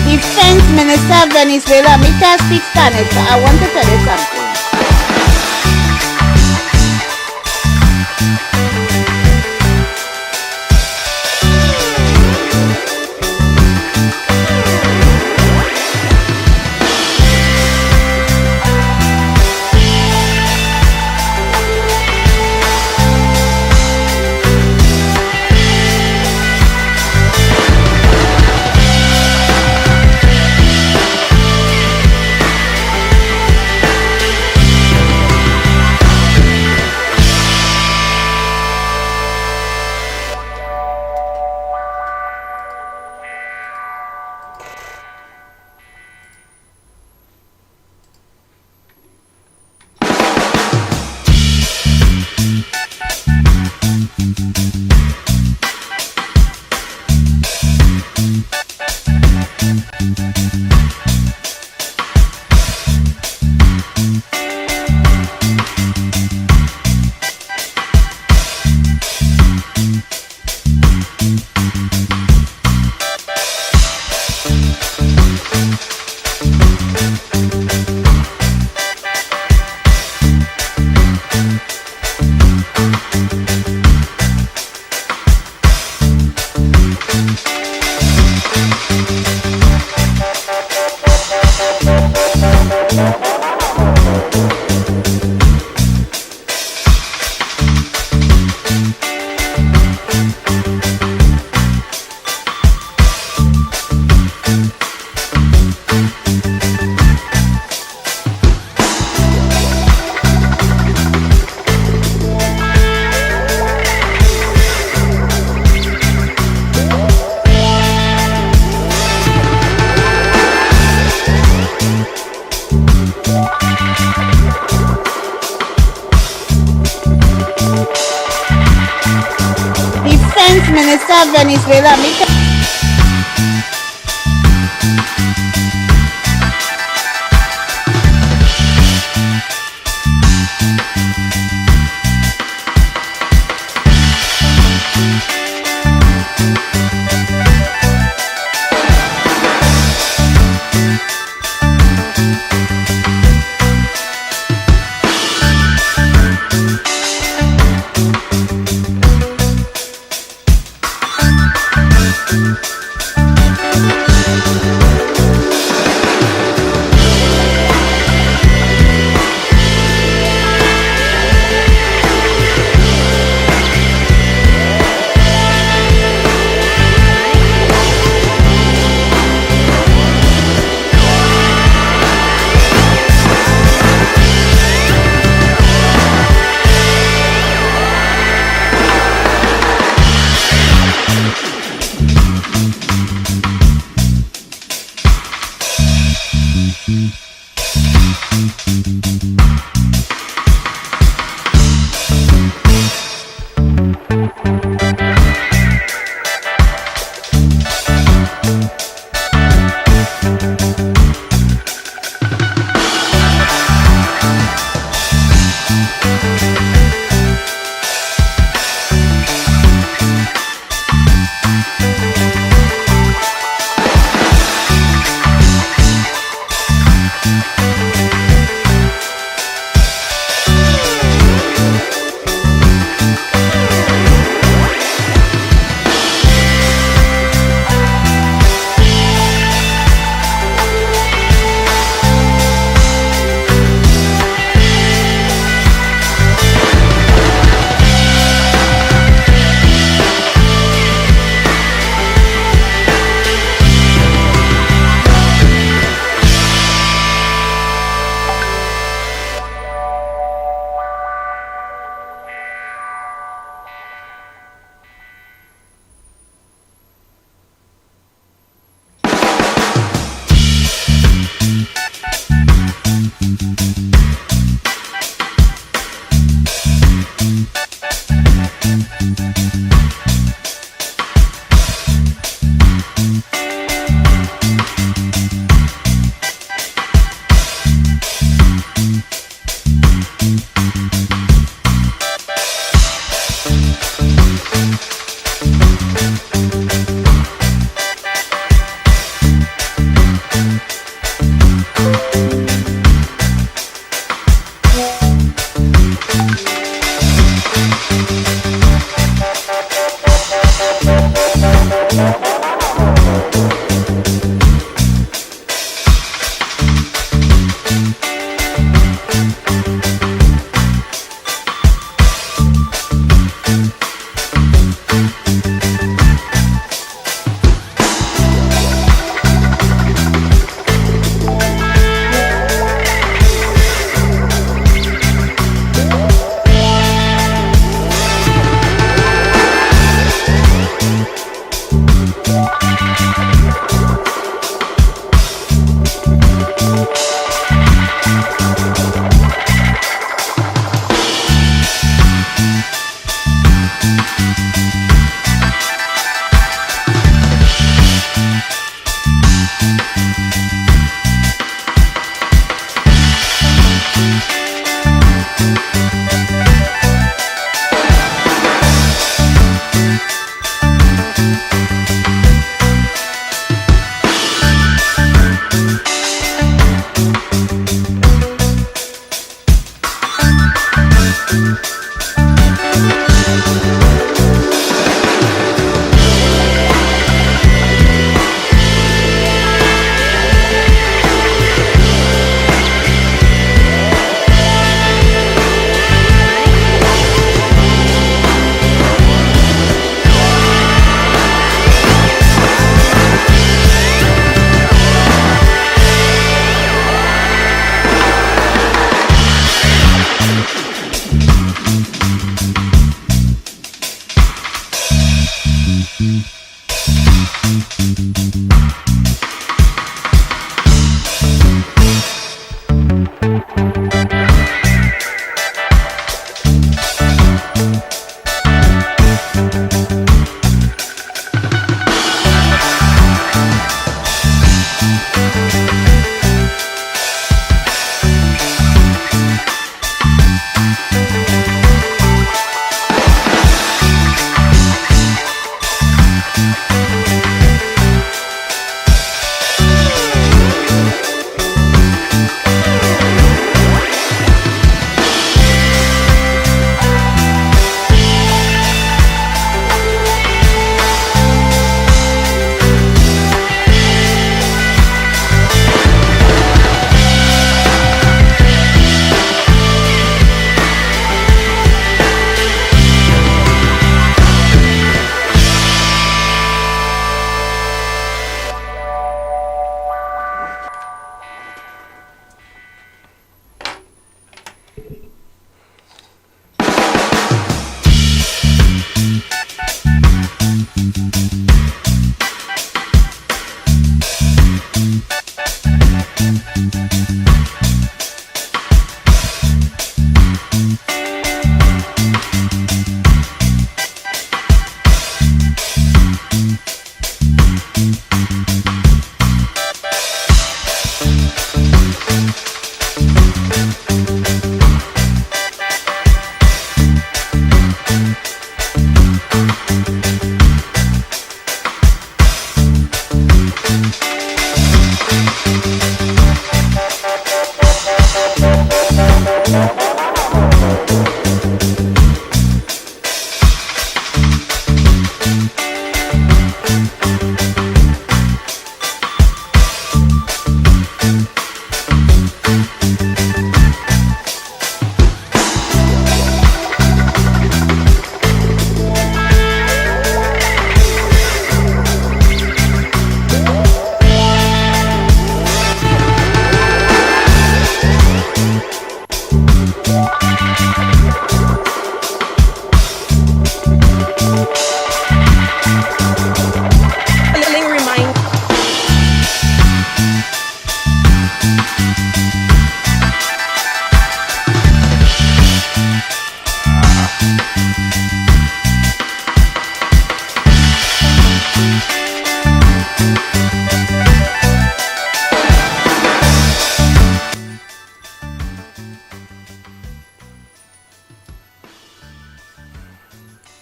Defense Minister Venezuela, me can speak Spanish, but I want to tell you something. Defense Minister Venezuela, me can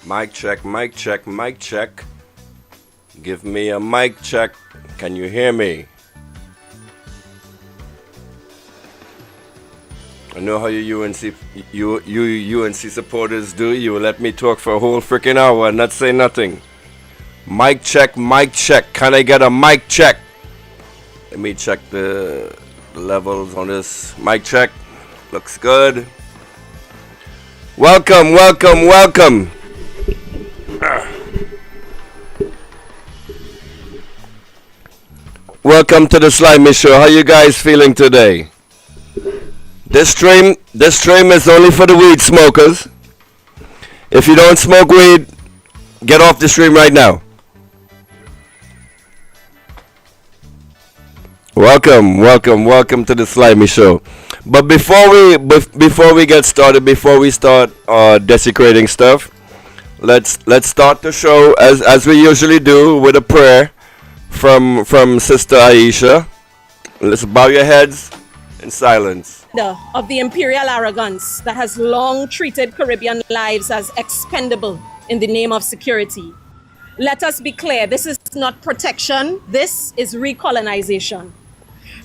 Mic check, mic check, mic check. Give me a mic check. Can you hear me? I know how you UNC supporters do. You let me talk for a whole freaking hour and not say nothing. Mic check, mic check. Can I get a mic check? Let me check the levels on this mic check. Looks good. Welcome, welcome, welcome. Welcome to the Slimy Show. How you guys feeling today? This stream is only for the weed smokers. If you don't smoke weed, get off the stream right now. Welcome, welcome, welcome to the Slimy Show. But before we get started, before we start desecrating stuff, let's start the show as we usually do with a prayer from Sister Aisha. Let's bow your heads in silence. Of the imperial arrogance that has long treated Caribbean lives as expendable in the name of security. Let us be clear, this is not protection, this is recolonization.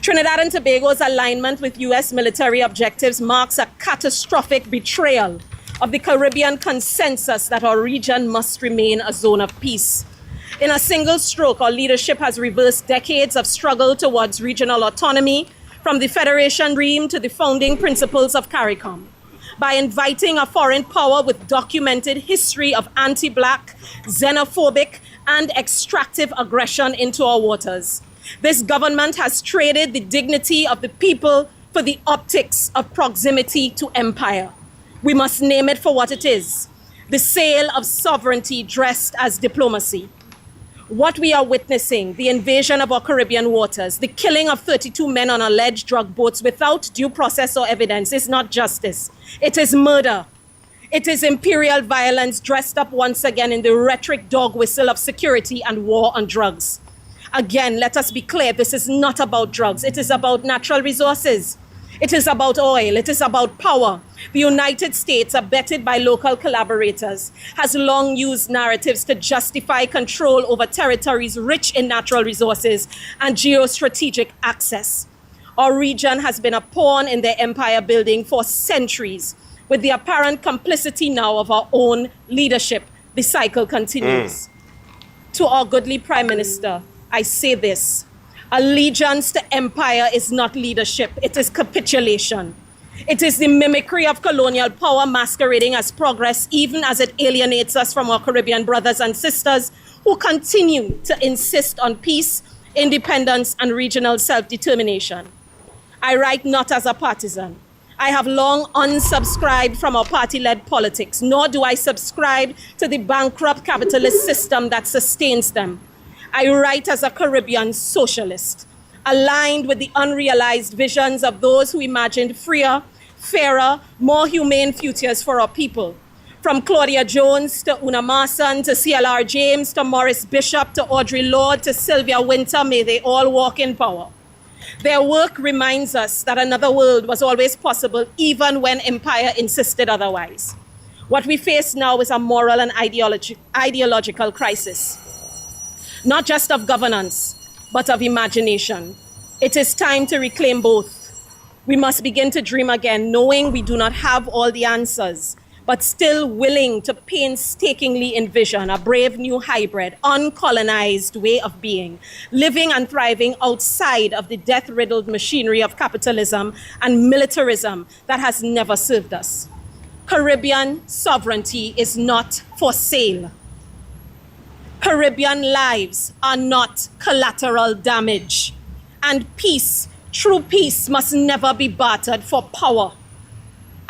Trinidad and Tobago's alignment with U.S. military objectives marks a catastrophic betrayal of the Caribbean consensus that our region must remain a zone of peace. In a single stroke, our leadership has reversed decades of struggle towards regional autonomy, from the Federation Dream to the founding principles of CARICOM, by inviting a foreign power with documented history of anti-Black, xenophobic, and extractive aggression into our waters. This government has traded the dignity of the people for the optics of proximity to empire. We must name it for what it is: the sale of sovereignty dressed as diplomacy. What we are witnessing, the invasion of our Caribbean waters, the killing of 32 men on alleged drug boats without due process or evidence, is not justice. It is murder. It is imperial violence dressed up once again in the rhetoric dog whistle of security and war on drugs. Again, let us be clear, this is not about drugs. It is about natural resources. It is about oil. It is about power. The United States, abetted by local collaborators, has long used narratives to justify control over territories rich in natural resources and geostrategic access. Our region has been a pawn in their empire building for centuries. With the apparent complicity now of our own leadership, the cycle continues. To our goodly Prime Minister, I say this: allegiance to empire is not leadership, it is capitulation. It is the mimicry of colonial power masquerading as progress, even as it alienates us from our Caribbean brothers and sisters who continue to insist on peace, independence, and regional self-determination. I write not as a partisan. I have long unsubscribed from our party-led politics, nor do I subscribe to the bankrupt capitalist system that sustains them. I write as a Caribbean socialist, aligned with the unrealized visions of those who imagined freer, fairer, more humane futures for our people. From Claudia Jones to Una Marsan to CLR James to Morris Bishop to Audre Lorde to Sylvia Winter, may they all walk in power. Their work reminds us that another world was always possible, even when empire insisted otherwise. What we face now is a moral and ideological crisis, not just of governance, but of imagination. It is time to reclaim both. We must begin to dream again, knowing we do not have all the answers, but still willing to painstakingly envision a brave new hybrid, uncolonized way of being, living and thriving outside of the death-riddled machinery of capitalism and militarism that has never served us. Caribbean sovereignty is not for sale. Caribbean lives are not collateral damage. And peace, true peace, must never be bartered for power.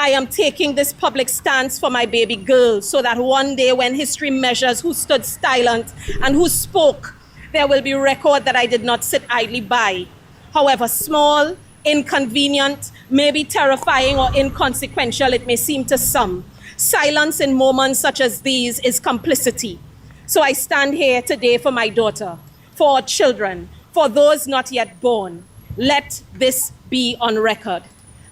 I am taking this public stance for my baby girl so that one day when history measures who stood silent and who spoke, there will be record that I did not sit idly by. However small, inconvenient, maybe terrifying or inconsequential it may seem to some, silence in moments such as these is complicity. So I stand here today for my daughter, for our children, for those not yet born. Let this be on record.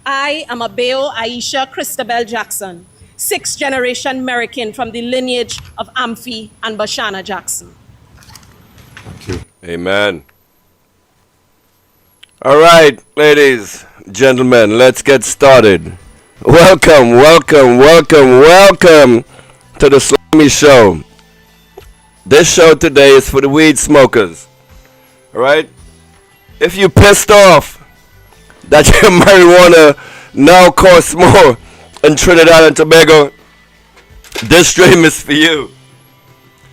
I am Abeo Aisha Christabel Jackson, sixth-generation American from the lineage of Amphi and Bashana Jackson. Thank you. Amen. All right, ladies, gentlemen, let's get started. Welcome, welcome, welcome, welcome to the Slimy Show. This show today is for the weed smokers. Alright? If you pissed off that your marijuana now costs more in Trinidad and Tobago, this stream is for you.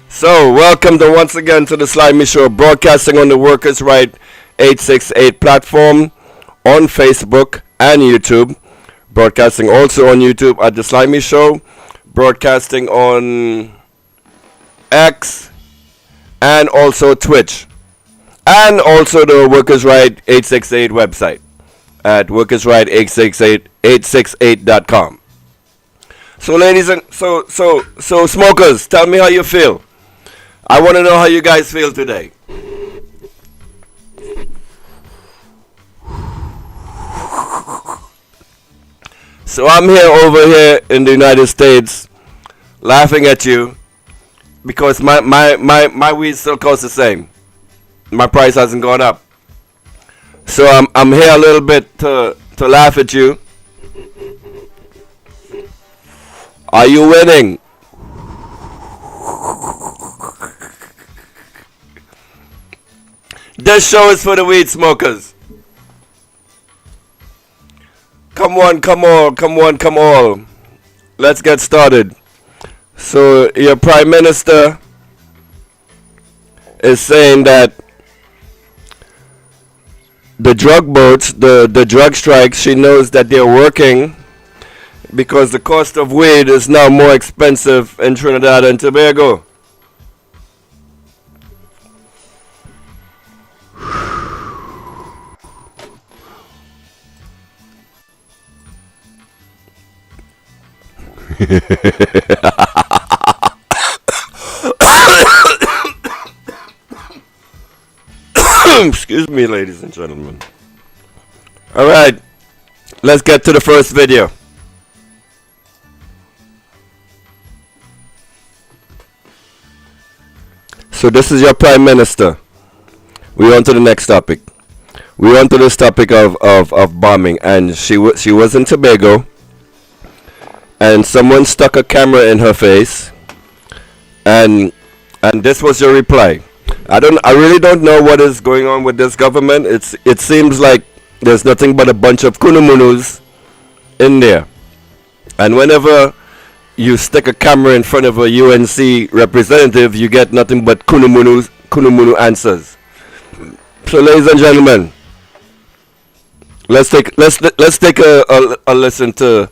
So, welcome once again to the Slimy Show, broadcasting on the Workers' Right 868 platform on Facebook and YouTube. Broadcasting also on YouTube at the Slimy Show. Broadcasting on X and also Twitch. And also the Workers' Right 868 website at workersright868.com. So ladies and so smokers, tell me how you feel. I want to know how you guys feel today. So I'm here over here in the United States laughing at you because my weed still costs the same. My price hasn't gone up. So I'm here a little bit to laugh at you. Are you winning? This show is for the weed smokers. Come on, come on. Let's get started. So your Prime Minister is saying that the drug boats, the drug strikes, she knows that they're working because the cost of weed is now more expensive in Trinidad and Tobago. Excuse me, ladies and gentlemen. Alright, let's get to the first video. So this is your Prime Minister. We on to the next topic. We on to this topic of bombing, and she was in Tobago, and someone stuck a camera in her face, and this was your reply. I really don't know what is going on with this government. It seems like there's nothing but a bunch of kunumunus in there, and whenever you stick a camera in front of a UNC representative, you get nothing but kunumunu answers. So, ladies and gentlemen, let's take a listen to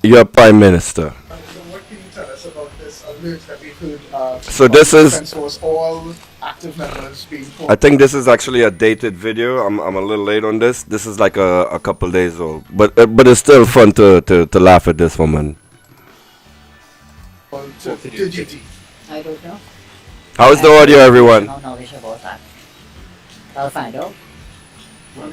your Prime Minister. What can you tell us about this alert that we heard? So this is, was all active members being told. I think this is actually a dated video. I'm a little late on this. This is like a couple days old, but it's still fun to laugh at this woman. To duty. I don't know. How's the audio, everyone? No knowledge about that. I'll find out.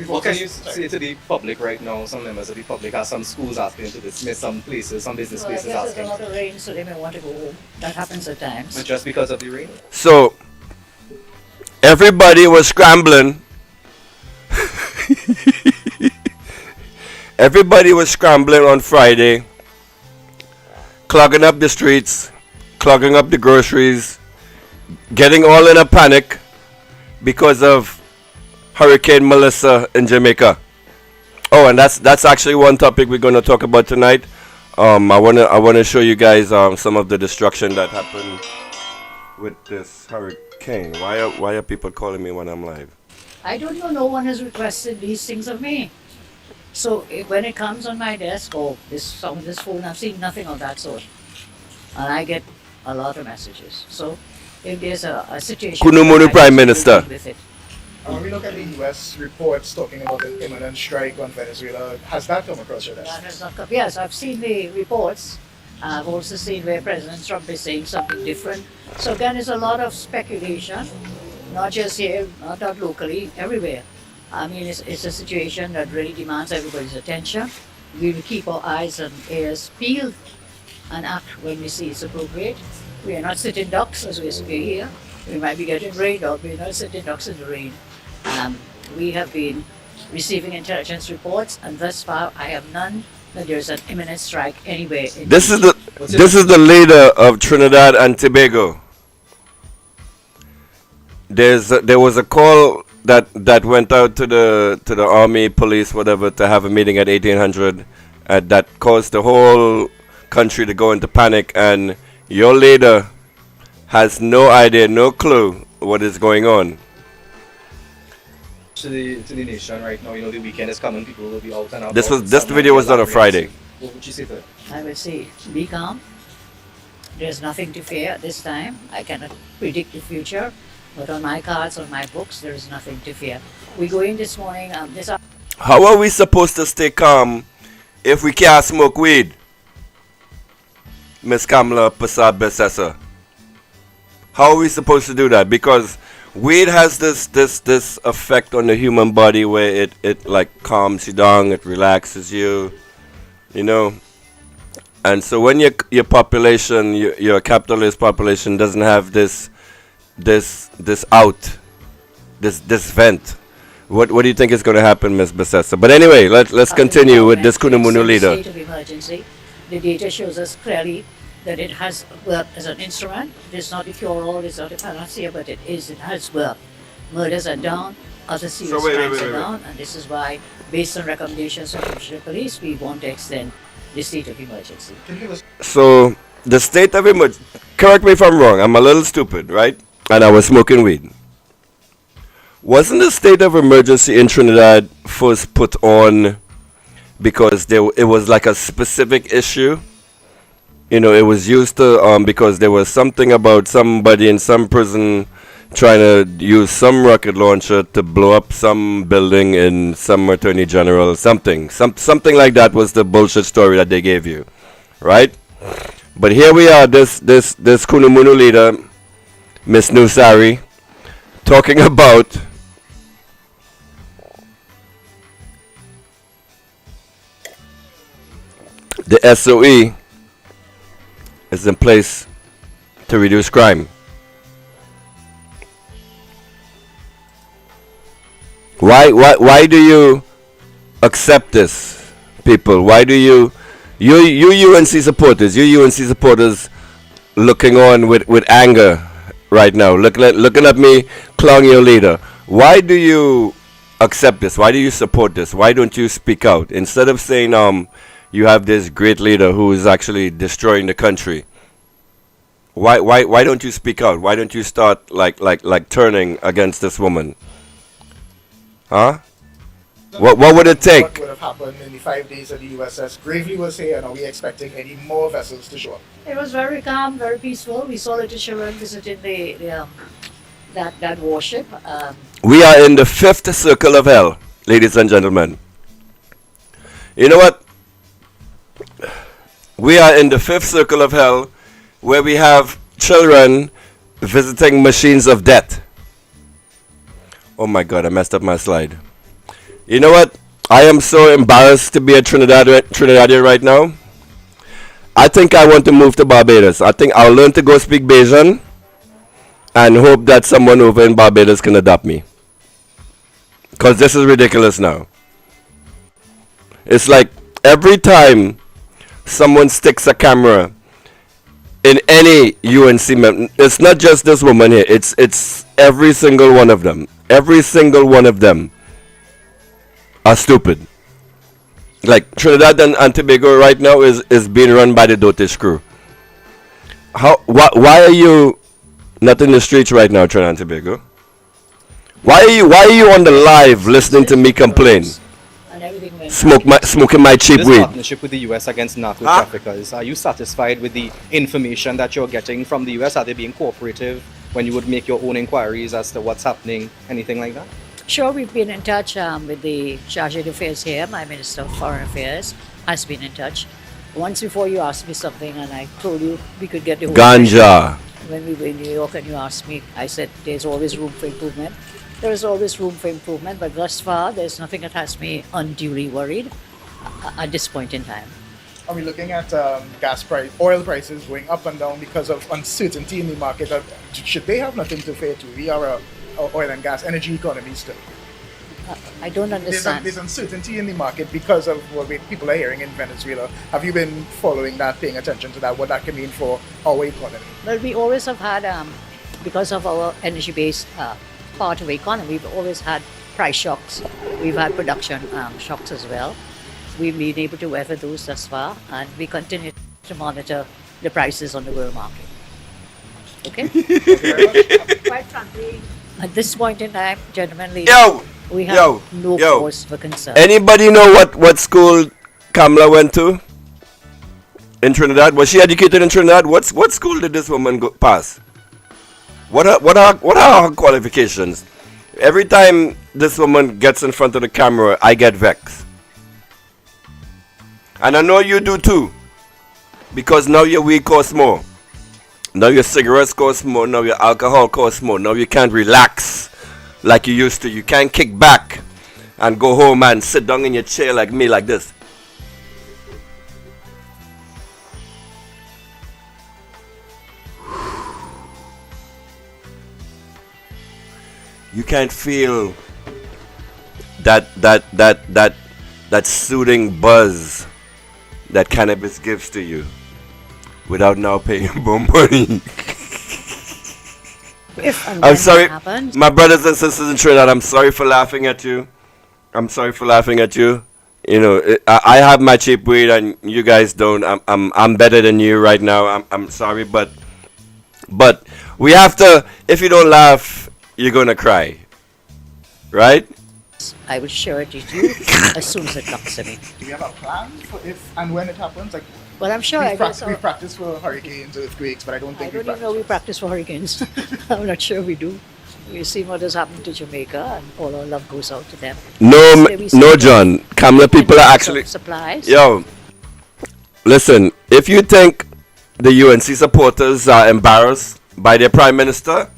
What can you say to the public right now? Some members of the public have some schools asking to dismiss, some places, some business Well, I places guess asking. there's a lot of rain, so they may want to go home. That happens at times. But just because of the rain? So everybody was scrambling. Everybody was scrambling on Friday, clogging up the streets, clogging up the groceries, getting all in a panic because of Hurricane Melissa in Jamaica. Oh, and that's actually one topic we're going to talk about tonight. I wanna show you guys some of the destruction that happened with this hurricane. Why are people calling me when I'm live? I don't know. No one has requested these things of me. So when it comes on my desk, this phone, I've seen nothing of that sort, and I get a lot of messages. So if there's a situation, Kunumunu Prime Minister. With it. When we look at the U.S. reports talking about an imminent strike on Venezuela, has that come across your That desk? has not come. Yes, I've seen the reports. I've also seen where President Trump is saying something different. So again, there's a lot of speculation, not just here, not locally, everywhere. I mean, it's a situation that really demands everybody's attention. We will keep our eyes and ears peeled and act when we see it's appropriate. We are not sitting ducks as we say here. We might be getting rained out, we're not sitting ducks in the rain. We have been receiving intelligence reports, and thus far I have none that there's an imminent strike anywhere. This is the leader of Trinidad and Tobago. there was a call that went out to the army, police, whatever, to have a meeting at 1800, that caused the whole country to go into panic, and your leader has no idea, no clue what is going on. To the nation right now, the weekend is coming, people will be out and about. This video was on a Friday. What would you say to it? I would say, be calm. There's nothing to fear at this time. I cannot predict the future, but on my cards, on my books, there is nothing to fear. We go in this morning, How are we supposed to stay calm if we can't smoke weed? Miss Kamala Prasad Besessa. How are we supposed to do that? Because weed has this effect on the human body where it like calms you down, it relaxes you, And so when your population, your capitalist population doesn't have this vent, what do you think is going to happen, Ms. Besessa? But anyway, let's continue with this Kunumunu leader. State of emergency. The data shows us clearly that it has worked as an instrument. It's not a cure-all, it's not a panacea, but it has worked. Murders are down, other serious crimes are down, and this is why, based on recommendations from Commissioner of Police, we want to extend the state of emergency. So, the state of emergency, correct me if I'm wrong, I'm a little stupid, right? And I was smoking weed. Wasn't the state of emergency in Trinidad first put on because it was like a specific issue? It was used to, because there was something about somebody in some prison trying to use some rocket launcher to blow up some building in some attorney general, something like that was the bullshit story that they gave you, right? But here we are, this Kunumunu leader, Miss Nusari, talking about the SOE is in place to reduce crime. Why do you accept this, people? Why do you UNC supporters looking on with anger right now, looking at me, clowning your leader? Why do you accept this? Why do you support this? Why don't you speak out instead of saying you have this great leader who is actually destroying the country? Why don't you speak out? Why don't you start like turning against this woman? Huh? What would it take? What would have happened in the 5 days of the USS Gravely was here, and are we expecting any more vessels to show up? It was very calm, very peaceful. We saw Little children visiting that warship. We are in the 5th circle of hell, ladies and gentlemen. You know what? We are in the 5th circle of hell, where we have children visiting machines of death. Oh my God, I messed up my slide. You know what? I am so embarrassed to be a Trinidadian right now. I think I want to move to Barbados. I think I'll learn to go speak Bajan and hope that someone over in Barbados can adopt me. Because this is ridiculous now. It's like every time someone sticks a camera in any UNC member, it's not just this woman here, it's every single one of them. Every single one of them are stupid. Like Trinidad and Tobago right now is being run by the Dotish crew. Why are you not in the streets right now, Trinidad and Tobago? Why are you on the live listening to me complain? Smoking my cheap This weed. partnership with the US against narco traffickers, are you satisfied with the information that you're getting from the US? Are they being cooperative when you would make your own inquiries as to what's happening, anything like that? Sure, we've been in touch with the Charge d'Affaires here. My Minister of Foreign Affairs has been in touch. Once before you asked me something and I told you we could get the whole Ganja. When we were in New York and you asked me, I said there's always room for improvement. There is always room for improvement, but thus far there's nothing that has me unduly worried at this point in time. Are we looking at oil prices going up and down because of uncertainty in the market? Should they have nothing to fear to? We are a oil and gas energy economy still. I don't understand. There's uncertainty in the market because of what people are hearing in Venezuela. Have you been following that, paying attention to that, what that can mean for our economy? Well, we always have had because of our energy-based part of the economy, we've always had price shocks. We've had production shocks as well. We've been able to weather those thus far, and we continue to monitor the prices on the world market. Okay? Quite frankly, at this point in time, gentlemen, ladies, we have no cause for concern. Anybody know what school Kamla went to in Trinidad? Was she educated in Trinidad? What school did this woman pass? What are her qualifications? Every time this woman gets in front of the camera, I get vexed. And I know you do too. Because now your weed costs more. Now your cigarettes cost more. Now your alcohol costs more. Now you can't relax like you used to. You can't kick back and go home and sit down in your chair like me like this. You can't feel that soothing buzz that cannabis gives to you without now paying more money. If and I'm when sorry, that happens, my brothers and sisters in Trinidad. I'm sorry for laughing at you. I'm sorry for laughing at you. You know, I have my cheap weed and you guys don't. I'm better than you right now. I'm sorry, but we have to. If you don't laugh, you're gonna cry, right? I will share it with you as soon as it comes to me. Do we have a plan for if and when it happens? Like, Well, I'm sure I guess. we practice for hurricanes, earthquakes, but I don't I think don't even know we practice for hurricanes. I'm not sure we do. We've seen what has happened to Jamaica, and all our love goes out to them. No, no, John. Kamla people are actually. Supplies. Yo, listen. If you think the UNC supporters are embarrassed by their prime minister,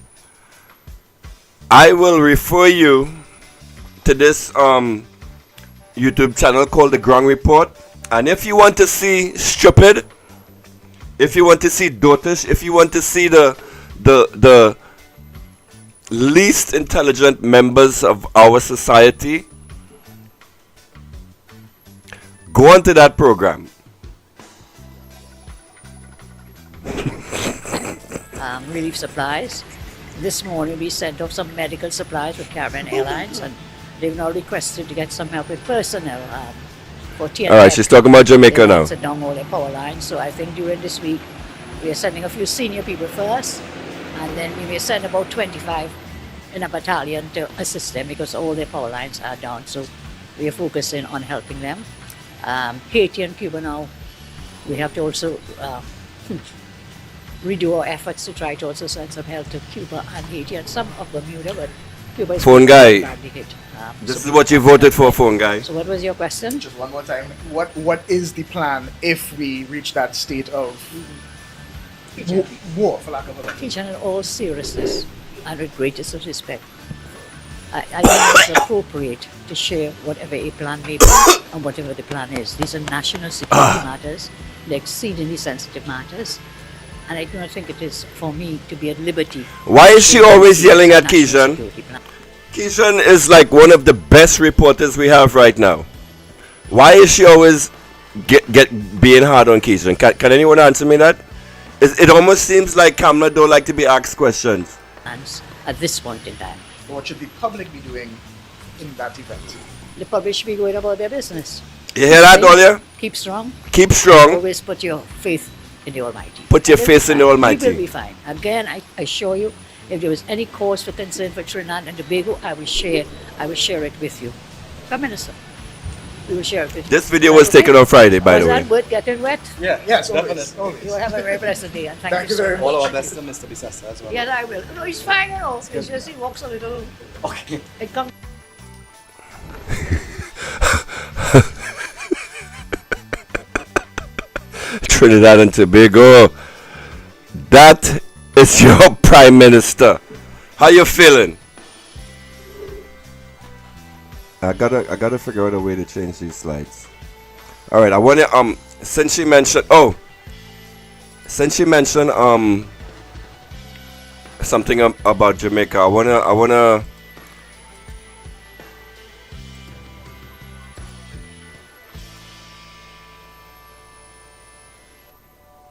I will refer you to this YouTube channel called The Ground Report. And if you want to see stupid, if you want to see dotish, if you want to see the least intelligent members of our society, go on to that program. Relief supplies. This morning we sent off some medical supplies with Caribbean Airlines, and they've now requested to get some help with personnel for TNF. All right, she's talking about Jamaica now. Sit down all their power lines. So I think during this week we are sending a few senior people first, and then we may send about 25 in a battalion to assist them because all their power lines are down. So we are focusing on helping them. Haiti and Cuba now, we have to also redo our efforts to try to also send some help to Cuba and Haiti and some of Bermuda, but Cuba is Phone guy. badly hit. This is what you voted for, phone guy. So what was your question? Just one more time. What is the plan if we reach that state of war, for lack of a better? Teaching in all seriousness and with greatest of respect. I think it's appropriate to share whatever a plan may be and whatever the plan is. These are national security matters. They're exceedingly sensitive matters. And I do not think it is for me to be at liberty. Why is she always yelling at National Keishan? security plan. Keishan is like one of the best reporters we have right now. Why is she always get being hard on Keishan? Can anyone answer me that? It almost seems like Kamla don't like to be asked questions. Plans at this point in time. What should the public be doing in that event? The public should be going about their business. You hear that, Olia? Keep strong. Keep strong. Always put your faith in the Almighty. Put your We'll faith be in the fine. Almighty. We will be fine. Again, I assure you, if there was any cause for concern for Trinidad and Tobago, I will share it with you. Prime Minister, we will share it with you. This video was taken on Friday, by the Was way. that word getting wet? Yeah, Yes, definitely. always. You will have a very blessed day, and thank Thank you you so very much. much. All our best to Mr. Bisessa as well. Yes, I will. No, he's fine, you know. It's just he walks a little. Okay. It comes. Trinidad and Tobago. That is your prime minister. How you feeling? I gotta figure out a way to change these slides. All right, I want to since she mentioned something about Jamaica, I wanna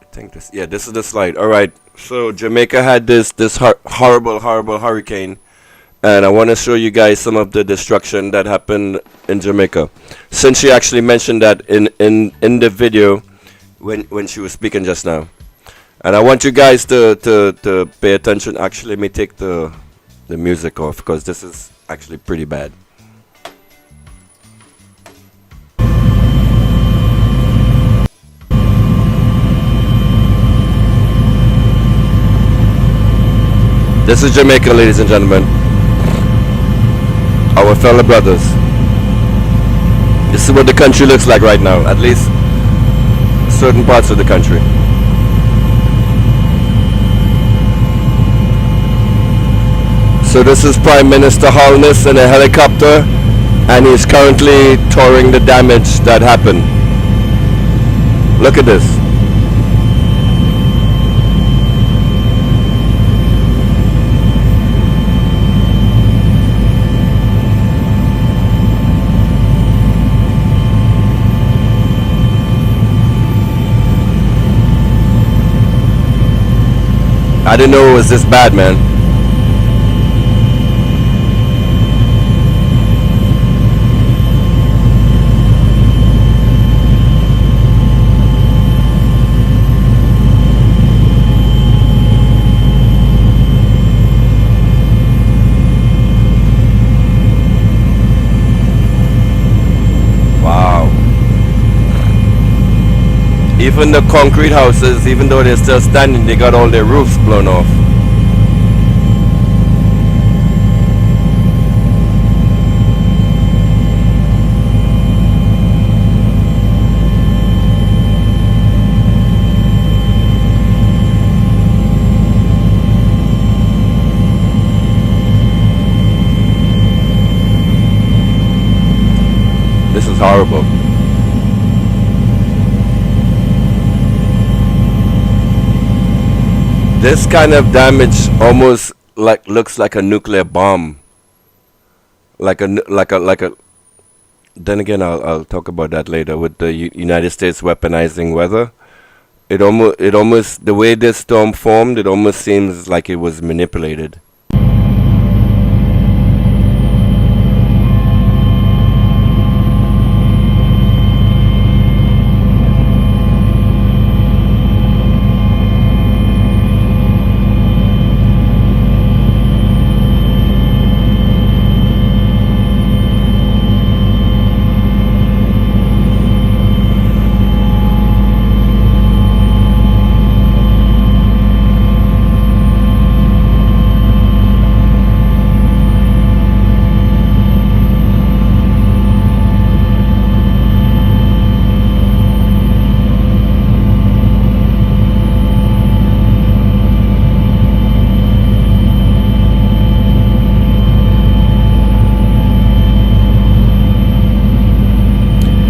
I think this is the slide. All right. So Jamaica had this horrible hurricane, and I want to show you guys some of the destruction that happened in Jamaica. Since she actually mentioned that in the video when she was speaking just now, and I want you guys to pay attention. Actually, let me take the music off because this is actually pretty bad. This is Jamaica, ladies and gentlemen. Our fellow brothers. This is what the country looks like right now, at least certain parts of the country. So this is Prime Minister Holness in a helicopter, and he's currently touring the damage that happened. Look at this. I didn't know it was this bad, man. Wow. Even the concrete houses, even though they're still standing, they got all their roofs blown off. This is horrible. This kind of damage almost looks like a nuclear bomb. Like a. Then again, I'll talk about that later with the United States weaponizing weather. It almost the way this storm formed, it almost seems like it was manipulated.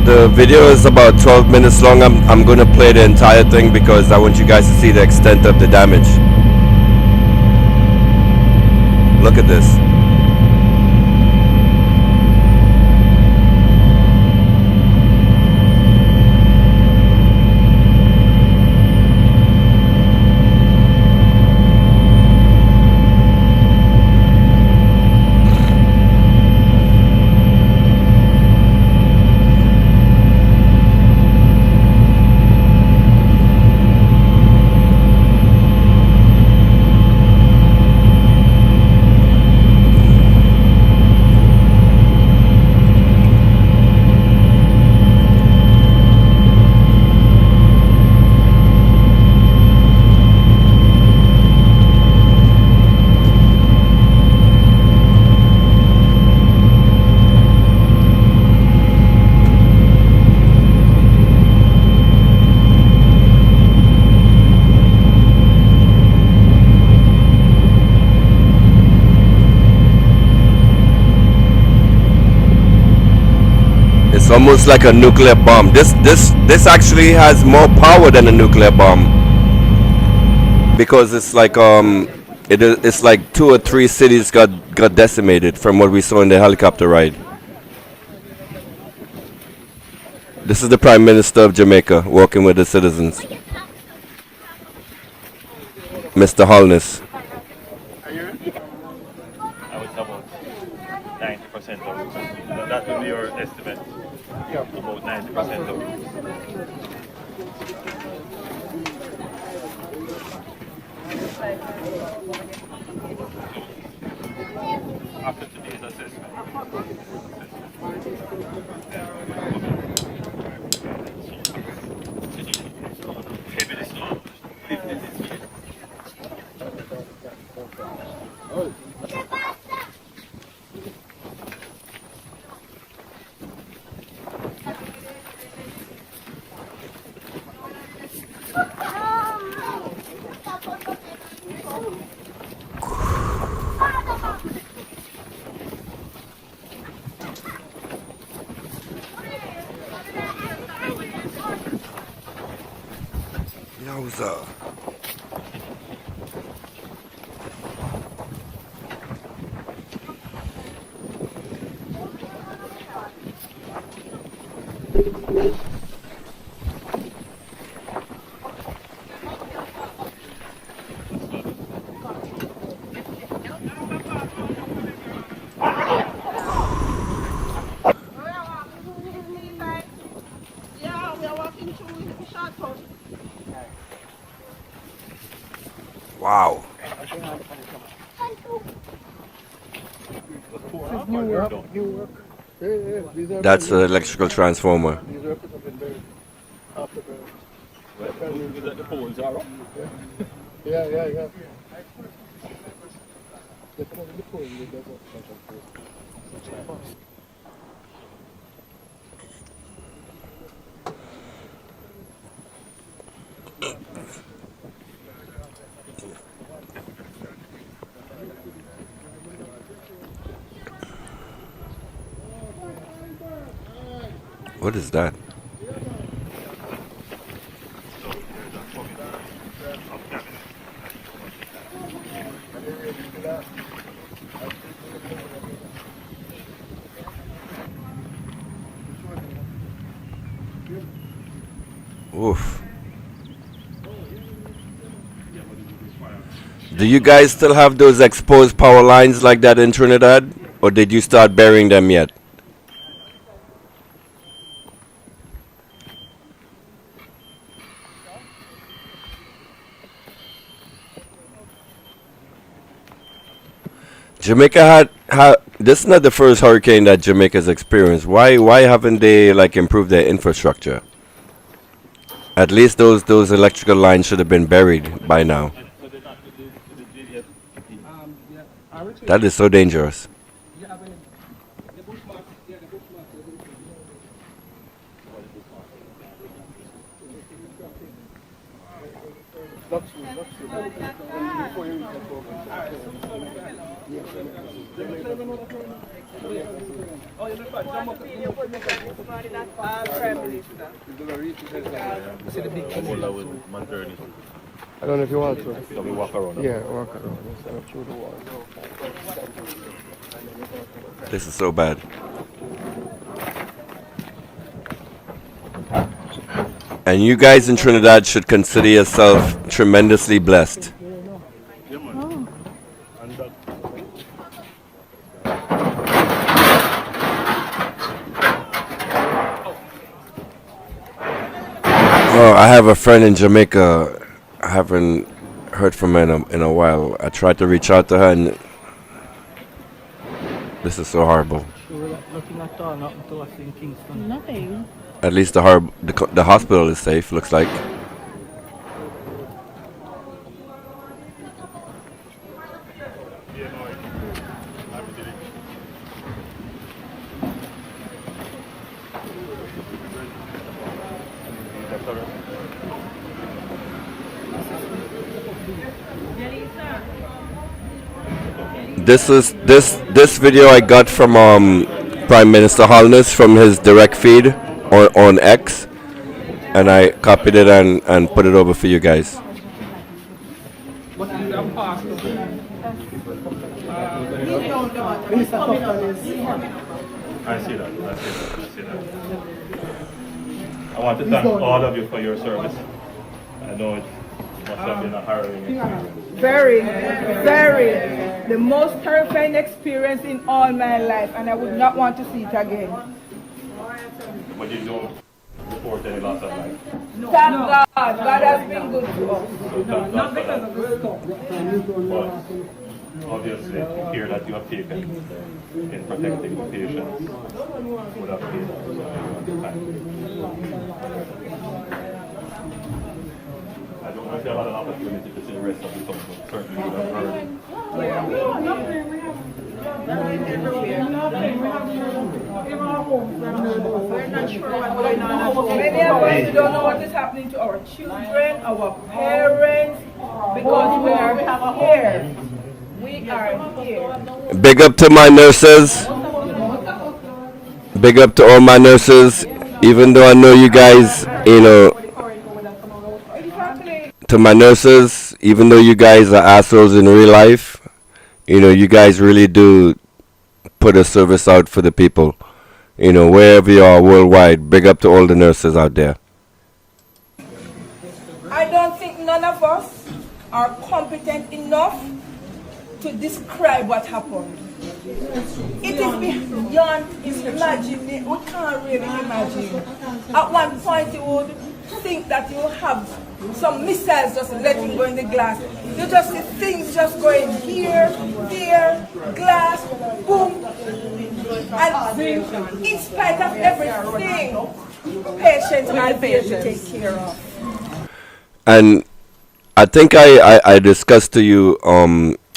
The video is about 12 minutes long. I'm gonna play the entire thing because I want you guys to see the extent of the damage. Look at this. It's almost like a nuclear bomb. This actually has more power than a nuclear bomb because it's like it's like 2 or 3 cities got decimated from what we saw in the helicopter ride. This is the Prime Minister of Jamaica walking with the citizens. Mr. Holness? I would say about 90% out. That would be your estimate. About 90% out. After today's assessment. Heavily slow. Yowza. Wow. That's an electrical transformer. The poles are up. What is that? Oof. Do you guys still have those exposed power lines like that in Trinidad? Or did you start burying them yet? Jamaica had this is not the first hurricane that Jamaica's experienced. Why haven't they like improved their infrastructure? At least those electrical lines should have been buried by now. That is so dangerous. I don't know if you want to. So we walk around. Yeah, walk around instead of through the wall. This is so bad. And you guys in Trinidad should consider yourself tremendously blessed. Oh, I have a friend in Jamaica. I haven't heard from her in a while. I tried to reach out to her, and this is so horrible. Nothing. At least the hospital is safe. Looks like. This video I got from Prime Minister Holness from his direct feed on X, and I copied it and put it over for you guys. I see that. I want to thank all of you for your service. I know Must have been a harrowing experience. Very, very. The most terrifying experience in all my life, and I would not want to see it again. But you don't report any loss of life. Thank God. God has been good to us. Not because of the storm. But obviously, the care that you have taken in protecting the patients would have been I don't know if you have had an opportunity to see the rest of the film, but certainly you have heard. Many of us don't know what is happening to our children, our parents, because we are here. We are here. Big up to my nurses. Big up to all my nurses. Even though I know you guys, you know, to my nurses, even though you guys are assholes in real life, you know, you guys really do put a service out for the people. You know, wherever you are worldwide, big up to all the nurses out there. I don't think none of us are competent enough to describe what happened. It is beyond imagining. We can't really imagine. At one point you would think that you have some missiles just letting go in the glass. You just see things just going here, there, glass, boom. And in spite of everything, patients are there to take care of. And I think I discussed to you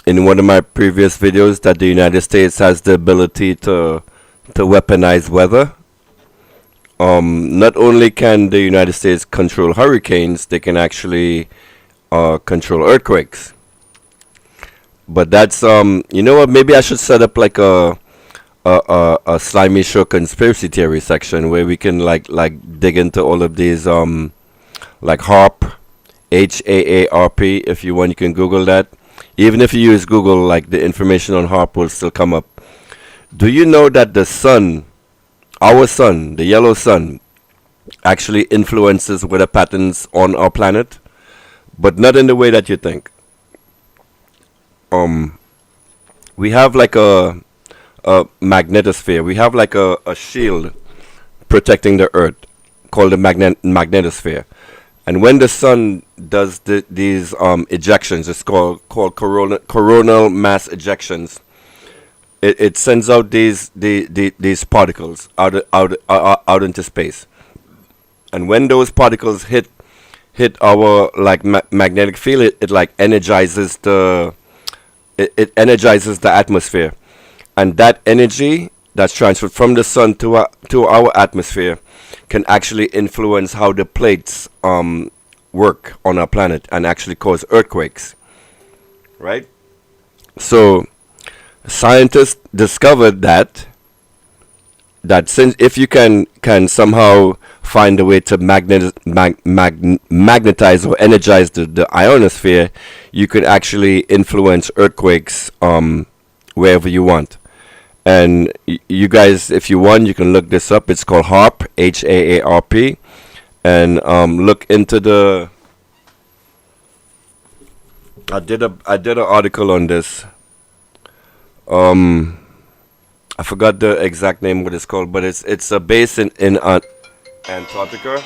in one of my previous videos that the United States has the ability to weaponize weather. Not only can the United States control hurricanes, they can actually control earthquakes. But that's you know what? Maybe I should set up like a Slimy Show conspiracy theory section where we can like dig into all of these like HAARP, HAARP. If you want, you can Google that. Even if you use Google, like the information on HAARP will still come up. Do you know that the sun, our sun, the yellow sun, actually influences weather patterns on our planet, but not in the way that you think? We have like a magnetosphere. We have like a shield protecting the Earth called the magnetosphere. And when the sun does these ejections, it's called coronal mass ejections. It sends out these particles out into space. And when those particles hit our like magnetic field, it like energizes the atmosphere, and that energy that's transferred from the sun to our atmosphere can actually influence how the plates work on our planet and actually cause earthquakes, right? So scientists discovered that since if you can somehow find a way to magnetize or energize the ionosphere, you could actually influence earthquakes wherever you want. And you guys, if you want, you can look this up. It's called HAARP, HAARP, and look into the. I did an article on this. I forgot the exact name what it's called, but it's a base in Antarctica.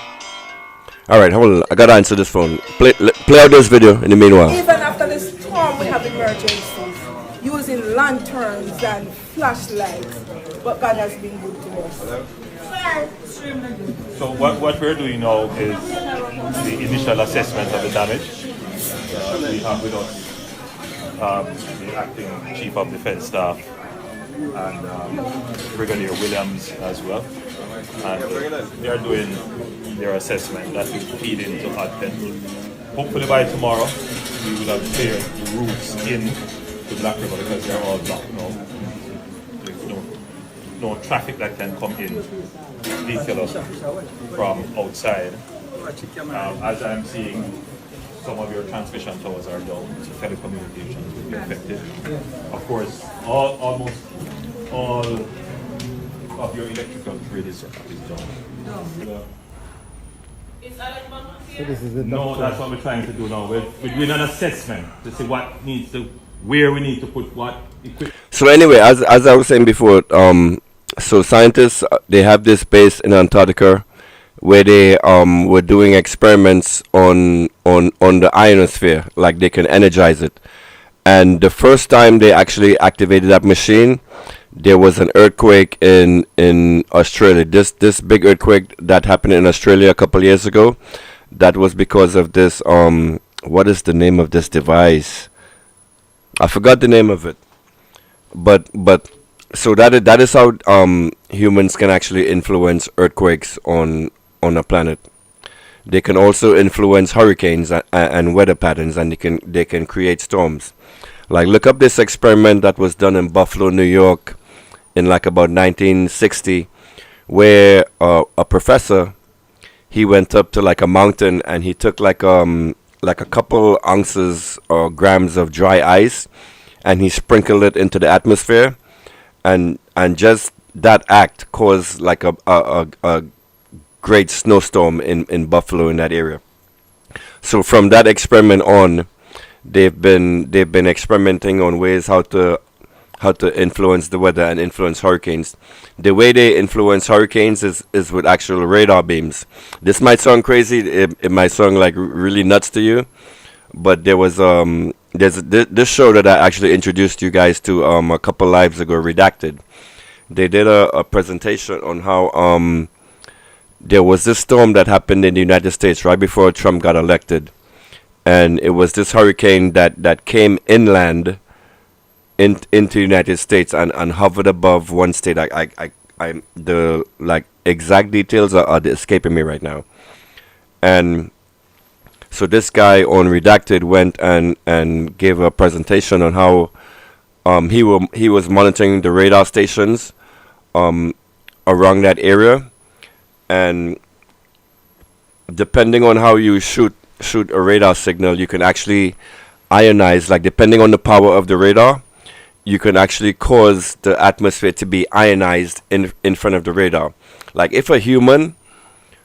All right, hold on. I gotta answer this phone. Play out this video in the meanwhile. Even after the storm, we have emergencies using lanterns and flashlights. But God has been good to us. So what we're doing now is the initial assessment of the damage. We have with us the acting Chief of Defense Staff and Brigadier Williams as well. And they are doing their assessment that will feed into Advent. Hopefully by tomorrow we will have cleared the routes in to Black River because they're all blocked now. There's no traffic that can come in vehicular from outside. As I'm seeing, some of your transmission towers are down, so telecommunications will be affected. Of course, almost all of your electrical grid is down. So this is the No, doctor. that's what we're trying to do now. We're doing an assessment to see where we need to put what equipment. So anyway, as I was saying before, so scientists they have this base in Antarctica where they were doing experiments on the ionosphere, like they can energize it. And the first time they actually activated that machine, there was an earthquake in Australia. This big earthquake that happened in Australia a couple years ago, that was because of this what is the name of this device? I forgot the name of it. But so that is how humans can actually influence earthquakes on a planet. They can also influence hurricanes and weather patterns, and they can create storms. Like, look up this experiment that was done in Buffalo, New York, in like about 1960, where a professor, he went up to like a mountain and he took like a couple ounces or grams of dry ice, and he sprinkled it into the atmosphere, and just that act caused like a great snowstorm in Buffalo, in that area. So from that experiment on, they've been experimenting on ways how to influence the weather and influence hurricanes. The way they influence hurricanes is with actual radar beams. This might sound crazy, it might sound like really nuts to you, but there's this show that I actually introduced you guys to a couple lives ago, Redacted. They did a presentation on how there was this storm that happened in the United States right before Trump got elected, and it was this hurricane that came inland into the United States and hovered above one state. I the like exact details are escaping me right now. And so this guy on Redacted went and gave a presentation on how he was monitoring the radar stations around that area, and depending on how you shoot a radar signal, you can actually ionize, like depending on the power of the radar, you can actually cause the atmosphere to be ionized in front of the radar. Like if a human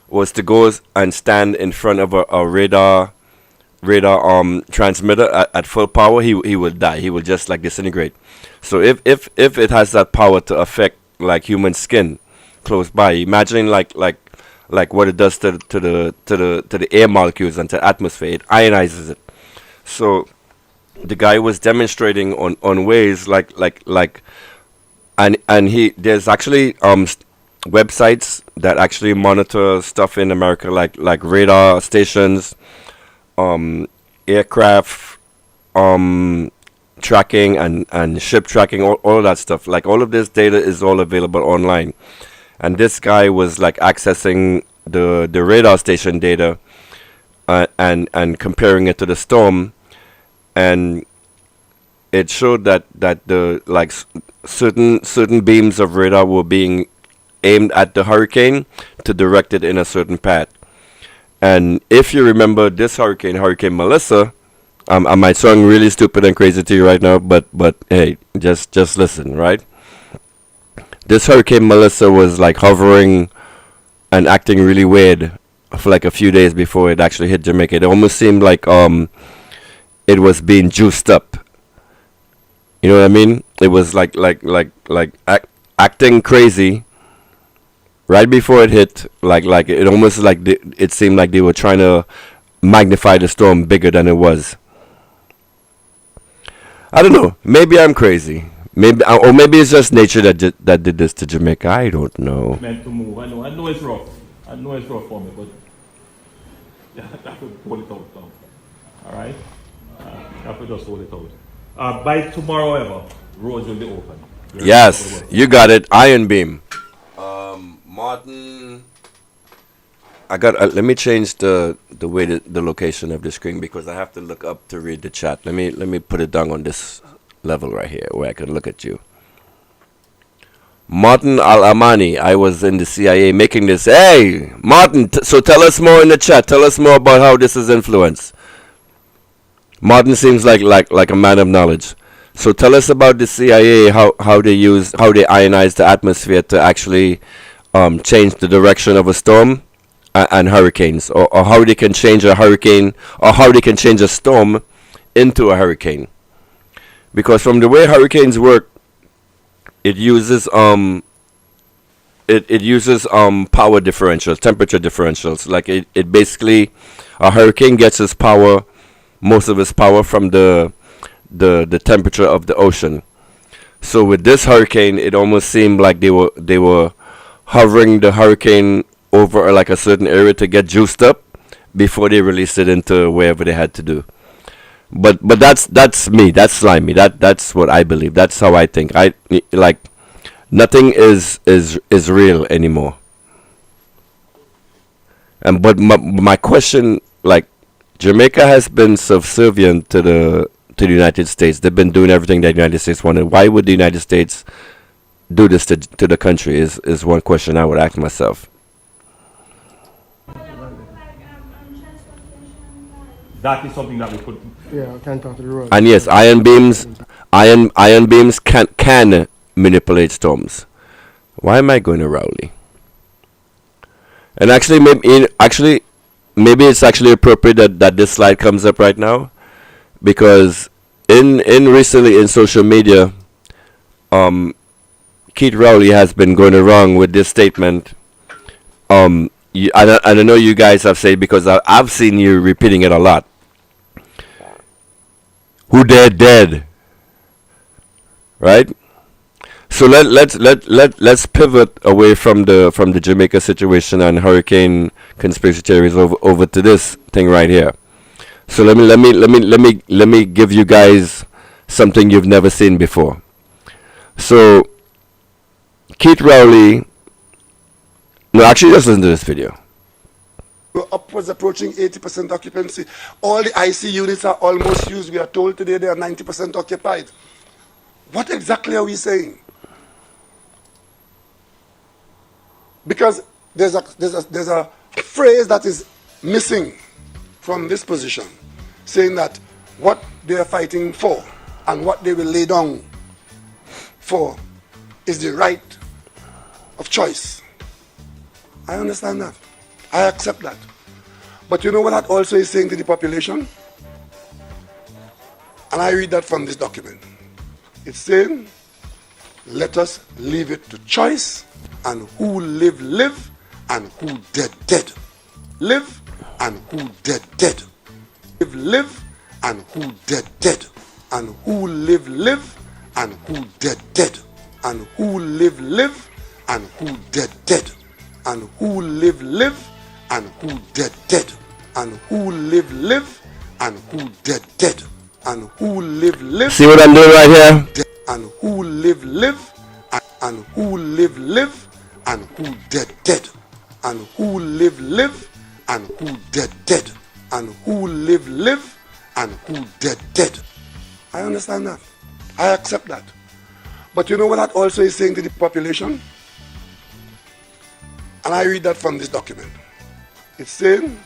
was to go and stand in front of a radar transmitter at full power, he would die. He would just like disintegrate. So if it has that power to affect like human skin close by, imagine like what it does to the air molecules and to the atmosphere. It ionizes it. So the guy was demonstrating on ways and he there's actually websites that actually monitor stuff in America, like radar stations, aircraft tracking and ship tracking, all of that stuff. Like all of this data is all available online. And this guy was like accessing the radar station data and comparing it to the storm, and it showed that the like certain beams of radar were being aimed at the hurricane to direct it in a certain path. And if you remember this Hurricane Melissa, I might sound really stupid and crazy to you right now, but hey, just listen, right? This Hurricane Melissa was like hovering and acting really weird for like a few days before it actually hit Jamaica. It almost seemed like it was being juiced up. You know what I mean? It was like acting crazy right before it hit. Like it almost like it seemed like they were trying to magnify the storm bigger than it was. I don't know. Maybe I'm crazy. Maybe it's just nature that did this to Jamaica. I don't know. Meant to move. I know it's rough. I know it's rough for me, but I have to hold it out now. All right. I have to just hold it out. By tomorrow, however, roads will be open. Yes, you got it. Iron Beam. Martin. I got. Let me change the way the location of the screen, because I have to look up to read the chat. Let me put it down on this level right here where I can look at you. Martin Al-Amani, I was in the CIA making this. Hey, Martin, so tell us more in the chat. Tell us more about how this is influenced. Martin seems like a man of knowledge. So tell us about the CIA, how they ionize the atmosphere to actually change the direction of a storm and hurricanes, or how they can change a hurricane, or how they can change a storm into a hurricane. Because from the way hurricanes work, it uses it uses power differentials, temperature differentials. Like it basically, a hurricane gets its power, most of its power from the temperature of the ocean. So with this hurricane, it almost seemed like they were hovering the hurricane over like a certain area to get juiced up before they released it into wherever they had to do. But that's me. That's slimy. That's what I believe. That's how I think. I like nothing is real anymore. And but my question, like, Jamaica has been subservient to the United States. They've been doing everything that the United States wanted. Why would the United States do this to the country? Is one question I would ask myself. That is something that we could. Yeah, I can't talk to the road. And yes, iron beams can manipulate storms. Why am I going to Rowley? And actually, maybe it's actually appropriate that this slide comes up right now, because in recently in social media, Keith Rowley has been going around with this statement. I know you guys have said, because I've seen you repeating it a lot. Who dead, right? So let's pivot away from the Jamaica situation and hurricane conspiracy theories over to this thing right here. So let me give you guys something you've never seen before. So Keith Rowley, no, actually just listen to this video. We're upwards approaching 80% occupancy. All the IC units are almost used. We are told today they are 90% occupied. What exactly are we saying? Because there's a phrase that is missing from this position, saying that what they are fighting for and what they will lay down for is the right of choice. I understand that. I accept that. But you know what that also is saying to the population? And I read that from this document. It's saying, let us leave it to choice, and who live, live, and who dead, dead. Live, and who dead, dead. Live, live, and who dead, dead. And who live, live, and who dead, dead. And who live, live, and who dead, dead. And who live, live, and who dead, dead. And who live, live, and who dead, dead. And who live, live. See what I'm doing right here? And who live, live, and who live, live, and who dead, dead. And who live, live, and who dead, dead. And who live, live, and who dead, dead. I understand that. I accept that. But you know what that also is saying to the population? And I read that from this document. It's saying,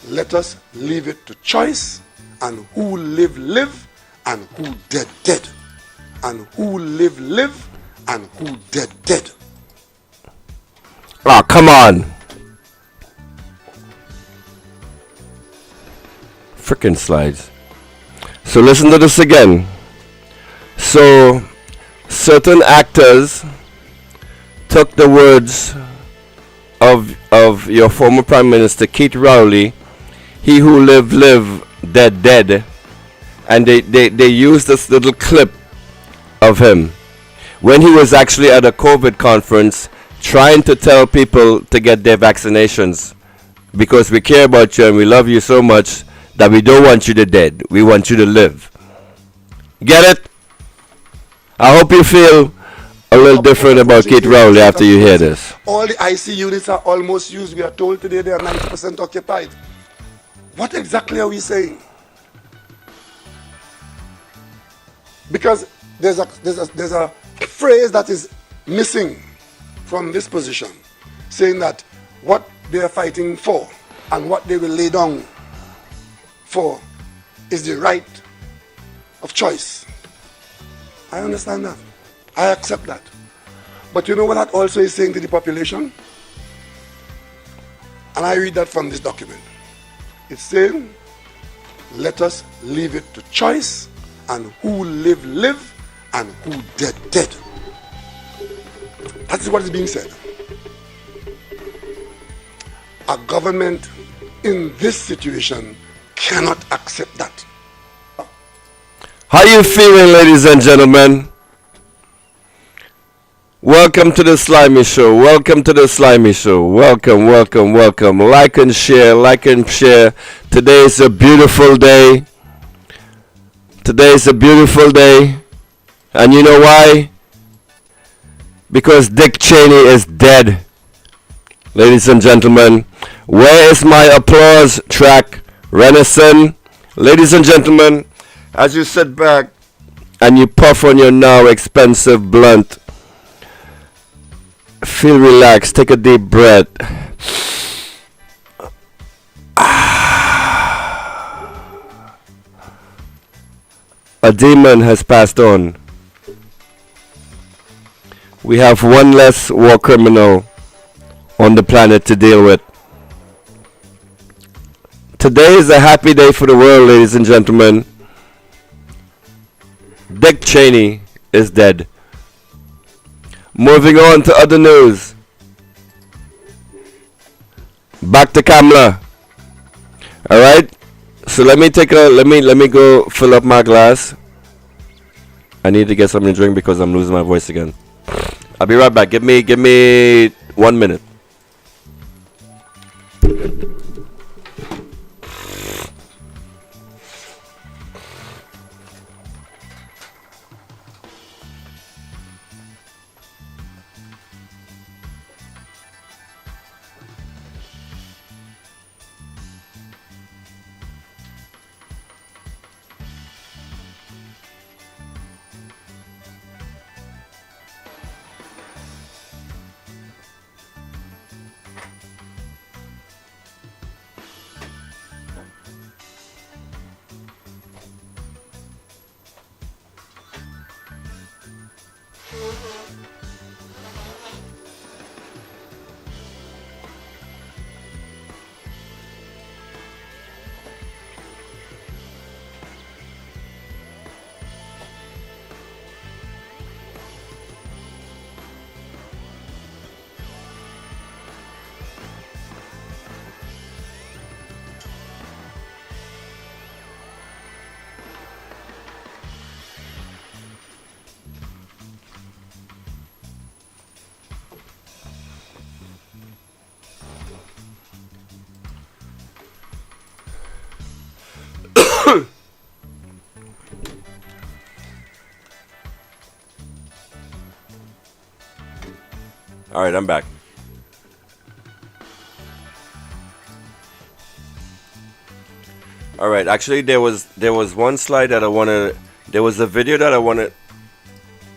let us leave it to choice, and who live, live, and who dead, dead. And who live, live, and who dead, dead. Oh, come on. Frickin' slides. So listen to this again. So certain actors took the words of your former Prime Minister Keith Rowley, he who live, live, dead, dead, and they used this little clip of him when he was actually at a COVID conference trying to tell people to get their vaccinations because we care about you and we love you so much that we don't want you to dead. We want you to live. Get it? I hope you feel a little different about Keith Rowley after you hear this. All the IC units are almost used. We are told today they are 90% occupied. What exactly are we saying? Because there's a phrase that is missing from this position, saying that what they are fighting for and what they will lay down for is the right of choice. I understand that. I accept that. But you know what that also is saying to the population? And I read that from this document. It's saying, let us leave it to choice, and who live, live, and who dead, dead. That is what is being said. A government in this situation cannot accept that. How you feeling, ladies and gentlemen? Welcome to the Slimy Show. Welcome to the Slimy Show. Welcome, welcome, welcome. Like and share, like and share. Today is a beautiful day. Today is a beautiful day. And you know why? Because Dick Cheney is dead. Ladies and gentlemen, where is my applause track? Renison. Ladies and gentlemen, as you sit back and you puff on your now expensive blunt, feel relaxed, take a deep breath. A demon has passed on. We have one less war criminal on the planet to deal with. Today is a happy day for the world, ladies and gentlemen. Dick Cheney is dead. Moving on to other news. Back to Kamala. Alright. So let me go fill up my glass. I need to get something to drink because I'm losing my voice again. I'll be right back. Give me 1 minute. All right, I'm back. All right, actually there was one slide that I wanted. There was a video that I wanted.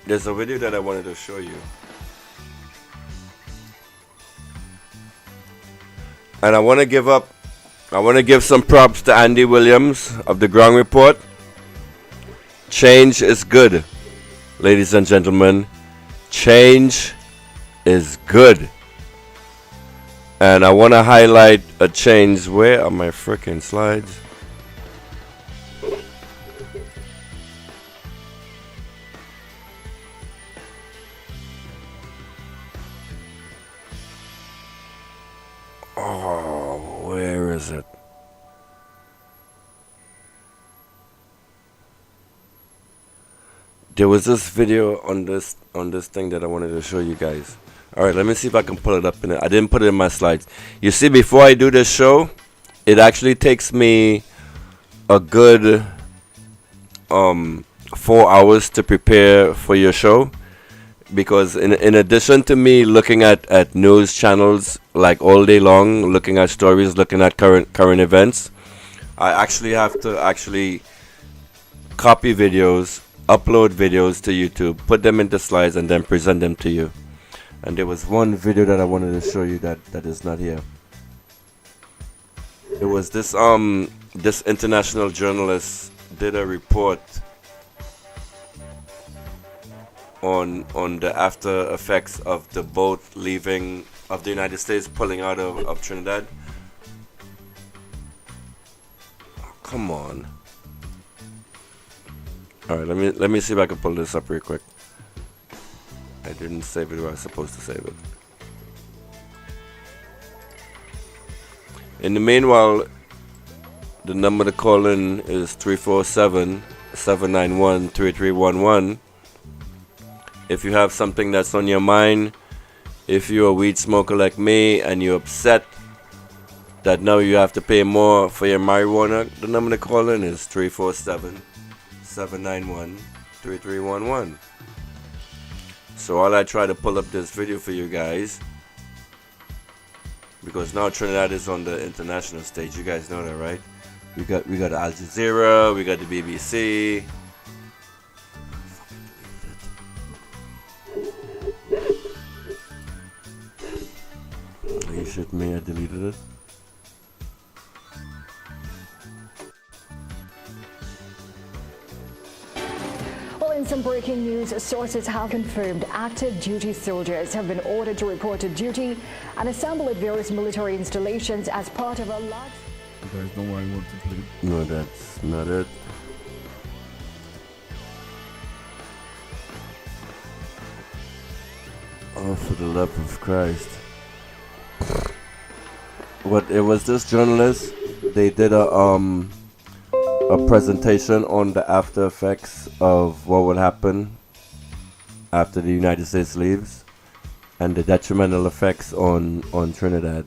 There's a video that I wanted to show you. And I want to give some props to Andy Williams of the Ground Report. Change is good, ladies and gentlemen. Change is good. And I want to highlight a change. Where are my freaking slides? Oh, where is it? There was this video on this thing that I wanted to show you guys. All right, let me see if I can pull it up in it. I didn't put it in my slides. You see, before I do this show, it actually takes me a good 4 hours to prepare for your show, because in addition to me looking at news channels like all day long, looking at stories, looking at current events, I actually have to copy videos, upload videos to YouTube, put them into slides, and then present them to you. And there was one video that I wanted to show you that is not here. It was this international journalist did a report on the after effects of the boat leaving of the United States, pulling out of Trinidad. Come on. All right, let me see if I can pull this up real quick. I didn't save it where I was supposed to save it. In the meanwhile, the number to call in is 347-791-3311. If you have something that's on your mind, if you're a weed smoker like me and you're upset that now you have to pay more for your marijuana, the number to call in is 347-791-3311. So while I try to pull up this video for you guys, because now Trinidad is on the international stage, you guys know that, right? We got Al Jazeera, we got the BBC. Are you shitting me? I deleted it. Well, in some breaking news, sources have confirmed active duty soldiers have been ordered to report to duty and assemble at various military installations as part of a large... You guys know where I want to play. No, that's not it. Oh, for the love of Christ. What, it was this journalist, they did a presentation on the after effects of what would happen after the United States leaves and the detrimental effects on Trinidad.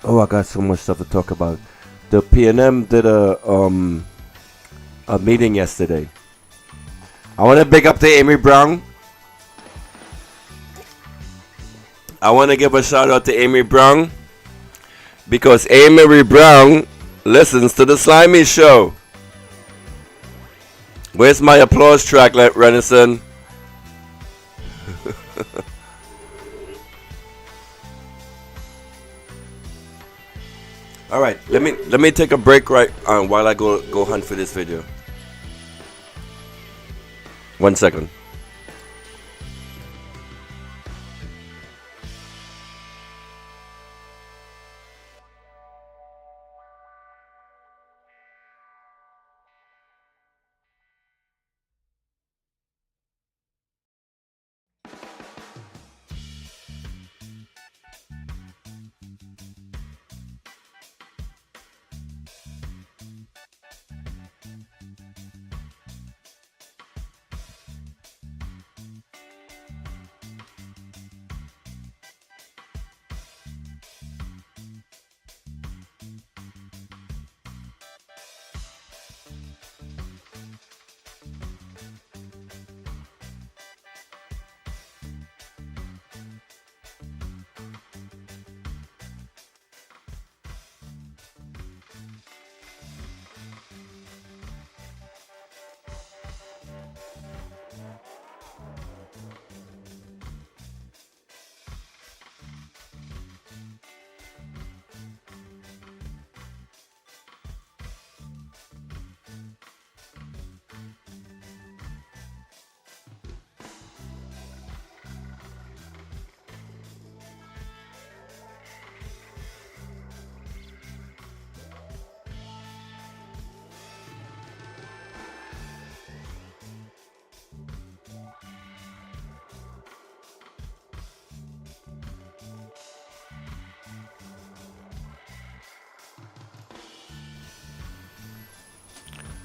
Oh, I got so much stuff to talk about. The PNM did a meeting yesterday. I want to big up to Amy Brown. I want to give a shout out to Amy Brown because Amy Brown listens to the Slimy Show. Where's my applause track, Renison? All right, let me take a break right while I go hunt for this video. 1 second.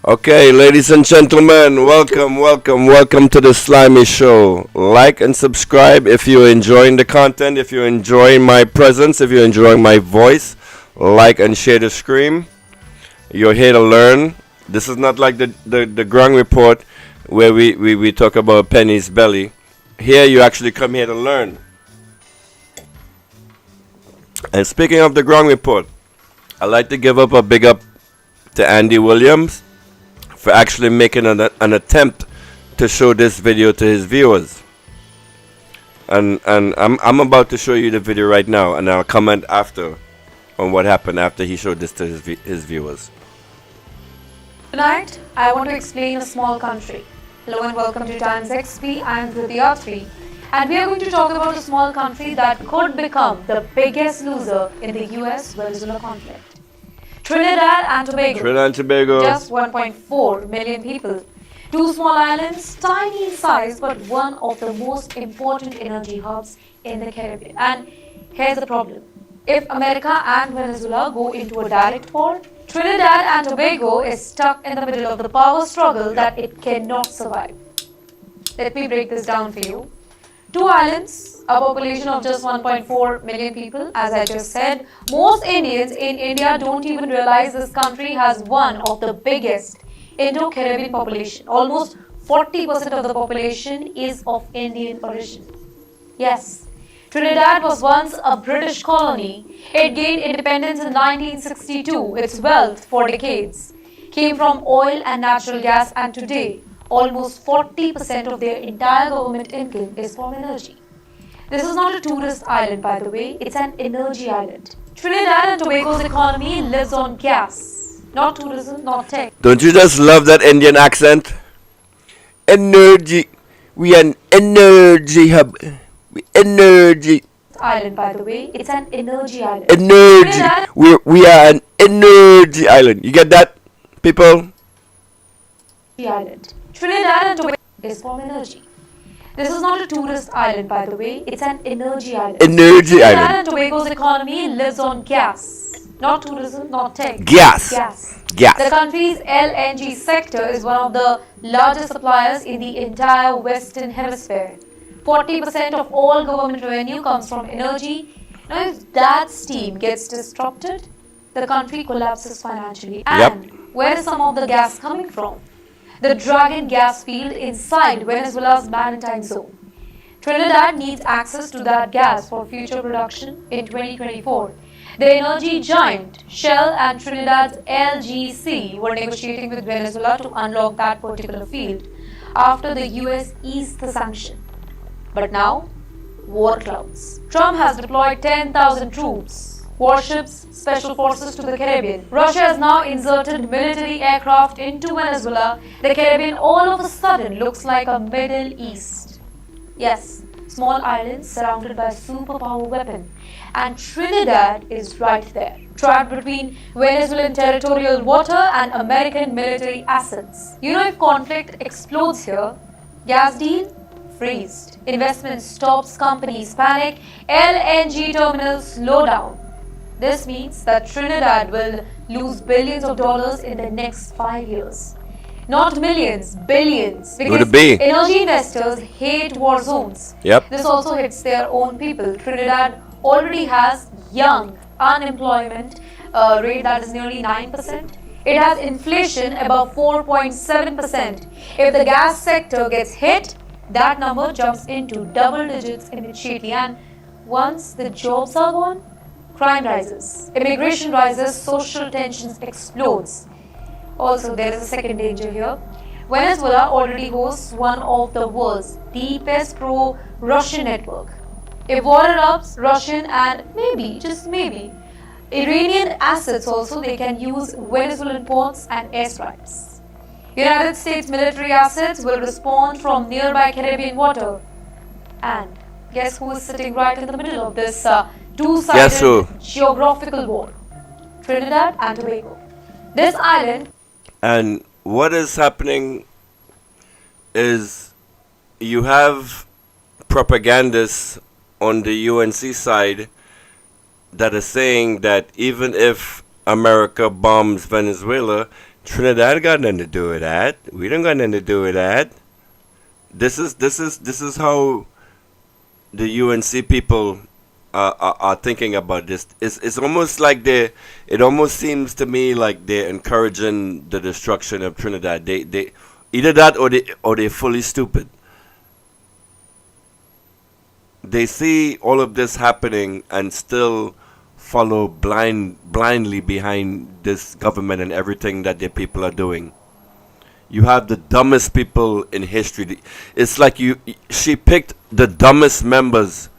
Okay, ladies and gentlemen, welcome to the Slimy Show. Like and subscribe if you're enjoying the content, if you're enjoying my presence, if you're enjoying my voice. Like and share the stream. You're here to learn. This is not like the Grung Report where we talk about Penny's belly. Here you actually come here to learn. And speaking of the Grung Report, I'd like to give up a big up to Andy Williams for actually making an attempt to show this video to his viewers. And I'm about to show you the video right now, and I'll comment after on what happened after he showed this to his viewers. Tonight, I want to explain a small country Hello and welcome to Times XP. I'm Kriti Atri, and we are going to talk about a small country that could become the biggest loser in the US-Venezuela conflict. Trinidad and Tobago. Trinidad and Tobago. Just 1.4 million people. Two small islands, tiny in size, but one of the most important energy hubs in the Caribbean. And here's the problem. If America and Venezuela go into a direct war, Trinidad and Tobago is stuck in the middle of the power struggle that it cannot survive. Let me break this down for you. Two islands, a population of just 1.4 million people, as I just said. Most Indians in India don't even realize this country has one of the biggest Indo-Caribbean population. Almost 40% of the population is of Indian origin. Yes. Trinidad was once a British colony. It gained independence in 1962. Its wealth for decades came from oil and natural gas, and today almost 40% of their entire government income is from energy. This is not a tourist island, by the way, it's an energy island. Trinidad and Tobago's economy lives on gas, not tourism, not tech. Don't you just love that Indian accent? Energy. We an energy hub. Energy. Island, by the way, it's an energy island. Energy. We are an energy island. You get that, people? Island. Trinidad and Tobago is from energy. This is not a tourist island, by the way. It's an energy island. Energy Trinidad island. and Tobago's economy lives on gas, not tourism, not tech. Gas. Gas. Gas. The country's LNG sector is one of the largest suppliers in the entire Western Hemisphere. 40% of all government revenue comes from energy. Now, if that steam gets disrupted, the country collapses financially. And where is some of the gas coming from? The Dragon gas field inside Venezuela's maritime zone. Trinidad needs access to that gas for future production in 2024. The energy giant Shell and Trinidad's LGC were negotiating with Venezuela to unlock that particular field after the US eased the sanction. But now, war clouds. Trump has deployed 10,000 troops, warships, special forces to the Caribbean. Russia has now inserted military aircraft into Venezuela. The Caribbean all of a sudden looks like a Middle East. Yes, small islands surrounded by superpower weapon. And Trinidad is right there, trapped between Venezuelan territorial water and American military assets. You know, if conflict explodes here, gas deal freezed. Investment stops, companies panic, LNG terminals slow down. This means that Trinidad will lose billions of dollars in the next 5 years. Not millions, billions. Because energy investors hate war zones. This also hits their own people. Trinidad already has young unemployment rate that is nearly 9%. It has inflation above 4.7%. If the gas sector gets hit, that number jumps into double digits immediately, and once the jobs are gone, crime rises, immigration rises, social tensions explodes. Also, there is a second danger here. Venezuela already hosts one of the world's deepest pro-Russian network. If war erupts, Russian and maybe, just maybe, Iranian assets also, they can use Venezuelan ports and airstrikes. United States military assets will respond from nearby Caribbean water. And guess who is sitting right in the middle of this two-sided geographical war? Trinidad and Tobago. This island. And what is happening is you have propagandists on the UNC side that are saying that even if America bombs Venezuela, Trinidad got nothing to do with that. We don't got nothing to do with that. This is how the UNC people are thinking about this. It's almost like it almost seems to me like they're encouraging the destruction of Trinidad. They either that or they're fully stupid. They see all of this happening and still follow blindly behind this government and everything that their people are doing. You have the dumbest people in history. It's like she picked the dumbest members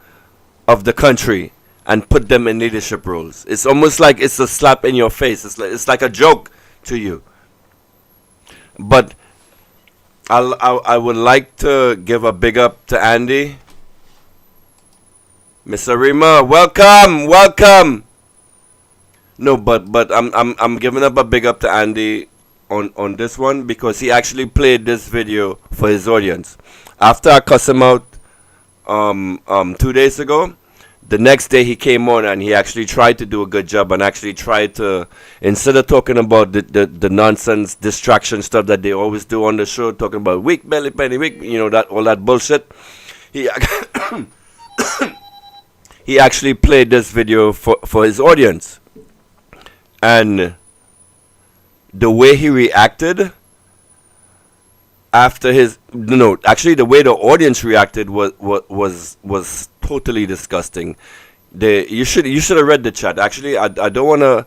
of the country and put them in leadership roles. It's almost like it's a slap in your face. It's like a joke to you. But I would like to give a big up to Andy. Miss Arima, welcome. No, but I'm giving up a big up to Andy on this one because he actually played this video for his audience. After I cussed him out 2 days ago, the next day he came on and he actually tried to do a good job and actually tried to, instead of talking about the nonsense distraction stuff that they always do on the show, talking about weak belly penny weak, that all that bullshit, he he actually played this video for his audience. And the way he reacted after the way the audience reacted was totally disgusting. You should have read the chat. Actually, I don't wanna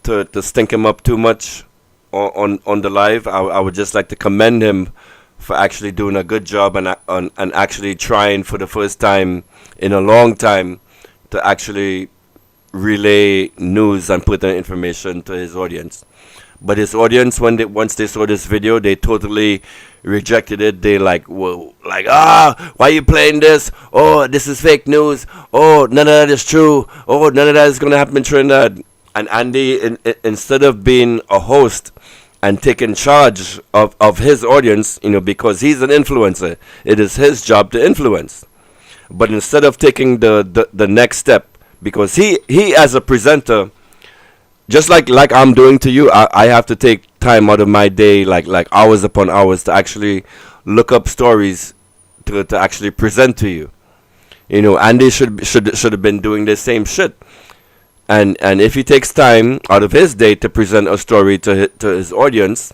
to stink him up too much on the live. I would just like to commend him for actually doing a good job and actually trying for the first time in a long time to actually relay news and put that information to his audience. But his audience, once they saw this video, they totally rejected it. They why are you playing this? Oh, this is fake news. Oh, none of that is true. Oh, none of that is gonna happen in Trinidad. And Andy, instead of being a host and taking charge of his audience, because he's an influencer, it is his job to influence. But instead of taking the next step, because he as a presenter, just like I'm doing to you, I have to take time out of my day, like hours upon hours, to actually look up stories to actually present to you. Andy should have been doing the same shit. And if he takes time out of his day to present a story to his audience,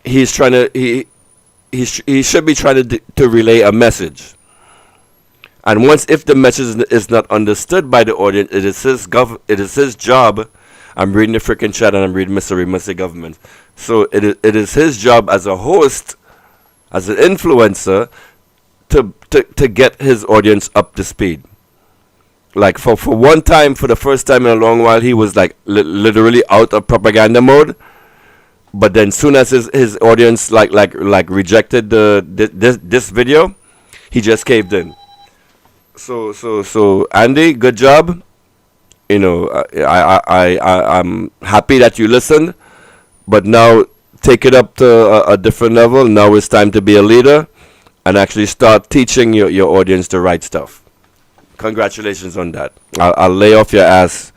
he should be trying to relay a message. And if the message is not understood by the audience, it is his job. I'm reading the freaking chat and I'm reading Mr. Rimas government. So it is his job as a host, as an influencer, to get his audience up to speed. Like for one time, for the first time in a long while, he was like literally out of propaganda mode. But then soon as his audience like rejected this video, he just caved in. So Andy, good job. I'm happy that you listened, but now take it up to a different level. Now it's time to be a leader and actually start teaching your audience the right stuff. Congratulations on that. I'll lay off your ass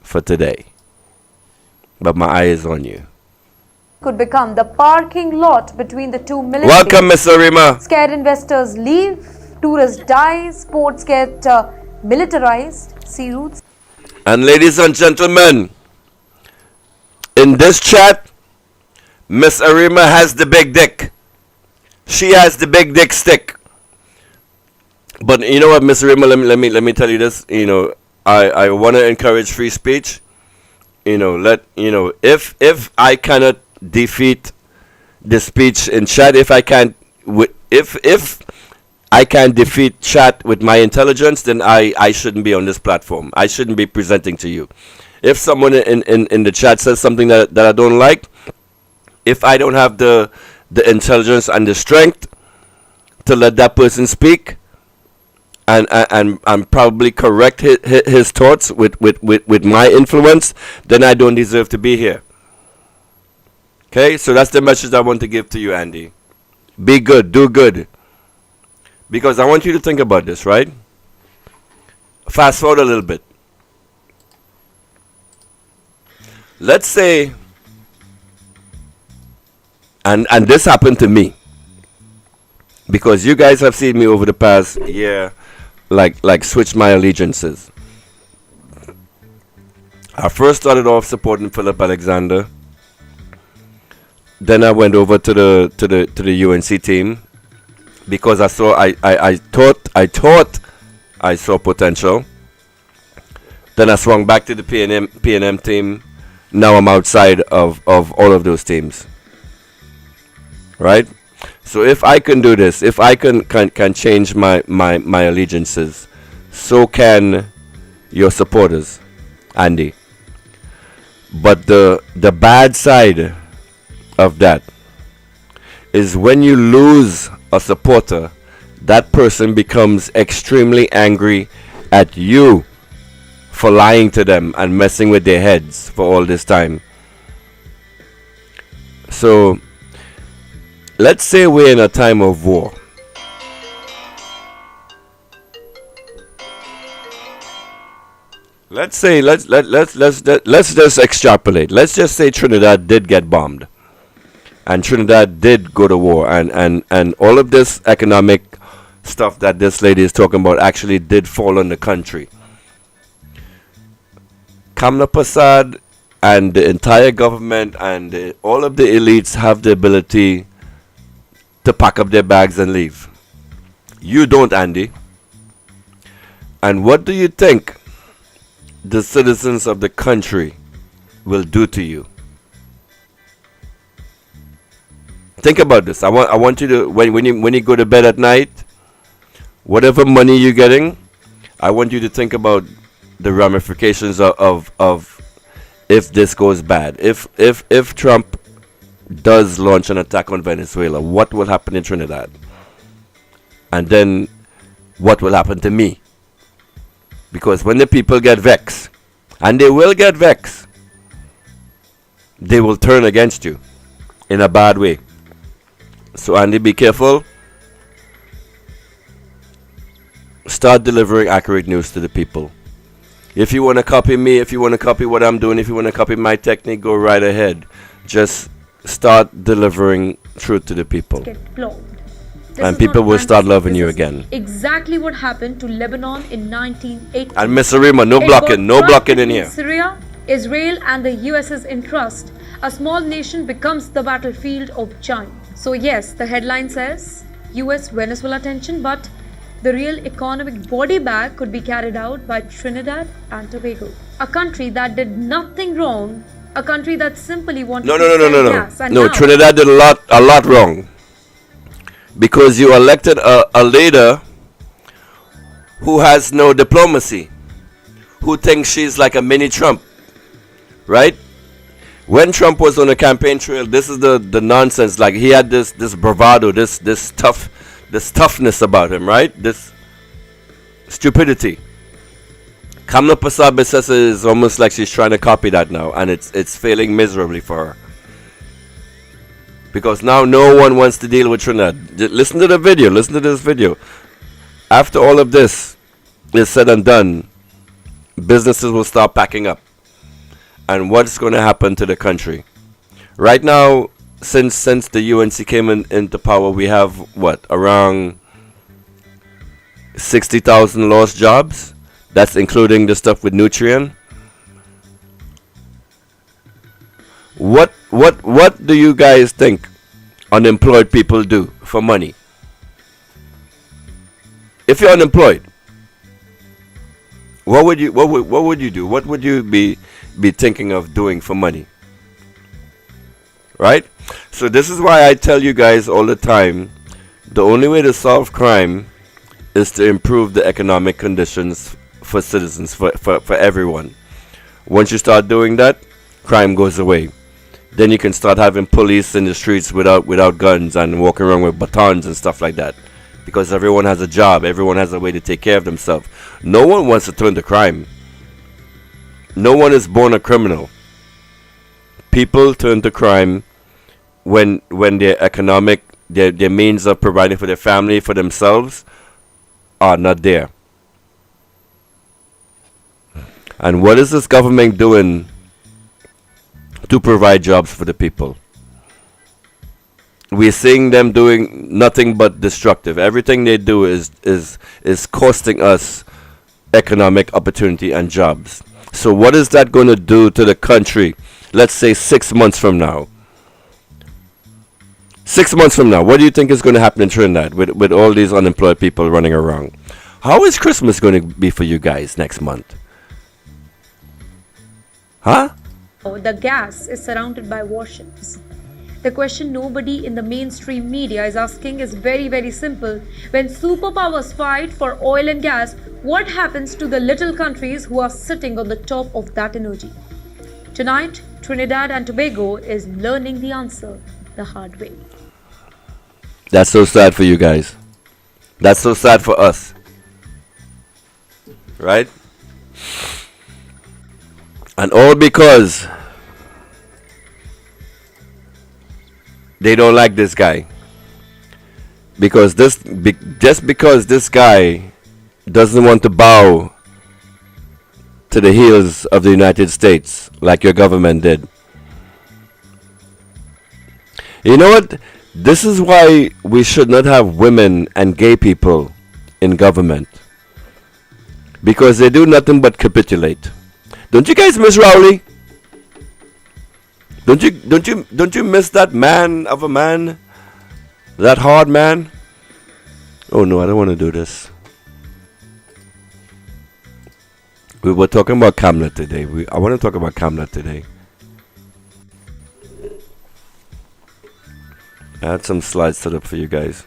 for today, but my eye is on you. Could become the parking lot between the two military. Welcome, Miss Arima. Scared investors leave, tourists die, sports get militarized, sea routes. And ladies and gentlemen, in this chat, Miss Arima has the big dick. She has the big dick stick. But you know what, Miss Arima, let me tell you this. I want to encourage free speech. If I cannot defeat the speech in chat, if I can't defeat chat with my intelligence, then I shouldn't be on this platform. I shouldn't be presenting to you. If someone in the chat says something that I don't like, if I don't have the intelligence and the strength to let that person speak and probably correct his thoughts with my influence, then I don't deserve to be here. Okay, so that's the message I want to give to you, Andy. Be good, do good. Because I want you to think about this, right? Fast forward a little bit. Let's say, and this happened to me, because you guys have seen me over the past year, like switch my allegiances. I first started off supporting Philip Alexander. Then I went over to the UNC team, because I thought I saw potential. Then I swung back to the PNM team. Now I'm outside of all of those teams. Right? So if I can do this, if I can change my allegiances, so can your supporters, Andy. But the bad side of that is when you lose a supporter, that person becomes extremely angry at you for lying to them and messing with their heads for all this time. So let's say we're in a time of war. Let's just extrapolate. Let's just say Trinidad did get bombed, and Trinidad did go to war, and all of this economic stuff that this lady is talking about actually did fall on the country. Kamla Persad and the entire government and all of the elites have the ability to pack up their bags and leave. You don't, Andy. And what do you think the citizens of the country will do to you? Think about this. I want you to, when you go to bed at night, whatever money you're getting, I want you to think about the ramifications of if this goes bad. If Trump does launch an attack on Venezuela, what will happen in Trinidad? And then what will happen to me? Because when the people get vexed, and they will get vexed, they will turn against you in a bad way. So Andy, be careful. Start delivering accurate news to the people. If you want to copy me, if you want to copy what I'm doing, if you want to copy my technique, go right ahead. Just start delivering truth to the people. And people will start loving you again. Exactly what happened to Lebanon in 1980. And Miss Arima, no blocking in here. Syria, Israel and the US's interest, a small nation becomes the battlefield of China. So yes, the headline says US-Venezuela tension, but the real economic body bag could be carried out by Trinidad and Tobago, a country that did nothing wrong, a country that simply wanted to sell gas. No, Trinidad did a lot wrong. Because you elected a leader who has no diplomacy, who thinks she's like a mini Trump, right? When Trump was on the campaign trail, this is the nonsense. Like, he had this bravado, this toughness about him, right? This stupidity. Kamla Persad Bissessa is almost like she's trying to copy that now, and it's failing miserably for her. Because now no one wants to deal with Trinidad. Listen to the video. Listen to this video. After all of this is said and done, businesses will start packing up. And what's going to happen to the country? Right now, since the UNC came into power, we have, what, around 60,000 lost jobs? That's including the stuff with Nutrien. What do you guys think unemployed people do for money? If you're unemployed, what would you do? What would you be thinking of doing for money? Right? So this is why I tell you guys all the time, the only way to solve crime is to improve the economic conditions for citizens, for everyone. Once you start doing that, crime goes away. Then you can start having police in the streets without guns and walking around with batons and stuff like that. Because everyone has a job. Everyone has a way to take care of themselves. No one wants to turn to crime. No one is born a criminal. People turn to crime when their economic, their means of providing for their family, for themselves, are not there. And what is this government doing to provide jobs for the people? We're seeing them doing nothing but destructive. Everything they do is costing us economic opportunity and jobs. So what is that going to do to the country, let's say 6 months from now? 6 months from now, what do you think is going to happen in Trinidad with all these unemployed people running around? How is Christmas going to be for you guys next month? Huh? The gas is surrounded by warships. The question nobody in the mainstream media is asking is very, very simple. When superpowers fight for oil and gas, what happens to the little countries who are sitting on the top of that energy? Tonight, Trinidad and Tobago is learning the answer the hard way. That's so sad for you guys. That's so sad for us. Right? And all because they don't like this guy. Because just because this guy doesn't want to bow to the heels of the United States like your government did. You know what? This is why we should not have women and gay people in government. Because they do nothing but capitulate. Don't you guys miss Rowley? Don't you miss that man of a man? That hard man? Oh no, I don't want to do this. We were talking about Camlet today. I want to talk about Camlet today. I had some slides set up for you guys.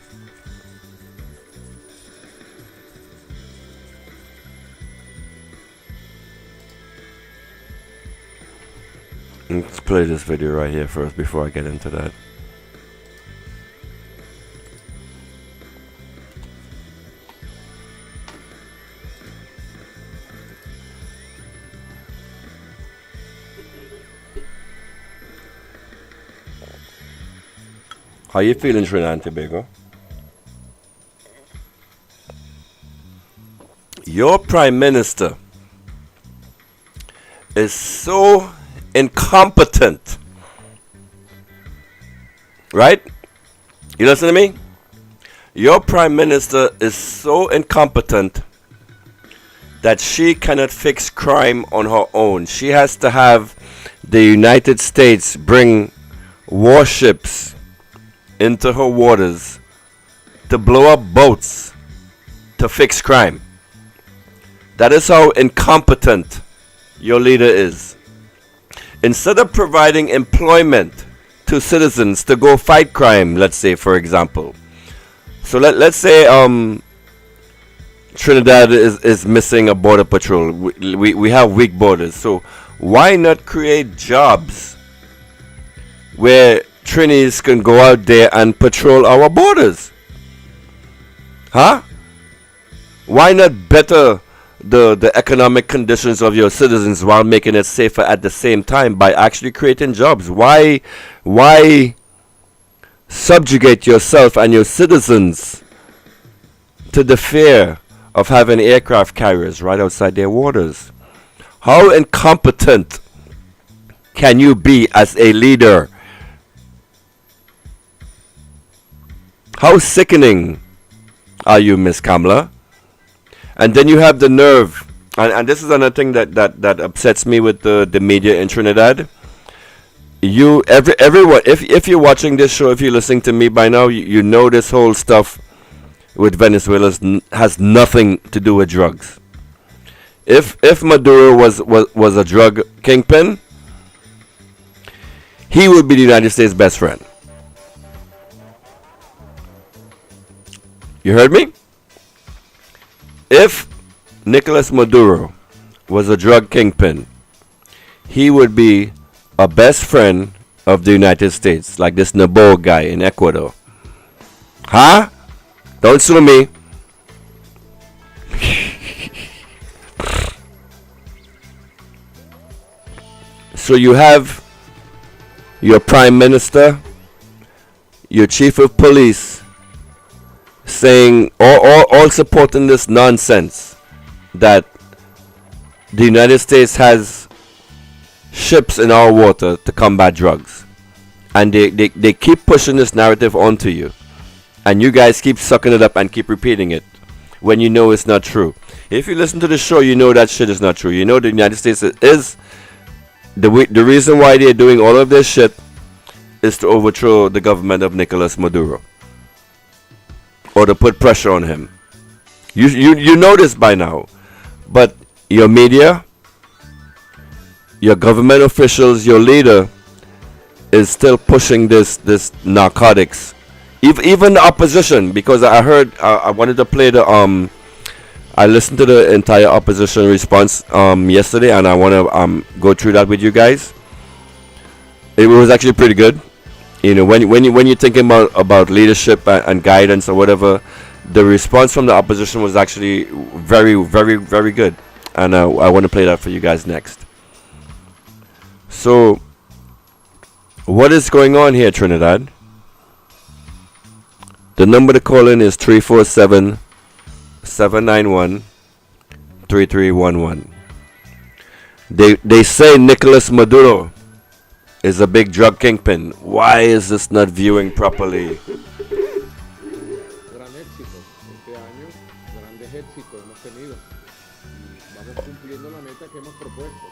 Let's play this video right here first before I get into that. How you feeling, Trinidad and Tobago? Your Prime Minister is so incompetent. Right? You listen to me? Your Prime Minister is so incompetent that she cannot fix crime on her own. She has to have the United States bring warships into her waters to blow up boats to fix crime. That is how incompetent your leader is. Instead of providing employment to citizens to go fight crime, let's say, for example. So let's say Trinidad is missing a border patrol. We have weak borders. So why not create jobs where Trinis can go out there and patrol our borders? Huh? Why not better the economic conditions of your citizens while making it safer at the same time by actually creating jobs? Why subjugate yourself and your citizens to the fear of having aircraft carriers right outside their waters? How incompetent can you be as a leader? How sickening are you, Miss Kamala? And then you have the nerve, and this is another thing that upsets me with the media in Trinidad. Everyone, if you're watching this show, if you're listening to me by now, you know this whole stuff with Venezuela has nothing to do with drugs. If Maduro was a drug kingpin, he would be the United States' best friend. You heard me? If Nicolas Maduro was a drug kingpin, he would be a best friend of the United States, like this Nabo guy in Ecuador. Huh? Don't sue me. So you have your Prime Minister, your Chief of Police, saying all supporting this nonsense that the United States has ships in our water to combat drugs, and they keep pushing this narrative onto you, and you guys keep sucking it up and keep repeating it when you know it's not true. If you listen to the show, you know that shit is not true. You know the United States is the reason why they're doing all of this shit is to overthrow the government of Nicolas Maduro, or to put pressure on him. You know this by now, but your media, your government officials, your leader is still pushing this narcotics. Even the opposition, because I heard I wanted to play the I listened to the entire opposition response yesterday, and I want to go through that with you guys. it was actually pretty good. You know, when you're thinking about leadership and guidance or whatever, the response from the opposition was actually very, very, very good. And I want to play that for you guys next. So, what is going on here, Trinidad? The number to call in is 347-791-3311. They say Nicolas Maduro is a big drug kingpin. Why is this not viewing properly? Gran éxito este año, grandes éxitos hemos tenido. Vamos cumpliendo la meta que hemos propuesto.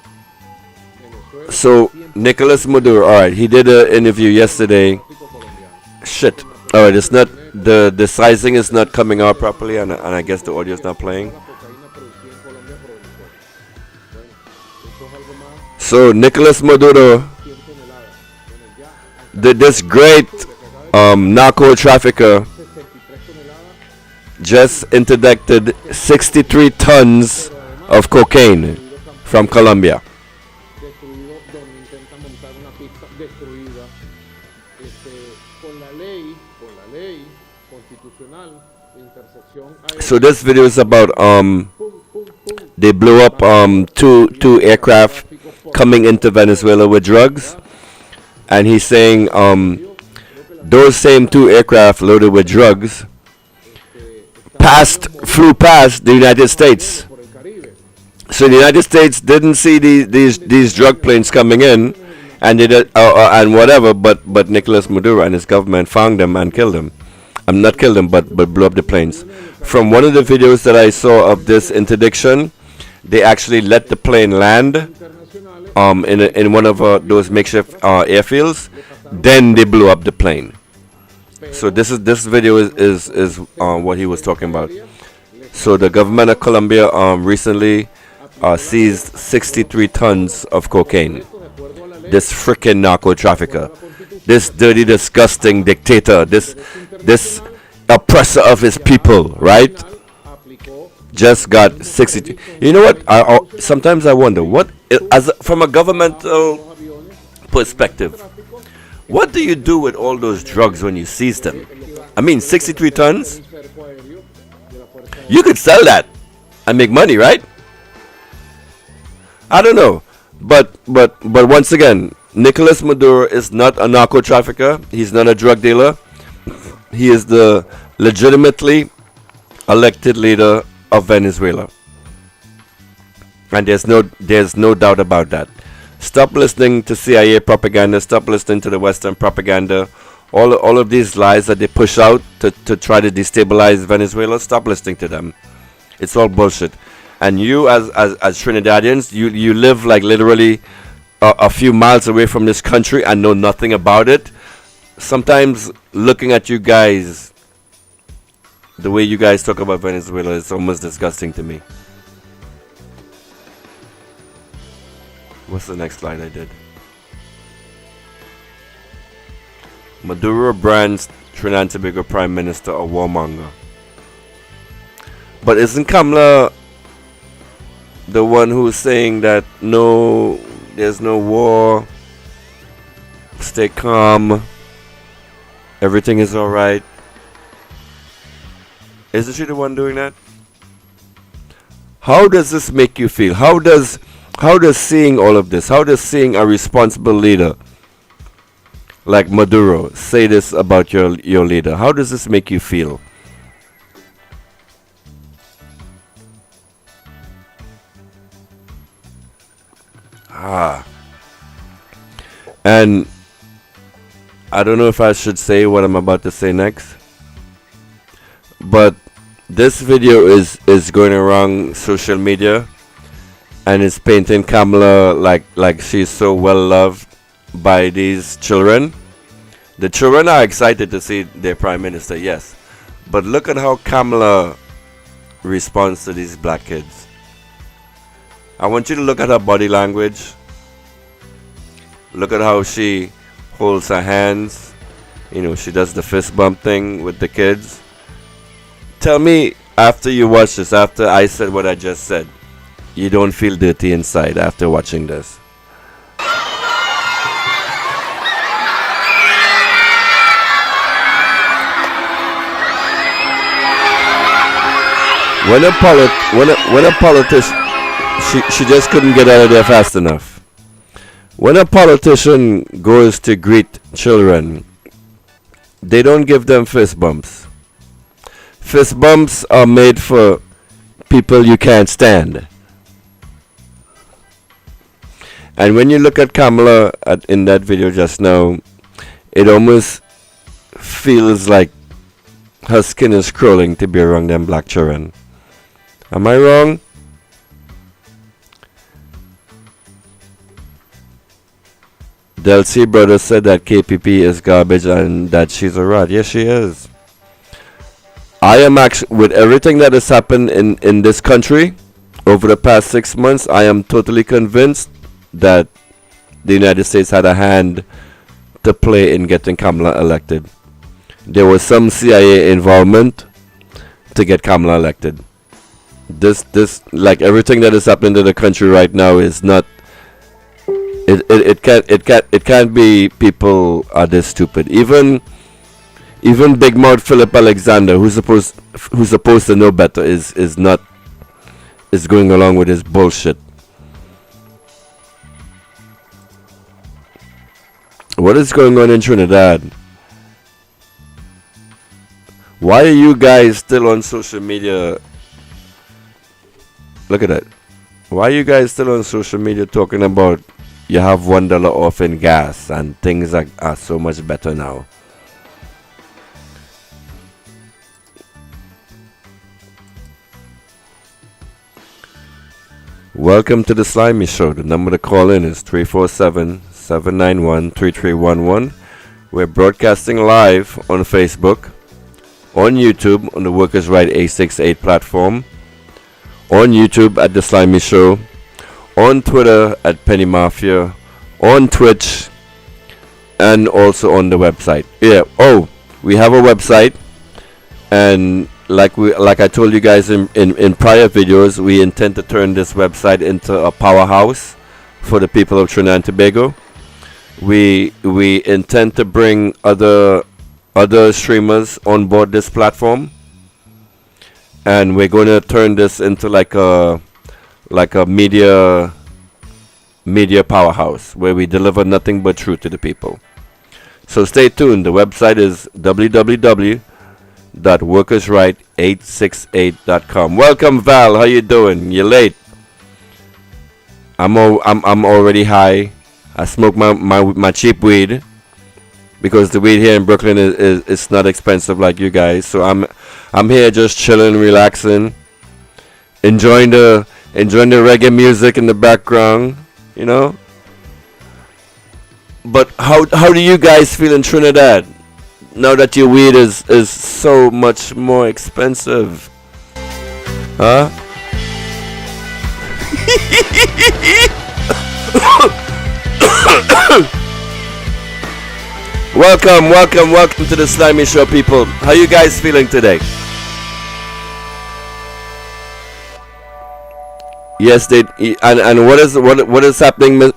Venezuela. So Nicolas Maduro, all right, he did an interview yesterday. Shit. All right, it's not the sizing is not coming out properly, and I guess the audio is not playing. So Nicolas Maduro, this great narco trafficker, just interdicted 63 tons of cocaine from Colombia. So this video is about they blew up two aircraft coming into Venezuela with drugs, and he's saying those same two aircraft loaded with drugs flew past the United States. So the United States didn't see these drug planes coming in, and they did, and whatever. But Nicolas Maduro and his government found them and killed them. I'm not killed them, but blew up the planes. From one of the videos that I saw of this interdiction, they actually let the plane land in one of those makeshift airfields. Then they blew up the plane. So this video is what he was talking about. So the government of Colombia recently seized 63 tons of cocaine. This freaking narco trafficker, this dirty, disgusting dictator, this oppressor of his people, right? Just got 60. You know what? Sometimes I wonder from a governmental perspective, what do you do with all those drugs when you seize them? I mean, 63 tons. You could sell that and make money, right? I don't know, but once again, Nicolas Maduro is not a narco trafficker. He's not a drug dealer. He is the legitimately elected leader of Venezuela, and there's no doubt about that. Stop listening to CIA propaganda. Stop listening to the Western propaganda. All of these lies that they push out to try to destabilize Venezuela. Stop listening to them. It's all bullshit. And you, as Trinidadians, you live like literally a few miles away from this country and know nothing about it. Sometimes looking at you guys, the way you guys talk about Venezuela is almost disgusting to me. What's the next slide I did? Maduro brands Trinidad and Tobago Prime Minister a warmonger. But isn't Kamala the one who's saying that no, there's no war, stay calm, everything is alright? Isn't she the one doing that? How does this make you feel? How does seeing all of this, how does seeing a responsible leader like Maduro say this about your leader, how does this make you feel? And I don't know if I should say what I'm about to say next, but this video is going around social media and it's painting Kamala like she's so well loved by these children. The children are excited to see their prime minister, yes, but look at how Kamala responds to these black kids. I want you to look at her body language. Look at how she holds her hands. You know, she does the fist bump thing with the kids. Tell me, after you watch this, after I said what I just said, you don't feel dirty inside after watching this. when a politician, she just couldn't get out of there fast enough. When a politician goes to greet children, they don't give them fist bumps. Fist bumps are made for people you can't stand. And when you look at Kamala in that video just now, it almost feels like her skin is crawling to be around them black children. Am I wrong? Delcy brother said that KPP is garbage and that she's a rat. Yes, she is. I am actually, with everything that has happened in this country over the past 6 months, I am totally convinced that the United States had a hand to play in getting Kamala elected. There was some CIA involvement to get Kamala elected. This like everything that is happening to the country right now is not. It can't be people are this stupid. Even Big Mouth Philip Alexander, who's supposed to know better, is going along with his bullshit. What is going on in Trinidad? Why are you guys still on social media? Look at that. Why are you guys still on social media talking about you have $1 off in gas and things are so much better now? Welcome to the Slimy Show. The number to call in is 347-791-3311. We're broadcasting live on Facebook, on YouTube on the Workers' Right 868 platform, on YouTube at The Slimy Show, on Twitter at Penny Mafia, on Twitch, and also on the website. Yeah. Oh, we have a website, and like I told you guys in prior videos, we intend to turn this website into a powerhouse for the people of Trinidad and Tobago. We intend to bring other streamers on board this platform, and we're going to turn this into like a media powerhouse where we deliver nothing but truth to the people. So stay tuned. The website is www.workersright868.com. Welcome, Val. How you doing? You're late. I'm already high. I smoke my cheap weed because the weed here in Brooklyn is not expensive like you guys. So I'm here just chilling, relaxing, enjoying the reggae music in the background, you know. But how do you guys feel in Trinidad now that your weed is so much more expensive? Huh? Welcome to the Slimy Show, people. How you guys feeling today? Yes, and what is happening?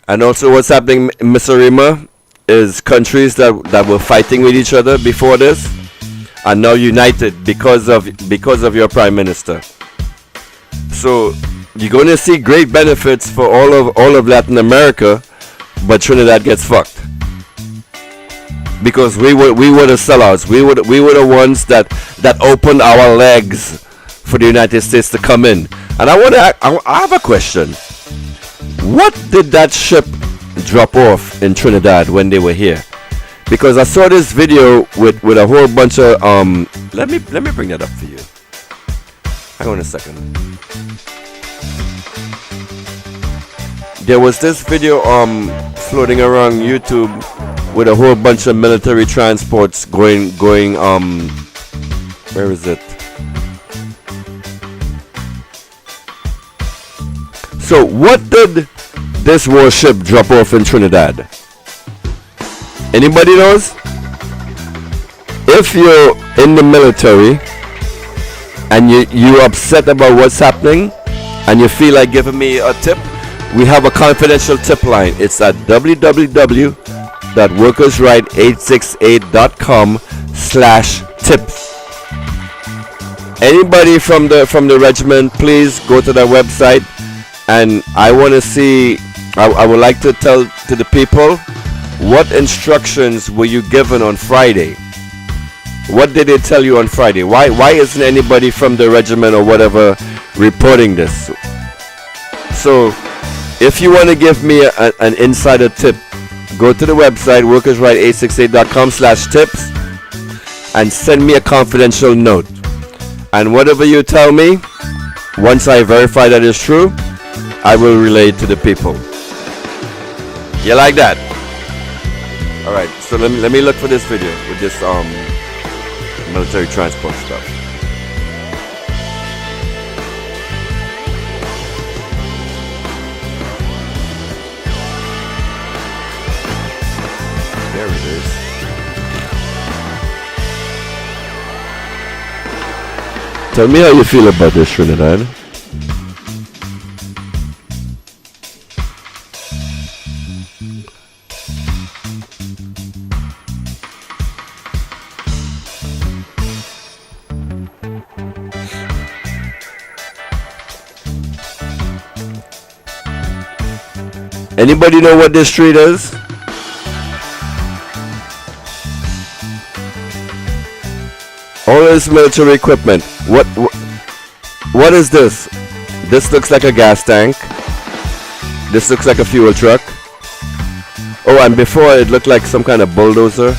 And also, what's happening, Miss Arima, is countries that were fighting with each other before this are now united because of your prime minister. So you're going to see great benefits for all of Latin America, but Trinidad gets fucked because we were the sellouts. We were the ones that opened our legs for the United States to come in. And I have a question. What did that ship drop off in Trinidad when they were here? Because I saw this video with a whole bunch of let me bring that up for you. Hang on a second. There was this video floating around YouTube with a whole bunch of military transports going where is it? So what did this warship drop off in Trinidad? Anybody knows? If you're in the military and you're upset about what's happening and you feel like giving me a tip, we have a confidential tip line. It's at www.workersright868.com/tips. Anybody from the regiment, please go to their website, and I want to see. I would like to tell to the people, what instructions were you given on Friday? What did they tell you on Friday? Why isn't anybody from the regiment or whatever reporting this? So, if you want to give me an insider tip, go to the website workersright868.com/tips and send me a confidential note. And whatever you tell me, once I verify that it's true, I will relay it to the people. You like that? All right. So let me look for this video with this military transport stuff. There it is. Tell me how you feel about this, Trinidad. Anybody know what this street is? All this military equipment. What is this? This looks like a gas tank. This looks like a fuel truck. Oh, and before it looked like some kind of bulldozer.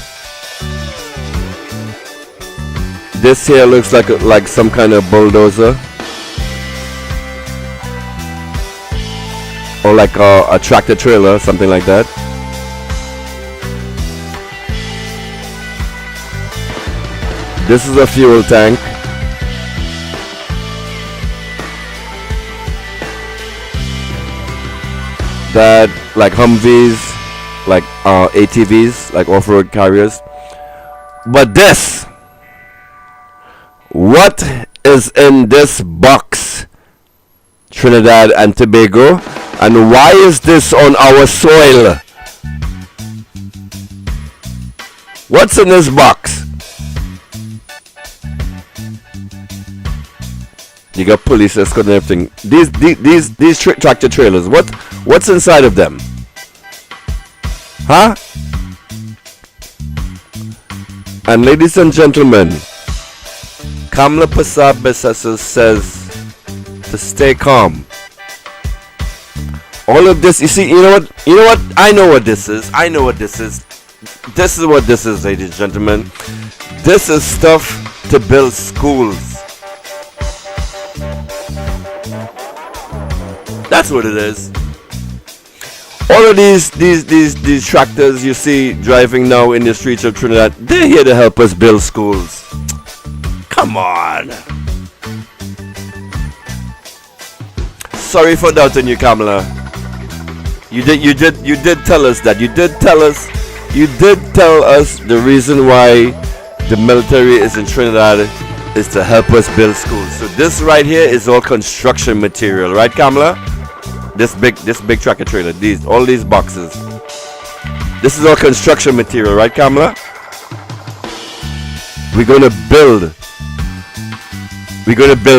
This here looks like some kind of bulldozer. Or like a tractor trailer, something like that. This is a fuel tank. That like Humvees, like ATVs, like off-road carriers. But this, what is in this box, Trinidad and Tobago? And why is this on our soil? What's in this box? You got police escort and everything. These tractor trailers. What's inside of them? Huh? And ladies and gentlemen, Kamla Prasad Besesa says to stay calm. All of this, you know what? I know what this is. This is what this is, ladies and gentlemen. This is stuff to build schools. That's what it is. All of these tractors you see driving now in the streets of Trinidad, they're here to help us build schools. Come on. Sorry for doubting you, Kamala. You did tell us that. You did tell us the reason why the military is in Trinidad is to help us build schools. So this right here is all construction material, right, Kamala? This big tractor trailer, all these boxes. This is all construction material, right, Kamala? We're gonna build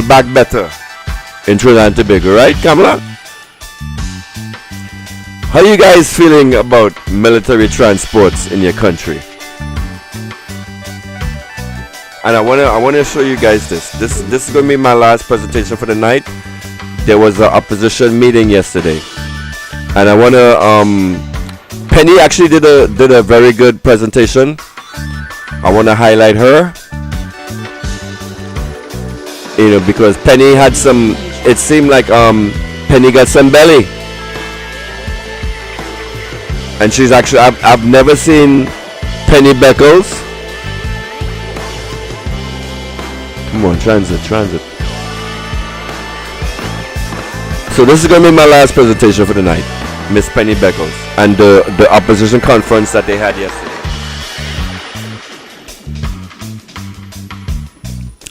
back better in Trinidad and Tobago, right, Kamala? How are you guys feeling about military transports in your country? And I wanna show you guys this. This is gonna be my last presentation for the night. There was an opposition meeting yesterday, and I wanna Penny actually did a very good presentation. I wanna highlight her. You know, because Penny had some. It seemed like Penny got some belly. And she's actually, I've never seen Penny Beckles. Come on, transit. So this is going to be my last presentation for the night. Miss Penny Beckles. And the opposition conference that they had yesterday.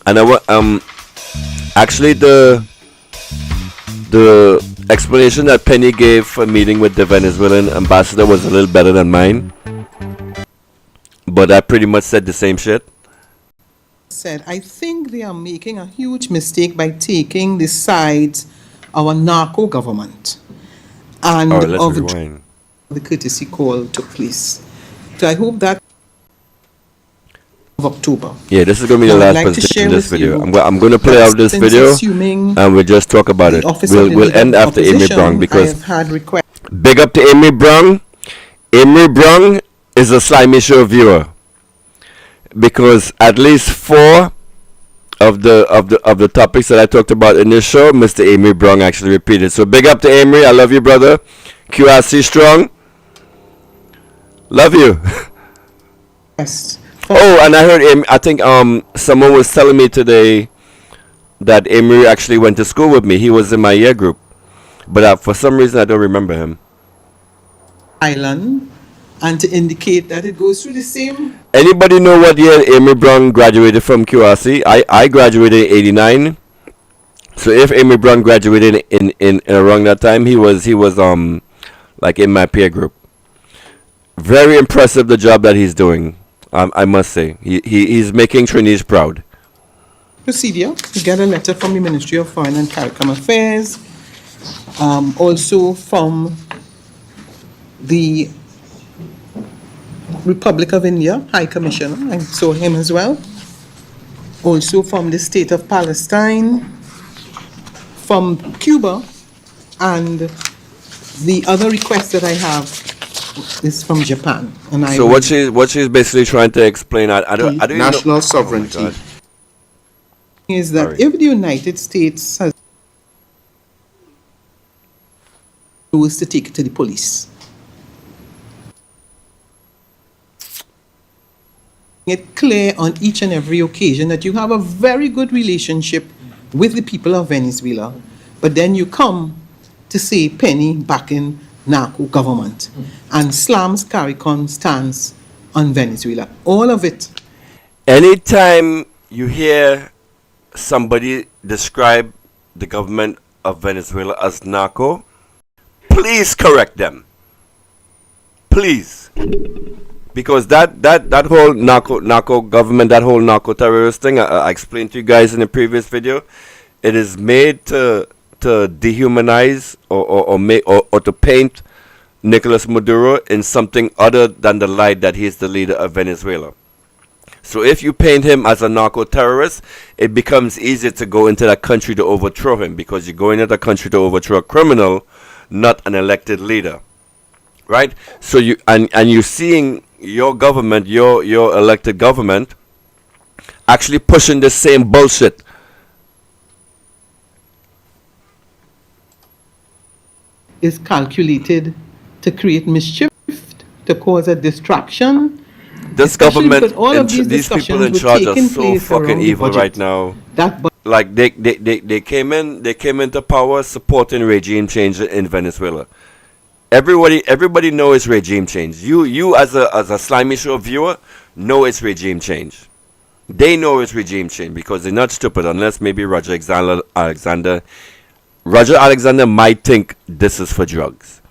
And actually the explanation that Penny gave for meeting with the Venezuelan ambassador was a little better than mine, but I pretty much said the same shit. said, I think they are making a huge mistake by taking the sides of a narco government and let's of rewind. the courtesy call took place. So I hope that of October. Yeah, this is going to be the Now, I'd last like to presentation share in this with video. you I'm going to play out this since video assuming and we'll just talk about it. office of the We'll Leader end of after Amy Opposition, Brown I because have had requests. big up to Amy Brown. Amy Brown is a Slimy Show viewer because at least 4 of the topics that I talked about in this show, Mr. Amy Brown actually repeated. So big up to Amy. I love you, brother. QRC strong. Love you. Yes. Oh, and I heard Amy, I think someone was telling me today that Amy actually went to school with me. He was in my year group, but for some reason I don't remember him. Island, and to indicate that it goes through the same. Anybody know what year Amy Brown graduated from QRC? I graduated in '89. So if Amy Brown graduated in around that time, he was like in my peer group. Very impressive the job that he's doing. I must say he's making Trinidad proud. Procedure. You get a letter from the Ministry of Foreign and CARICOM Affairs, also from the Republic of India High Commissioner. I saw him as well. Also from the State of Palestine, from Cuba, and the other request that I have is from Japan. And I So what she's basically trying to explain, I don't national know. sovereignty Oh my God. is that Sorry. if the United States has rules to take it to the police, it clear on each and every occasion that you have a very good relationship with the people of Venezuela, but then you come to say penny backing narco government and slams CARICOM stance on Venezuela. All of it. Anytime you hear somebody describe the government of Venezuela as narco, please correct them. Please. Because that whole narco government, that whole narco terrorist thing, I explained to you guys in the previous video, it is made to dehumanize or to paint Nicolas Maduro in something other than the light that he is the leader of Venezuela. So if you paint him as a narco terrorist, it becomes easier to go into that country to overthrow him, because you're going into the country to overthrow a criminal, not an elected leader. Right? So you're seeing your government, your elected government, actually pushing the same bullshit. Is calculated to create mischief, to cause a distraction. This Especially government, because all of these these people discussions in were charge are taking so place fucking around the evil budget. right now. That Like they came into power supporting regime change in Venezuela. Everybody knows it's regime change. You as a Slimy Show viewer know it's regime change. They know it's regime change because they're not stupid, unless maybe Roger Alexander might think this is for drugs.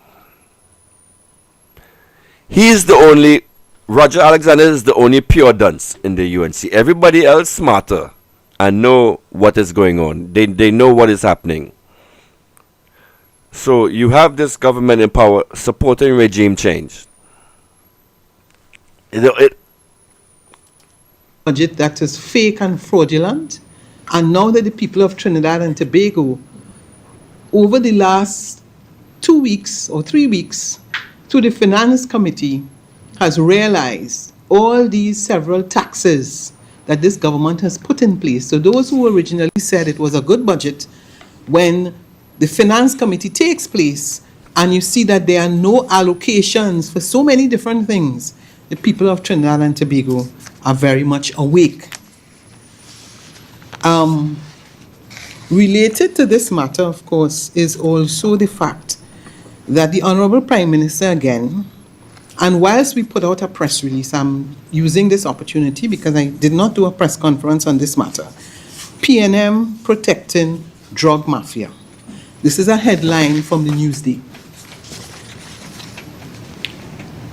Roger Alexander is the only pure dunce in the UNC. Everybody else smarter and know what is going on. They know what is happening. So you have this government in power supporting regime change. budget that is fake and fraudulent. And now that the people of Trinidad and Tobago, over the last 2 weeks or 3 weeks, through the Finance Committee, has realized all these several taxes that this government has put in place. So those who originally said it was a good budget, when the Finance Committee takes place and you see that there are no allocations for so many different things, the people of Trinidad and Tobago are very much awake. Related to this matter, of course, is also the fact that the Honorable Prime Minister again, and whilst we put out a press release, I'm using this opportunity because I did not do a press conference on this matter. PNM protecting drug mafia. This is a headline from the Newsday.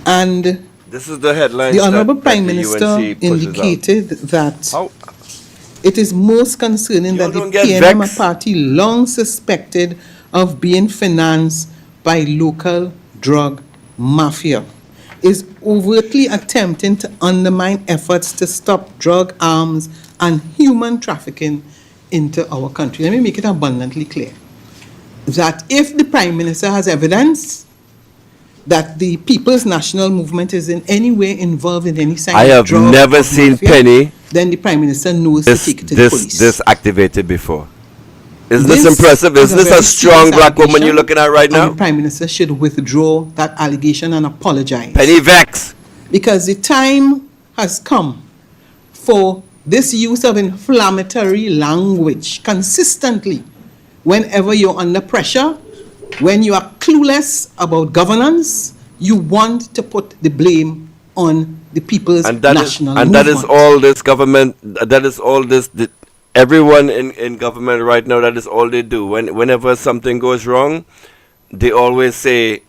And this is the headline. the Honorable Prime Minister indicated that It is most concerning that the don't get PNM, vexed? a party long suspected of being financed by local drug mafia, is overtly attempting to undermine efforts to stop drug, arms, and human trafficking into our country. Let me make it abundantly clear that if the Prime Minister has evidence that the People's National Movement is in any way involved in any sign I of have drug never or seen mafia, Penny then the Prime Minister knows this to take it to the police. this activated before. Isn't This this impressive? is Isn't a this very a strong serious black woman allegation, you're looking at right and now? the Prime Minister should withdraw that allegation and apologize. Penny Vex. Because the time has come for this use of inflammatory language consistently whenever you're under pressure, when you are clueless about governance, you want to put the blame on the People's National Movement. That is all this government, that is all this, everyone in government right now, that is all they do. Whenever something goes wrong, they always say,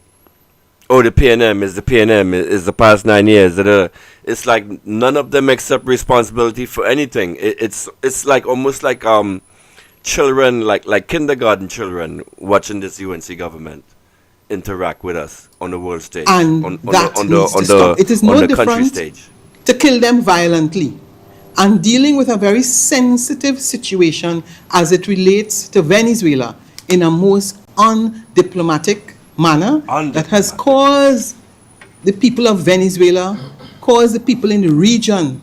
oh, the PNM is the past 9 years. It's like none of them accept responsibility for anything. It's like almost like children, like kindergarten children watching this UNC government interact with us on the world stage, And on that the needs to stop. It is no on the country different stage. to kill them violently and dealing with a very sensitive situation as it relates to Venezuela in a most undiplomatic manner that has caused the people of Venezuela, caused the people in the region.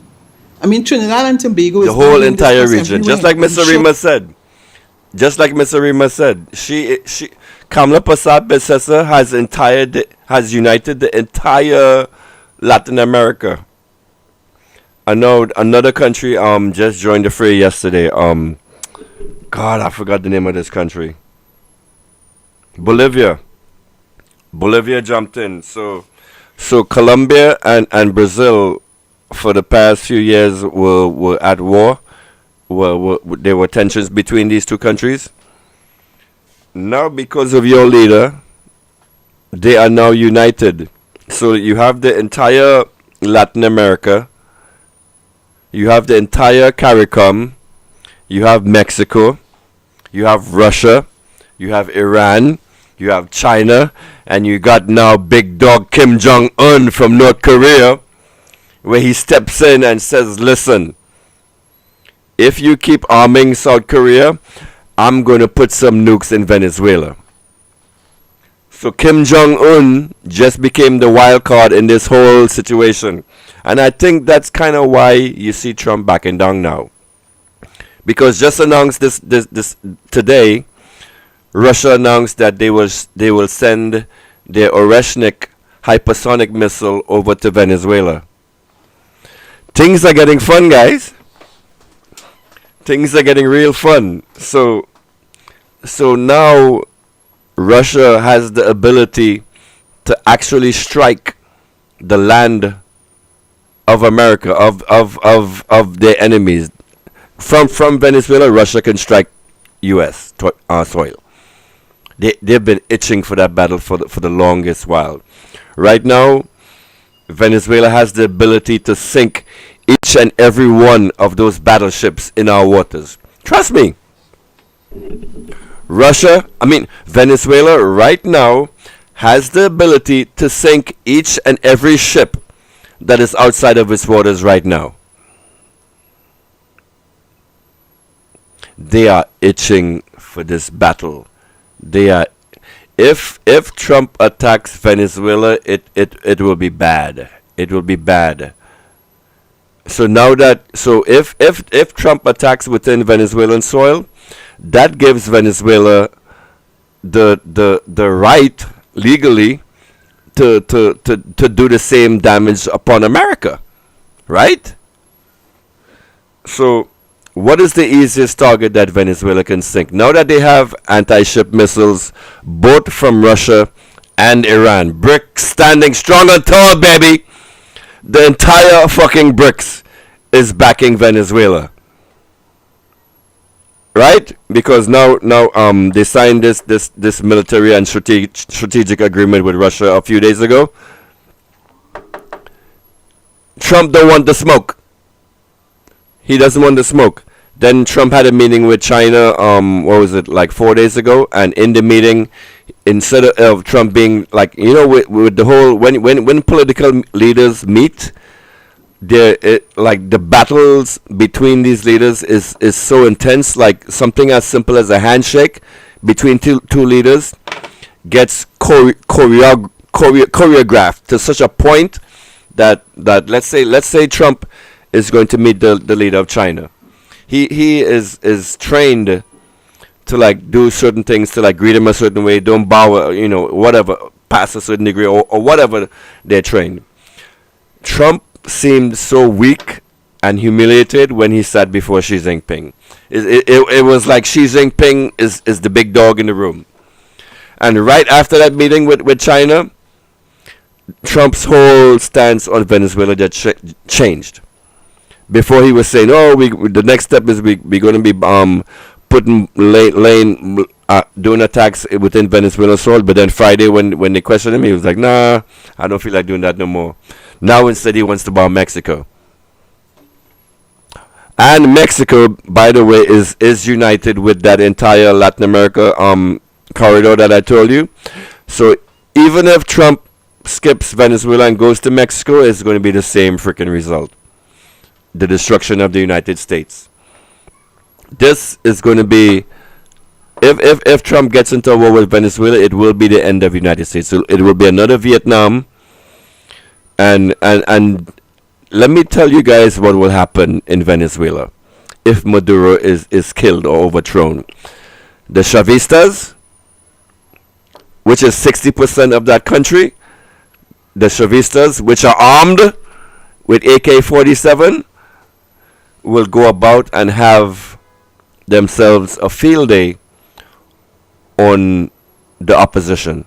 I mean, Trinidad and Tobago is The whole having entire this region, just everywhere. like Miss I'm sure- Arima said. Just like Miss Arima said, she Kamala Persad-Bissessar has united the entire Latin America. I know another country just joined the fray yesterday. God, I forgot the name of this country. Bolivia. Bolivia jumped in. So Colombia and Brazil for the past few years were at war. There were tensions between these two countries. Now, because of your leader, they are now united. So you have the entire Latin America, you have the entire CARICOM, you have Mexico, you have Russia, you have Iran, you have China, and you got now big dog Kim Jong-un from North Korea, where he steps in and says, listen, if you keep arming South Korea, I'm going to put some nukes in Venezuela. So Kim Jong-un just became the wild card in this whole situation. And I think that's kind of why you see Trump backing down now. Because just announced this today, Russia announced that they will send their Oreshnik hypersonic missile over to Venezuela. Things are getting fun, guys. Things are getting real fun. So now Russia has the ability to actually strike the land of America, of their enemies. From Venezuela, Russia can strike U.S. Soil. They've been itching for that battle for the longest while. Right now, Venezuela has the ability to sink each and every one of those battleships in our waters. Trust me. Venezuela right now has the ability to sink each and every ship that is outside of its waters right now. They are itching for this battle. They are. If Trump attacks Venezuela, it will be bad. It will be bad. So if Trump attacks within Venezuelan soil, that gives Venezuela the right legally to do the same damage upon America, right? So what is the easiest target that Venezuela can sink? Now that they have anti-ship missiles both from Russia and Iran, BRICS standing strong and tall, baby. The entire fucking BRICS is backing Venezuela, right? Because now they signed this military and strategic agreement with Russia a few days ago. Trump don't want the smoke. He doesn't want the smoke. Then Trump had a meeting with China. What was it, like 4 days ago? And in the meeting, instead of Trump being like, with the whole when political leaders meet, like the battles between these leaders is so intense. Like something as simple as a handshake between two leaders gets choreographed to such a point that let's say Trump is going to meet the leader of China. He is trained to like do certain things, to like greet him a certain way, don't bow, whatever, past a certain degree, or whatever they're trained. Trump seemed so weak and humiliated when he sat before Xi Jinping. It was like Xi Jinping is the big dog in the room. And right after that meeting with China, Trump's whole stance on Venezuela just changed. Before he was saying, the next step is we're going to be putting doing attacks within Venezuela soil. But then Friday when they questioned him, he was like, nah, I don't feel like doing that no more. Now instead he wants to bomb Mexico. And Mexico, by the way, is united with that entire Latin America corridor that I told you. So even if Trump skips Venezuela and goes to Mexico, it's going to be the same freaking result. The destruction of the United States. This is going to be, if Trump gets into a war with Venezuela, it will be the end of the United States. So it will be another Vietnam. And let me tell you guys what will happen in Venezuela if Maduro is killed or overthrown. The Chavistas, which is 60% of that country, the Chavistas, which are armed with AK-47, will go about and have themselves a field day on the opposition.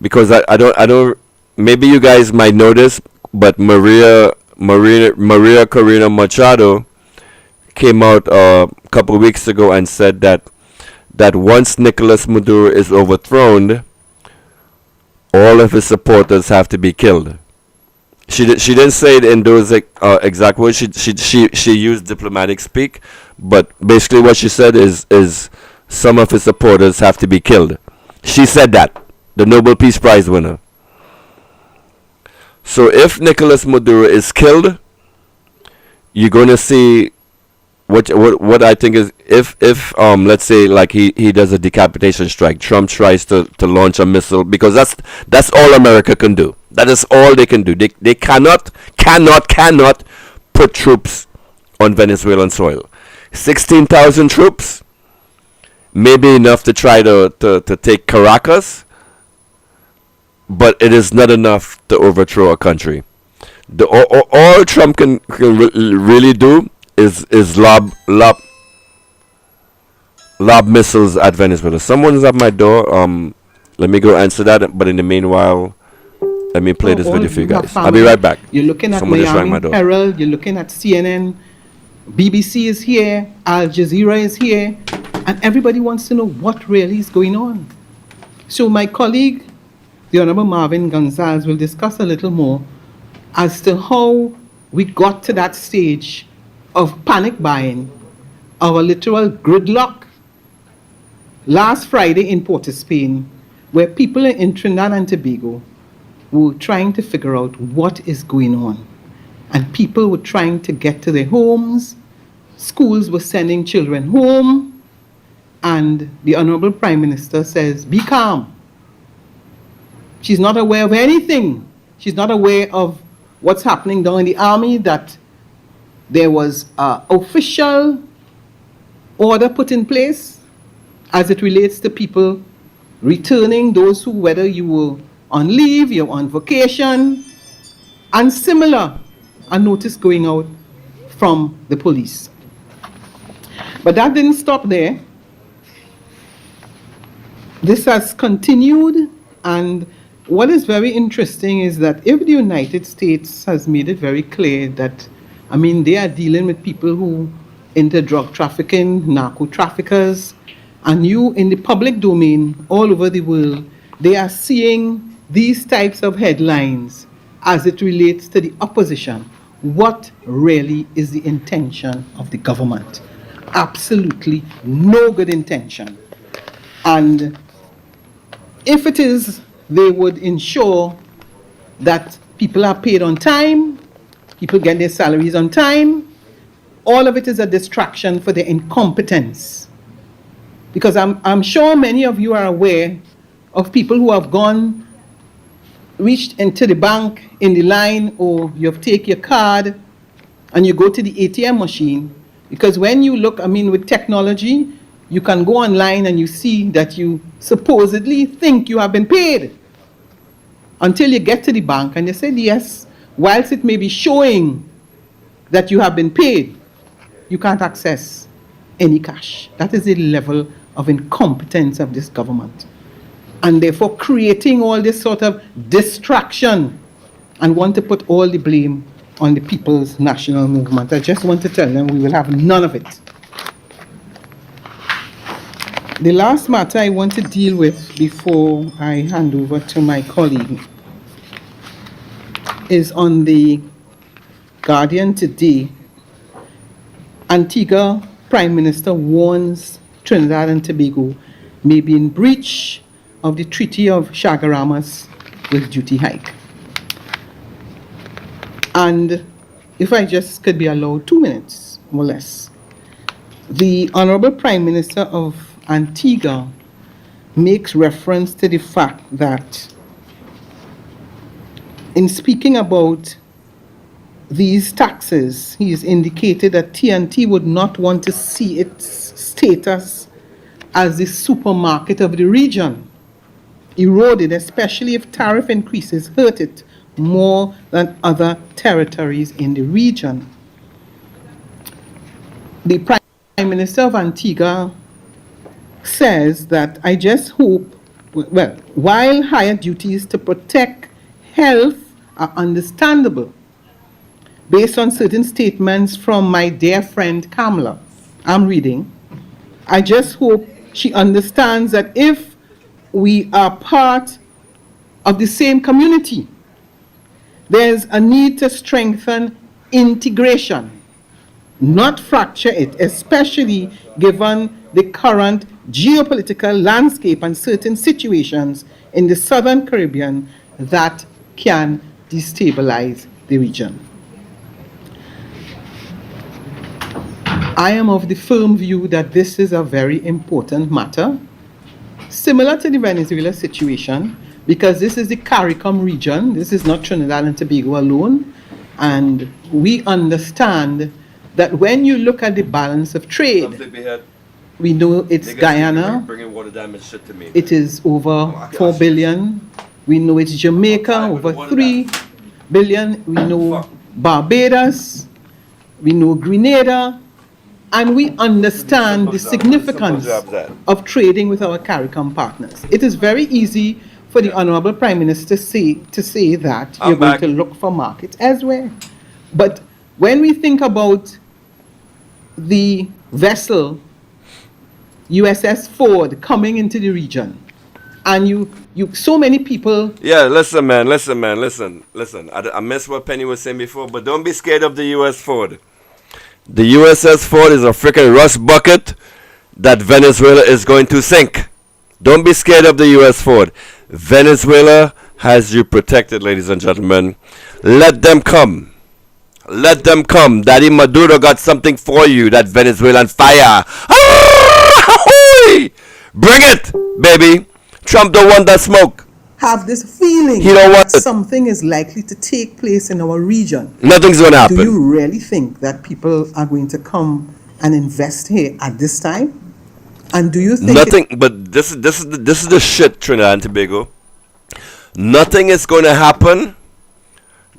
Because I don't, maybe you guys might know this, but Maria Corina Machado came out a couple of weeks ago and said that once Nicolas Maduro is overthrown, all of his supporters have to be killed. She didn't say it in those exact words. She used diplomatic speak, but basically what she said is some of his supporters have to be killed. She said that, the Nobel Peace Prize winner. So if Nicolas Maduro is killed, you're going to see what I think is if let's say like he does a decapitation strike, Trump tries to launch a missile, because that's all America can do. That is all they can do. They cannot put troops on Venezuelan soil. 16,000 troops may be enough to try to take Caracas, but it is not enough to overthrow a country. All Trump can really do is lob missiles at Venezuela. Someone's at my door. Let me go answer that. But in the meanwhile, let me play this video for you guys. I'll be right back. You're looking at Someone just rang my Miami door. Herald. You're looking at CNN. BBC is here. Al Jazeera is here. And everybody wants to know what really is going on. So my colleague, the Honorable Marvin Gonzalez, will discuss a little more as to how we got to that stage of panic buying, of a literal gridlock last Friday in Port of Spain, where people in Trinidad and Tobago were trying to figure out what is going on. And people were trying to get to their homes. Schools were sending children home. And the Honorable Prime Minister says, be calm. She's not aware of anything. She's not aware of what's happening down in the army, that there was an official order put in place as it relates to people returning, those who, whether you were on leave, you're on vacation, and similar, a notice going out from the police. But that didn't stop there. This has continued, and what is very interesting is that if the United States has made it very clear that, they are dealing with people who into drug trafficking, narco traffickers, and you in the public domain all over the world, they are seeing these types of headlines as it relates to the opposition. what really is the intention of the government. Absolutely no good intention. And if it is, they would ensure that people are paid on time, people get their salaries on time. All of it is a distraction for their incompetence. Because I'm sure many of you are aware of people who have reached into the bank in the line, or you've taken your card and you go to the ATM machine. Because when you look, with technology, you can go online and you see that you supposedly think you have been paid. Until you get to the bank and they say yes, whilst it may be showing that you have been paid, you can't access any cash. That is the level of incompetence of this government. And therefore creating all this sort of distraction and want to put all the blame on the People's National Movement. I just want to tell them we will have none of it. The last matter I want to deal with before I hand over to my colleague is on the Guardian today. Antigua Prime Minister warns Trinidad and Tobago may be in breach of the Treaty of Chaguaramas with duty hike. And if I just could be allowed 2 minutes or less, the Honorable Prime Minister of Antigua makes reference to the fact that in speaking about these taxes, he has indicated that TNT would not want to see its status as the supermarket of the region eroded, especially if tariff increases hurt it more than other territories in the region. The Prime Minister of Antigua says that I just hope, well, while higher duties to protect health are understandable, based on certain statements from my dear friend Kamala, I'm reading, I just hope she understands that if we are part of the same community, there's a need to strengthen integration, not fracture it, especially given the current geopolitical landscape and certain situations in the Southern Caribbean that can destabilize the region. I am of the firm view that this is a very important matter, similar to the Venezuela situation, because this is the CARICOM region. This is not Trinidad and Tobago alone. And we understand that when you look at the balance of trade, we know it's Guyana. It is over 4 billion. We know it's Jamaica, over 3 billion. We know Barbados. We know Grenada. And we understand the significance of trading with our CARICOM partners. It is very easy for the Honorable Prime Minister to say that you're going to look for markets elsewhere. But when we think about the vessel USS Ford coming into the region, and you so many people... Yeah, listen. I missed what Penny was saying before, but don't be scared of the US Ford. The USS Ford is a freaking rust bucket that Venezuela is going to sink. Don't be scared of the US Ford. Venezuela has you protected, ladies and gentlemen. Let them come. Let them come. Daddy Maduro got something for you, that Venezuelan fire. Bring it, baby. Trump don't want that smoke. Have this feeling He don't want that it. something is likely to take place in our region. Nothing's going to happen. Do you really think that people are going to come and invest here at this time? And do you think nothing? But this is the shit, Trinidad and Tobago. Nothing is going to happen.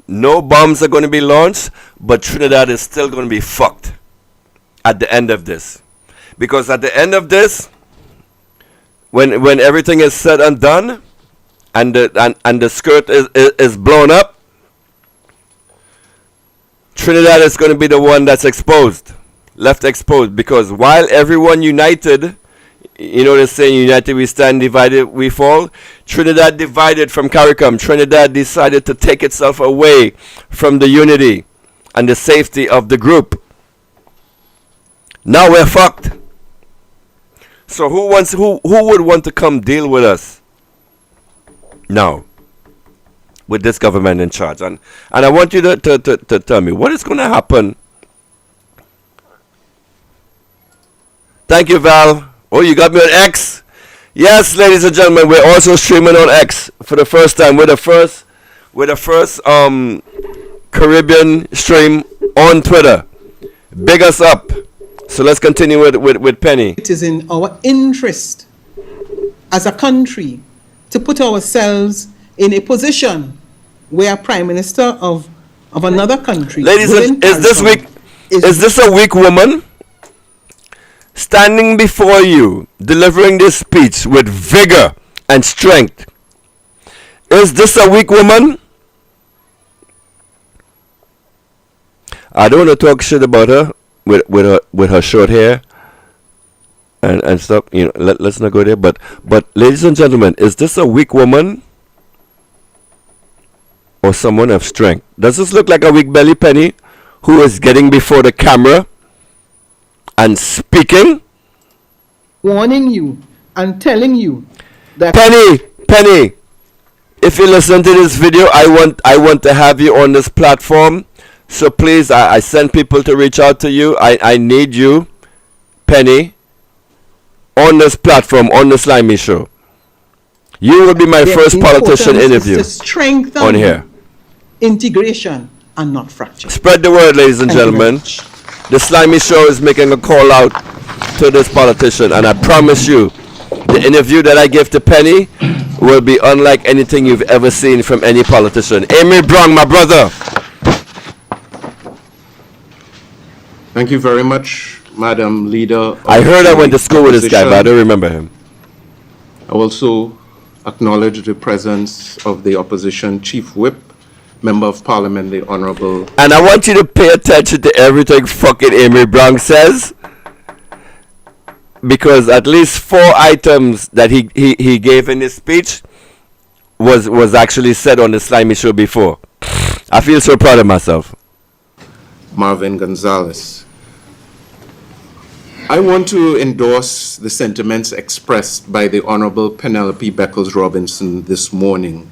No bombs are going to be launched, but Trinidad is still going to be fucked at the end of this, because at the end of this, when everything is said and done, and the skirt is blown up, Trinidad is going to be the one that's left exposed, because while everyone united, you know the saying, united we stand, divided we fall. Trinidad divided from CARICOM. Trinidad decided to take itself away from the unity. and the safety of the group. Now we're fucked. So who would want to come deal with us now with this government in charge? And I want you to tell me what is going to happen. Thank you, Val. Oh, you got me on X. Yes, ladies and gentlemen, we're also streaming on X for the first time. We're the first Caribbean stream on Twitter. Big us up. So let's continue with Penny. It is in our interest as a country to put ourselves in a position where a prime minister of another country. Ladies, is this a weak woman standing before you, delivering this speech with vigor and strength? Is this a weak woman? I don't want to talk shit about her with her short hair and stuff. You know, let's not go there. But ladies and gentlemen, is this a weak woman or someone of strength? Does this look like a weak belly Penny who is getting before the camera and speaking? Warning you and telling you that Penny, if you listen to this video, I want to have you on this platform. So please, I send people to reach out to you. I need you, Penny, on this platform, on the Slimy Show. You will be my first politician interview on here. Integration and not fracture. Spread the word, ladies and gentlemen. The Slimy Show is making a call out to this politician, and I promise you, the interview that I give to Penny will be unlike anything you've ever seen from any politician. Amy Brown, my brother. Thank you very much, Madam Leader. I heard I went to school with this guy, but I don't remember him. I also acknowledge the presence of the opposition Chief Whip, Member of Parliament, the Honorable. And I want you to pay attention to everything fucking Amy Brown says, because at least 4 items that he gave in his speech was actually said on the Slimy Show before. I feel so proud of myself. Marvin Gonzalez. I want to endorse the sentiments expressed by the Honorable Penelope Beckles Robinson this morning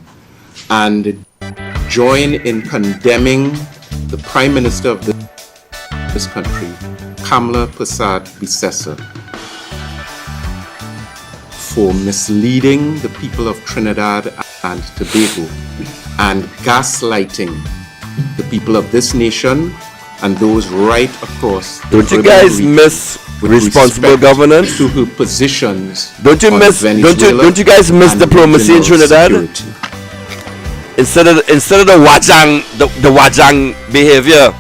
and join in condemning the Prime Minister of this country, Kamla Persad-Bissessar, for misleading the people of Trinidad and Tobago and gaslighting the people of this nation and those right across the Don't you guys miss responsible governance? To her positions. Don't you guys miss diplomacy in Trinidad? Security. Instead of the wajang behavior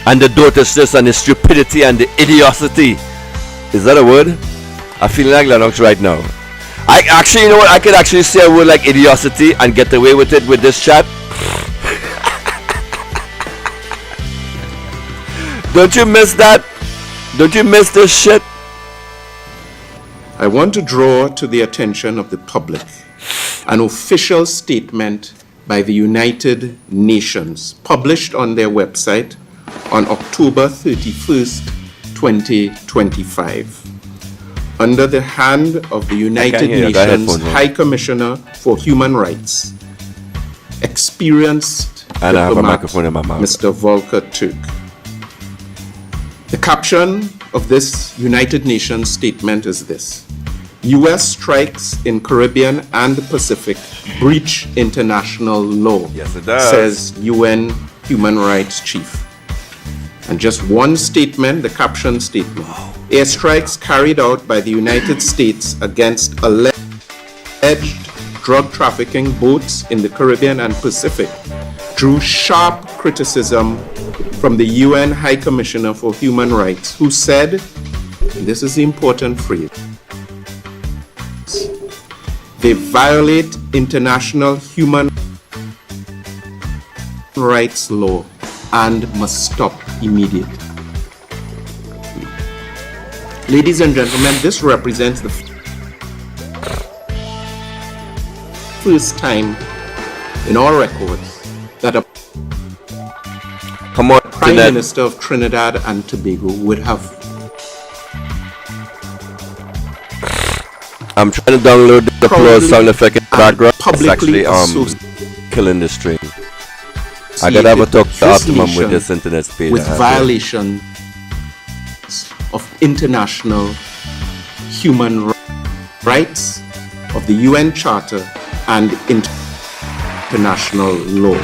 and the dotishness and the stupidity and the idiocy. Is that a word? I feel like Lennox right now. I actually, you know what? I could actually say a word like idiocy and get away with it with this chat. Don't you miss that? Don't you miss this shit? I want to draw to the attention of the public an official statement by the United Nations published on their website on October 31st, 2025. Under the hand of the United Nations High Commissioner for Human Rights, experienced diplomat Mr. Volker Turk. The caption of this United Nations statement is this: U.S. strikes in Caribbean and the Pacific breach international law, yes, it does, says UN Human Rights Chief. And just one statement, the caption statement: airstrikes carried out by the United States against alleged drug trafficking boats in the Caribbean and Pacific drew sharp criticism from the UN High Commissioner for Human Rights, who said, and this is the important phrase, they violate international human rights law and must stop immediately. Ladies and gentlemen, this represents the first time in our records that a Prime Minister of Trinidad and Tobago would have. I'm trying to download the applause sound effect in the background. It's publicly actually killing the stream. I gotta have a talk to Optimum with this internet speed. With violation of international human rights, of the UN Charter and international law.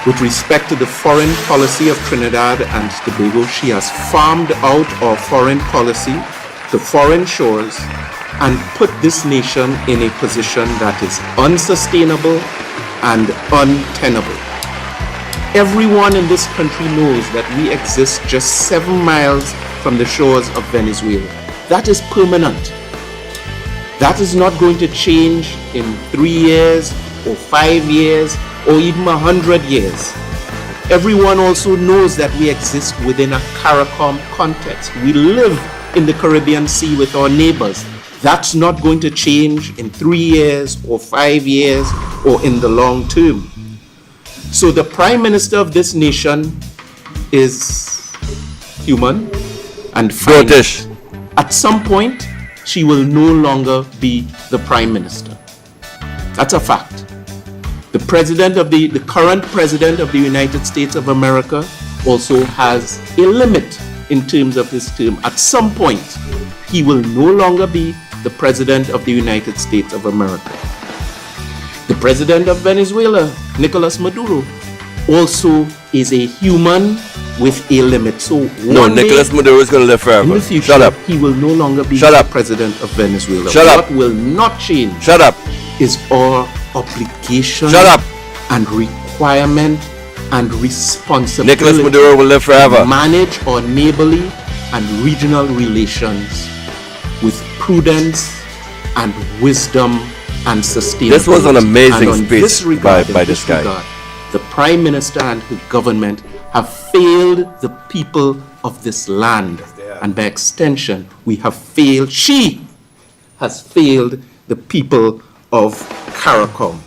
With respect to the foreign policy of Trinidad and Tobago, she has farmed out our foreign policy to foreign shores and put this nation in a position that is unsustainable and untenable. Everyone in this country knows that we exist just 7 miles from the shores of Venezuela. That is permanent. That is not going to change in 3 years or 5 years or even 100 years. Everyone also knows that we exist within a CARICOM context. We live in the Caribbean Sea with our neighbors. That's not going to change in 3 years or 5 years or in the long term. So the Prime Minister of this nation is human and British. At some point, she will no longer be the Prime Minister. That's a fact. The current President of the United States of America also has a limit in terms of his term. At some point, he will no longer be the President of the United States of America. The President of Venezuela, Nicolas Maduro, also is a human with a limit. So no, Nicolas Maduro is going to live forever. In the future, Shut up. He will no longer be Shut the up. President of Venezuela. Shut up. What will not change Shut up. is our obligation Shut up. and requirement and responsibility. Nicolas Maduro will live forever. To manage our neighborly and regional relations with prudence and wisdom and sustainability. This was an amazing And on speech this regard, by in this guy. regard, the Prime Minister and her government have failed the people of this land. And by extension, we have failed, she has failed the people of CARICOM.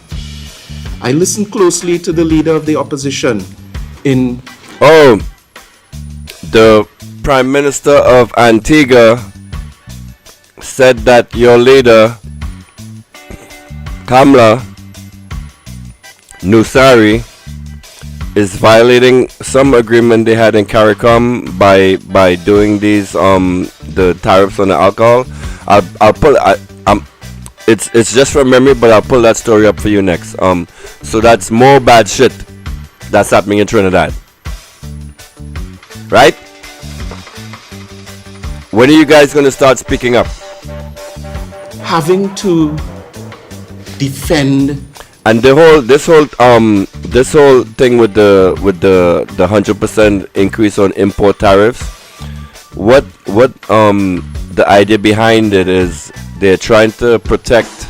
I listened closely to the leader of the opposition in... Oh, the Prime Minister of Antigua said that your leader, Kamla Nusari, is violating some agreement they had in CARICOM by doing these the tariffs on the alcohol. I'll pull it's just from memory, but I'll pull that story up for you next. So that's more bad shit that's happening in Trinidad, right? When are you guys gonna start speaking up? Having to defend. And this whole thing with the 100% increase on import tariffs, what the idea behind it is they're trying to protect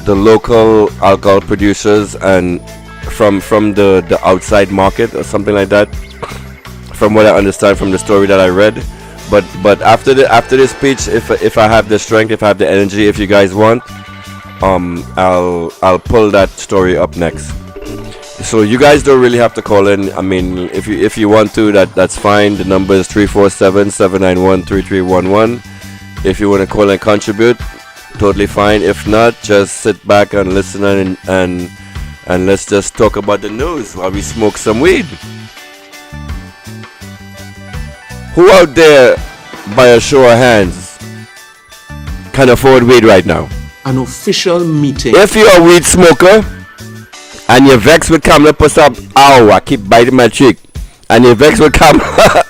the local alcohol producers and from the outside market or something like that, from what I understand from the story that I read. But after this speech, if I have the strength, if I have the energy, if you guys want, I'll pull that story up next. So you guys don't really have to call in. I mean, if you want to, that's fine. The number is 347-791-3311. If you want to call and contribute, totally fine. If not, just sit back and listen and let's just talk about the news while we smoke some weed. Who out there, by a show of hands, can afford weed right now? An official meeting. If you're a weed smoker and you're vexed with Kamla Pusab, ow, I keep biting my cheek, and you're vexed with Kamla,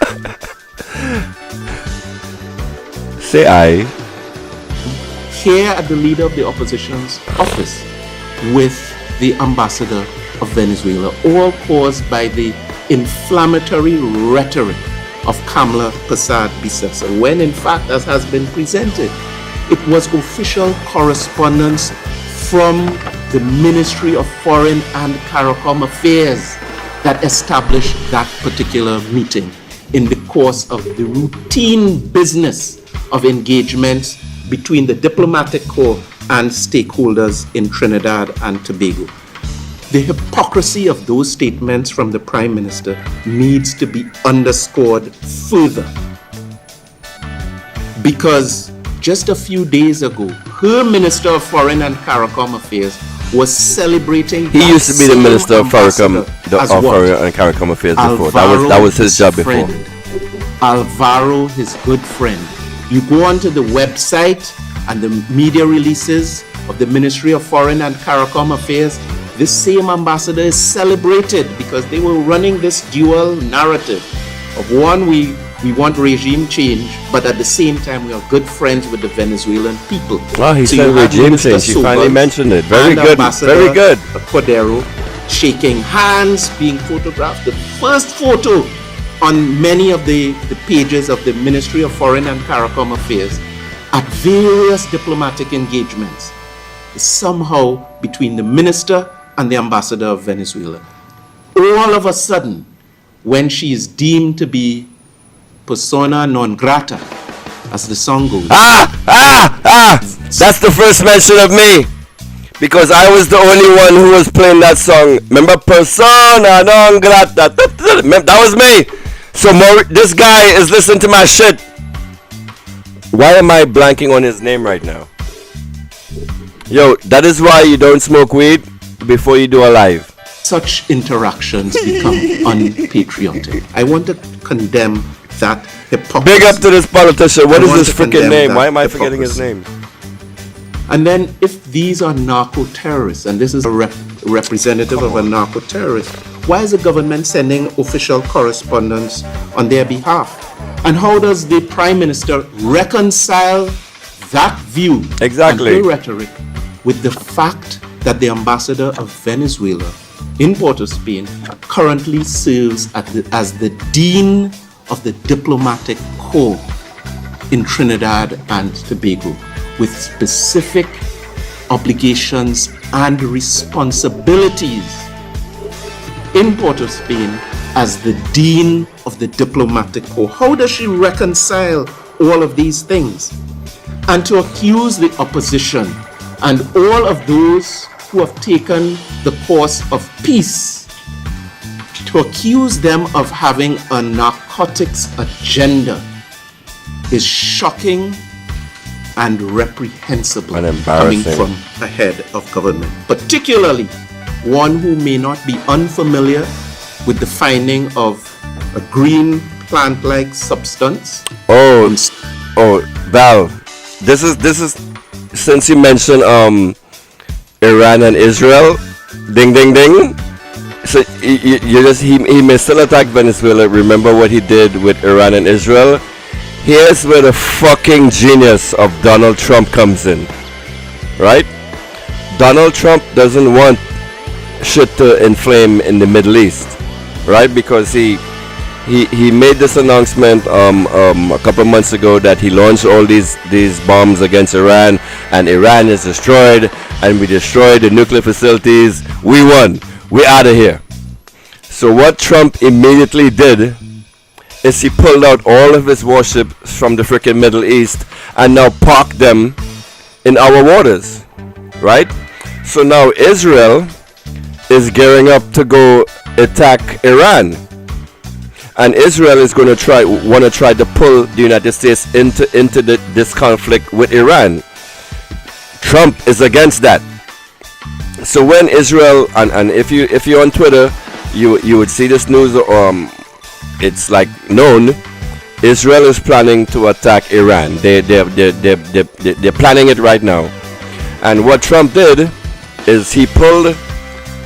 say aye. Here at the leader of the opposition's office with the ambassador of Venezuela, all caused by the inflammatory rhetoric of Kamla Persad Bissessar, when in fact, as has been presented, it was official correspondence from the Ministry of Foreign and CARICOM Affairs that established that particular meeting in the course of the routine business of engagements between the diplomatic corps and stakeholders in Trinidad and Tobago. The hypocrisy of those statements from the Prime Minister needs to be underscored further. Because just a few days ago, her Minister of Foreign and CARICOM Affairs was celebrating. He used to be the Minister of Foreign and CARICOM Affairs before. That was his job before. Alvaro, his good friend. You go onto the website and the media releases of the Ministry of Foreign and CARICOM Affairs, this same ambassador is celebrated because they were running this dual narrative of one, we want regime change, but at the same time we are good friends with the Venezuelan people. Oh, he said regime change. You finally mentioned it. Very good. Very good. Cordero shaking hands, being photographed. The first photo on many of the pages of the Ministry of Foreign and CARICOM Affairs at various diplomatic engagements is somehow between the minister and the ambassador of Venezuela. All of a sudden, when she is deemed to be persona non grata, as the song goes. That's the first mention of me. Because I was the only one who was playing that song. Remember, persona non grata. That was me. So this guy is listening to my shit. Why am I blanking on his name right now? Yo, that is why you don't smoke weed before you do a live. Such interactions become unpatriotic. I want to condemn that hypocrisy. Big up to this politician. What is his freaking name? Why am I forgetting his name? And then if these are narco-terrorists, and this is a representative of a narco-terrorist, why is the government sending official correspondence on their behalf? And how does the Prime Minister reconcile that view and the rhetoric with the fact that the ambassador of Venezuela in Port-of-Spain currently serves as the Dean of the Diplomatic Corps in Trinidad and Tobago, with specific obligations and responsibilities in Port-of-Spain as the Dean of the Diplomatic Corps? How does she reconcile all of these things? And to accuse the opposition and all of those who have taken the course of peace, to accuse them of having a narcotics agenda is shocking and reprehensible, coming from a head of government, particularly one who may not be unfamiliar with the finding of a green plant-like substance. Oh, Val, this is since you mentioned Iran and Israel, ding ding ding. So he may still attack Venezuela. Remember what he did with Iran and Israel. Here's where the fucking genius of Donald Trump comes in, right? Donald Trump doesn't want shit to inflame in the Middle East, right? Because he made this announcement a couple of months ago that he launched all these bombs against Iran, and Iran is destroyed, and we destroyed the nuclear facilities. We won. We're out of here. So what Trump immediately did is he pulled out all of his warships from the freaking Middle East and now parked them in our waters, right? So now Israel is gearing up to go attack Iran, and Israel is going to want to try to pull the United States into this conflict with Iran. Trump is against that. So when Israel, and if you're on Twitter, you would see this news. It's like known, Israel is planning to attack Iran. They're planning it right now. And what Trump did is he pulled.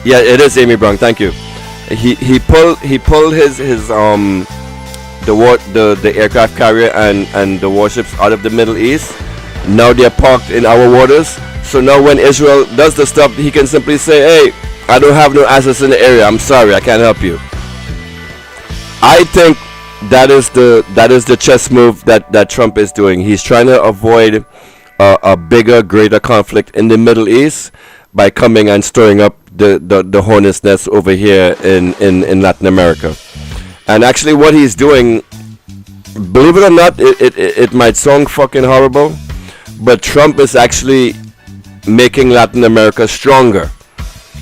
Yeah, it is Amy Brown. Thank you. He pulled his the aircraft carrier and the warships out of the Middle East. Now they're parked in our waters. So now when Israel does the stuff, he can simply say, "Hey, I don't have no assets in the area. I'm sorry, I can't help you." I think that is the chess move that Trump is doing. He's trying to avoid a bigger, greater conflict in the Middle East by coming and stirring up the hornet's nest over here in Latin America. And actually what he's doing, believe it or not, it might sound fucking horrible, but Trump is actually making Latin America stronger.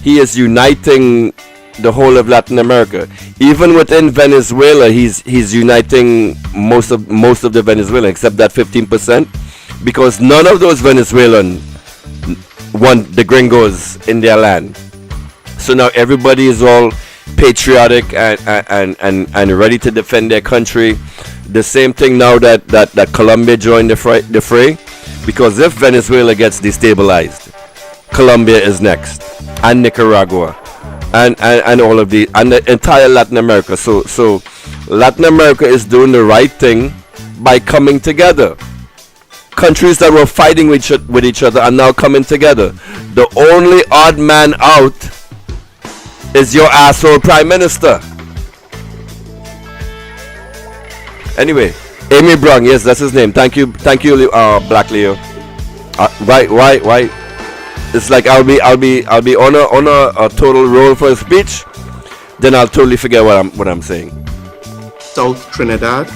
he is uniting the whole of Latin America. Even within Venezuela, he's uniting most of the Venezuela, except that 15%, because none of those Venezuelans want the gringos in their land. So now everybody is all patriotic and ready to defend their country. The same thing now that Colombia joined the fray, because if Venezuela gets destabilized, Colombia is next, and Nicaragua, and all of the entire Latin America. So Latin America is doing the right thing by coming together. Countries that were fighting with each other are now coming together. The only odd man out is your asshole prime minister. Anyway, Amy Brown, yes, that's his name. Thank you, Black Leo. Why? It's like I'll be on a total roll for a speech, then I'll totally forget what I'm saying. South Trinidad,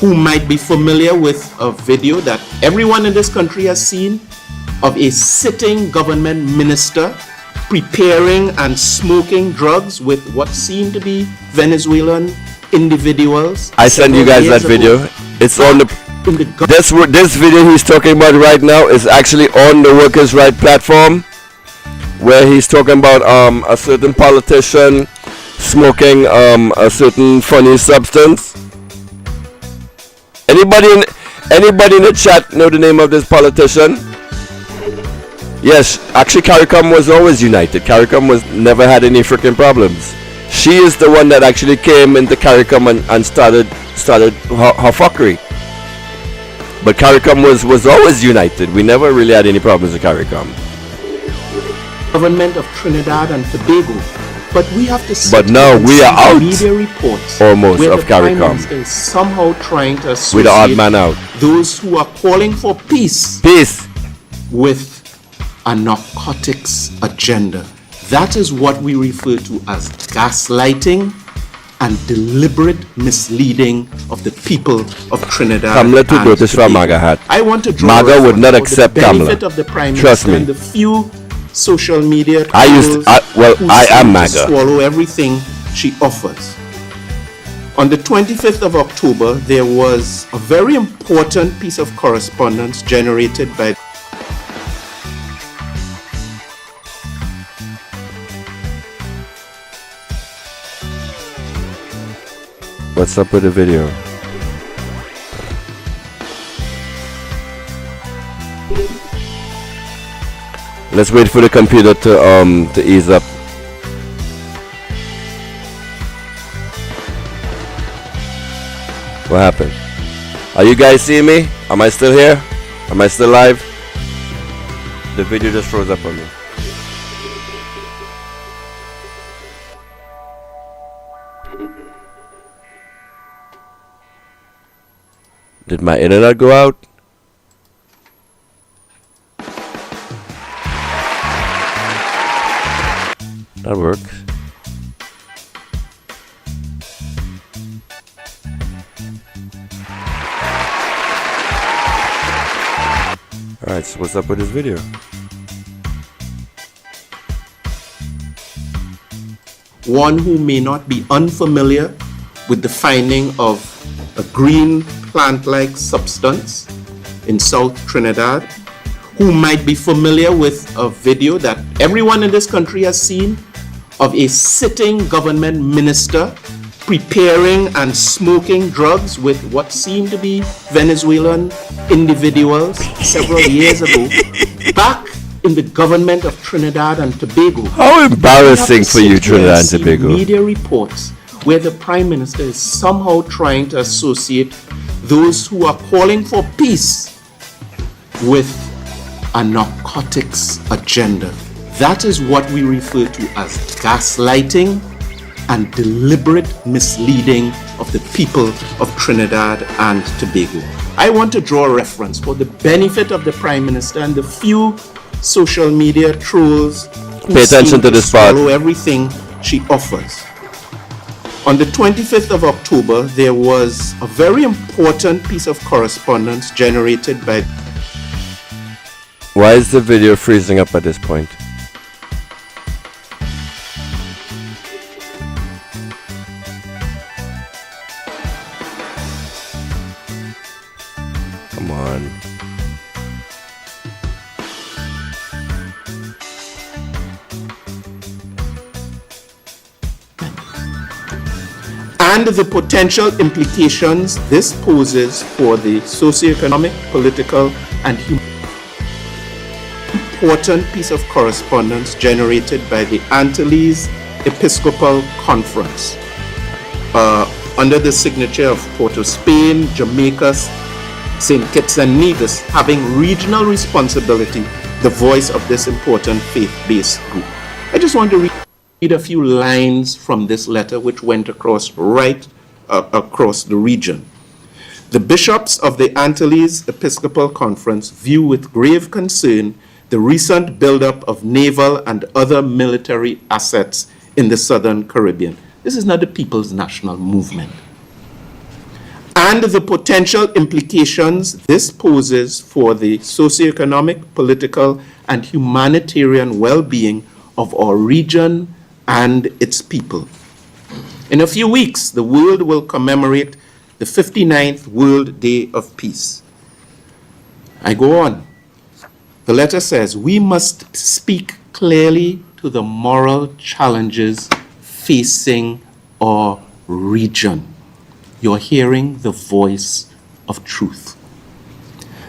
who might be familiar with a video that everyone in this country has seen of a sitting government minister preparing and smoking drugs with what seem to be Venezuelan individuals. I sent you guys that video. It's on this video he's talking about right now is actually on the Workers' Right platform, where he's talking about a certain politician smoking a certain funny substance. Anybody in the chat know the name of this politician? Yes, actually CARICOM was always united. CARICOM never had any freaking problems. She is the one that actually came into CARICOM and started her fuckery. But CARICOM was always united. We never really had any problems with CARICOM. Government of Trinidad and Tobago. But we have to. But now we are out. Media reports almost where of the Prime CARICOM. Minister is somehow trying to associate with the odd man out. Those who are calling for peace with a narcotics agenda. That is what we refer to as gaslighting and deliberate misleading of the people of Trinidad. Kamala to do this for MAGA hat. I want to draw MAGA would not accept the benefit Kamala. of the Prime Trust Minister me. and the few social media I am who MAGA. swallow everything she offers. On the 25th of October, there was a very important piece of correspondence generated by What's up with the video? Let's wait for the computer to ease up. What happened? Are you guys seeing me? Am I still here? Am I still live? The video just froze up on me. Did my internet go out? That works. Alright, so what's up with this video? one who may not be unfamiliar with the finding of a green plant-like substance in South Trinidad, who might be familiar with a video that everyone in this country has seen of a sitting government minister preparing and smoking drugs with what seem to be Venezuelan individuals several years ago, back in the government of Trinidad and Tobago. How embarrassing for you, Trinidad and Tobago. Media reports where the Prime Minister is somehow trying to associate those who are calling for peace with a narcotics agenda. That is what we refer to as gaslighting and deliberate misleading of the people of Trinidad and Tobago. I want to draw a reference for the benefit of the Prime Minister and the few social media trolls who Pay attention seem to this part. swallow everything she offers. On the 25th of October, there was a very important piece of correspondence generated by... Why is the video freezing up at this point? and the potential implications this poses for the socioeconomic, political, and important piece of correspondence generated by the Antilles Episcopal Conference under the signature of Port of Spain, Jamaica, St. Kitts and Nevis, having regional responsibility, the voice of this important faith-based group. I just want to read a few lines from this letter which went across across the region. The bishops of the Antilles Episcopal Conference view with grave concern the recent buildup of naval and other military assets in the Southern Caribbean. This is not the People's National Movement. And the potential implications this poses for the socioeconomic, political, and humanitarian well-being of our region and its people. In a few weeks, the world will commemorate the 59th World Day of Peace. I go on. The letter says, we must speak clearly to the moral challenges facing our region. You're hearing the voice of truth.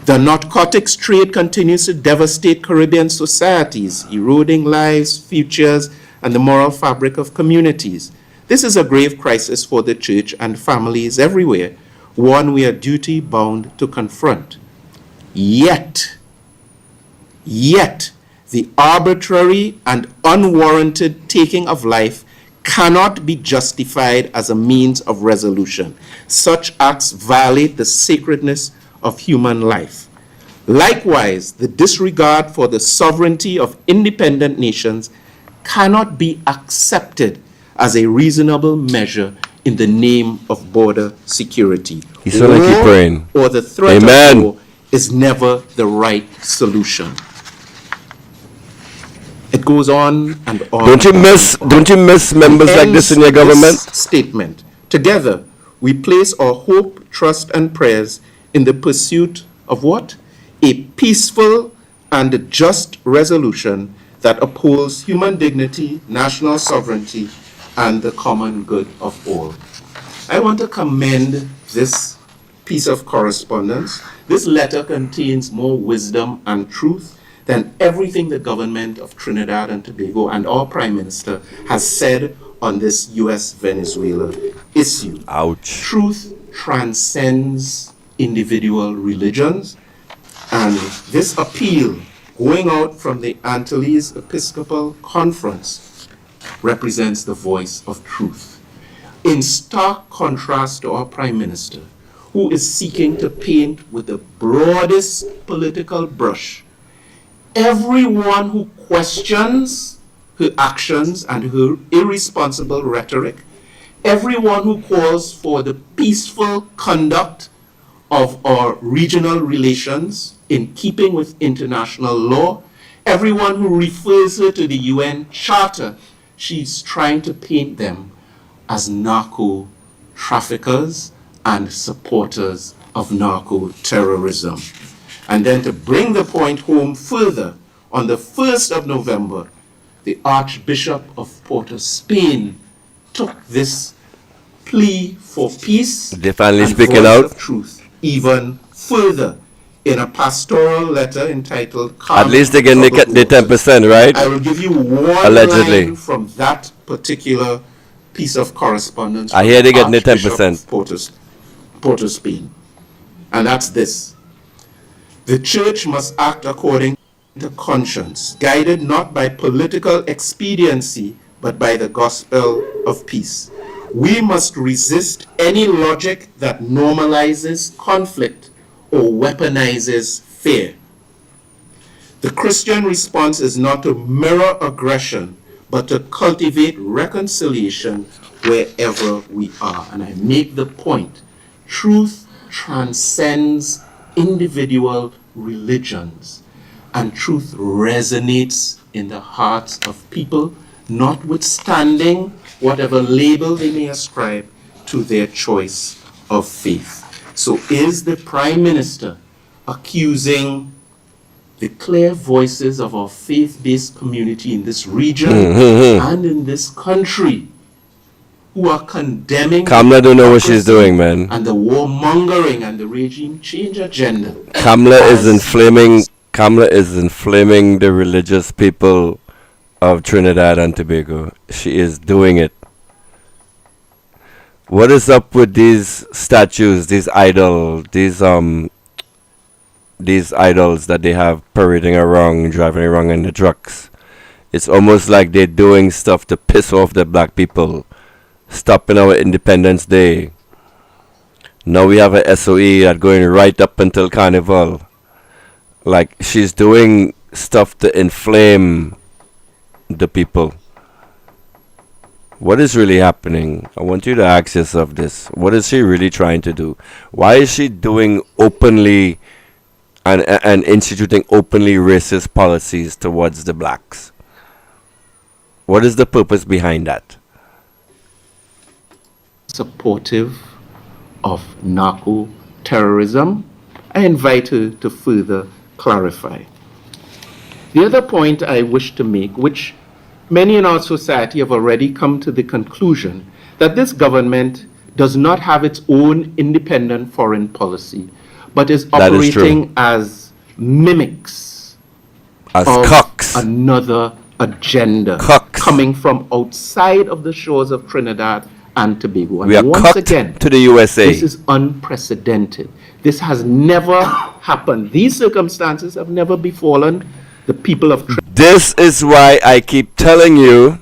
The narcotics trade continues to devastate Caribbean societies, eroding lives, futures, and the moral fabric of communities. This is a grave crisis for the church and families everywhere, one we are duty-bound to confront. Yet, the arbitrary and unwarranted taking of life cannot be justified as a means of resolution. Such acts violate the sacredness of human life. Likewise, the disregard for the sovereignty of independent nations cannot be accepted as a reasonable measure in the name of border security. You sound like you're praying. Or the threat Amen. of war is never the right solution. It goes on and on. Don't you miss members like this in your government? Statement. Together, we place our hope, trust, and prayers in the pursuit of what? A peaceful and just resolution that upholds human dignity, national sovereignty, and the common good of all. I want to commend this piece of correspondence. This letter contains more wisdom and truth than everything the government of Trinidad and Tobago and our Prime Minister has said on this U.S.-Venezuela issue. Ouch. Truth transcends individual religions, and this appeal going out from the Antilles Episcopal Conference represents the voice of truth. In stark contrast to our Prime Minister, who is seeking to paint with the broadest political brush everyone who questions her actions and her irresponsible rhetoric, everyone who calls for the peaceful conduct of our regional relations in keeping with international law, everyone who refers her to the UN Charter, she's trying to paint them as narco traffickers and supporters of narco-terrorism. And then to bring the point home further, on the 1st of November, the Archbishop of Port of Spain took this plea for peace They finally and speaking voice out. of truth even further in a pastoral letter entitled At least they get the 10%, right? I will give you one Allegedly. line from that particular piece of correspondence. I hear they from get the Archbishop 10%. of Port of Spain. And that's this. The church must act according to conscience, guided not by political expediency, but by the gospel of peace. We must resist any logic that normalizes conflict or weaponizes fear. The Christian response is not to mirror aggression, but to cultivate reconciliation wherever we are. And I make the point, truth transcends individual religions, and truth resonates in the hearts of people, notwithstanding whatever label they may ascribe to their choice of faith. So is the Prime Minister accusing the clear voices of our faith-based community in this region and in this country, who are condemning Kamala don't know what she's doing, man. and the warmongering and the regime change agenda. Kamala is inflaming the religious people of Trinidad and Tobago. She is doing it. What is up with these statues, these idols that they have parading around, driving around in the trucks? It's almost like they're doing stuff to piss off the black people, stopping our Independence Day. Now we have a SOE that going right up until Carnival. Like, she's doing stuff to inflame the people. What is really happening? I want you to ask yourself this. What is she really trying to do? Why is she doing openly and instituting openly racist policies towards the blacks? What is the purpose behind that? Supportive of narco terrorism. I invite her to further clarify. The other point I wish to make, which many in our society have already come to the conclusion, that this government does not have its own independent foreign policy, but is operating as mimics of cocks. Another agenda coming from outside of the shores of Trinidad and Tobago. And we are once again, to the USA. This is unprecedented. This has never happened. These circumstances have never befallen the people of Trinidad. This is why I keep telling you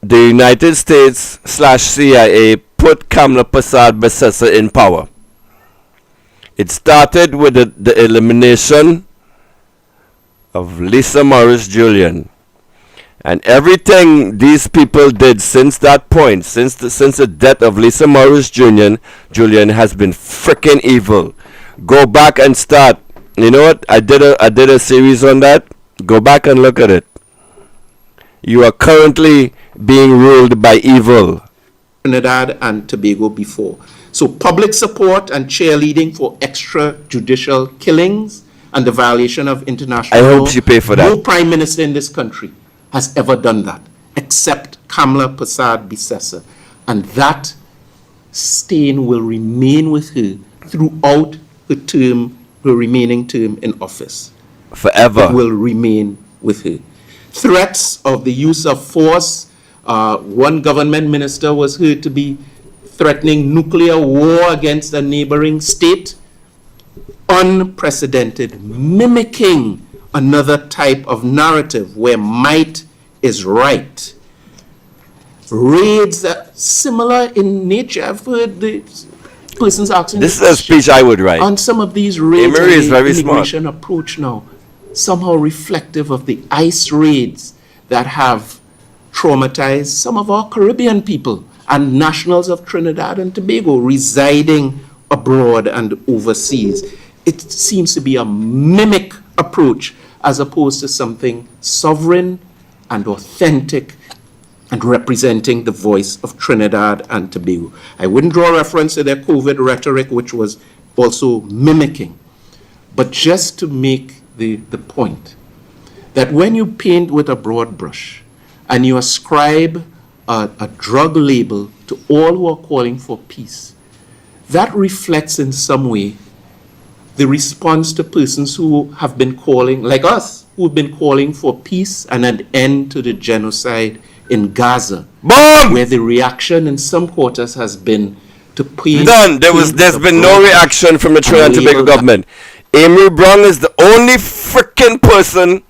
the United States / CIA put Kamla Persad-Bissessar in power. It started with the elimination of Lisa Morris Julian. And everything these people did since that point, since the death of Lisa Morris Julian has been freaking evil. Go back and start. You know what? I did a series on that. Go back and look at it. You are currently being ruled by evil. Trinidad and Tobago before. So public support and cheerleading for extrajudicial killings and the violation of international law. I hope you pay for that. No prime minister in this country has ever done that, except Kamla Persad-Bissessar. And that stain will remain with her throughout her remaining term in office. Forever. It will remain with her. Threats of the use of force. One government minister was heard to be threatening nuclear war against a neighboring state. Unprecedented, mimicking another type of narrative where might is right. Raids are similar in nature. I've heard the persons asking this is a speech I would write. On some of these raids, Emery is very immigration smart. approach now, somehow reflective of the ICE raids that have traumatized some of our Caribbean people and nationals of Trinidad and Tobago residing abroad and overseas. It seems to be a mimic approach as opposed to something sovereign and authentic and representing the voice of Trinidad and Tobago. I wouldn't draw reference to their COVID rhetoric, which was also mimicking, but just to make the point that when you paint with a broad brush and you ascribe a drug label to all who are calling for peace, that reflects in some way the response to persons who have been calling, like us, who have been calling for peace and an end to the genocide in Gaza, where the reaction in some quarters has been to paint. None. There's been no reaction from the Trinidad and Tobago government. Amory Brown is the only freaking person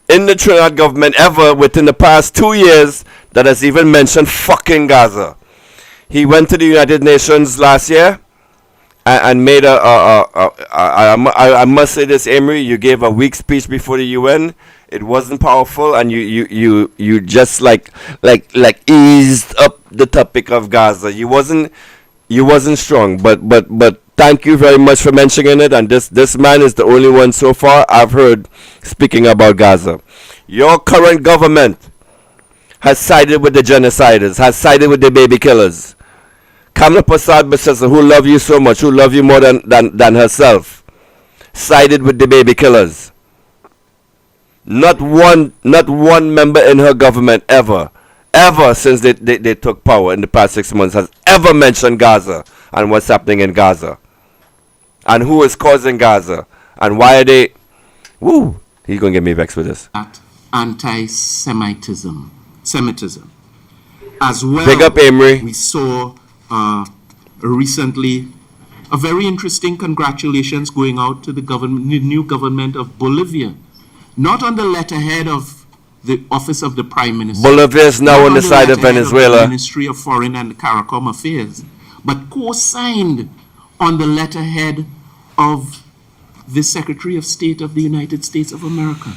in the Trinidad government ever within the past 2 years that has even mentioned fucking Gaza. He went to the United Nations last year and made I must say this, Amory, you gave a weak speech before the UN. It wasn't powerful, and you just like eased up the topic of Gaza. You wasn't strong, but thank you very much for mentioning it. And this man is the only one so far I've heard speaking about Gaza. Your current government has sided with the genociders, has sided with the baby killers. Kamla Persad-Bissessar, who love you so much, who love you more than herself, sided with the baby killers. Not one member in her government ever ever since they took power in the past 6 months has ever mentioned Gaza and what's happening in Gaza and who is causing Gaza and why are they. Woo! He's gonna get me vexed with this. Anti-Semitism, as well. Big up, Emery. We saw recently a very interesting congratulations going out to the new government of Bolivia, not on the letterhead of the office of the Prime Minister. Bolivia is now on the side of Venezuela. Of the Ministry of Foreign and CARICOM Affairs, but co-signed on the letterhead of the Secretary of State of the United States of America.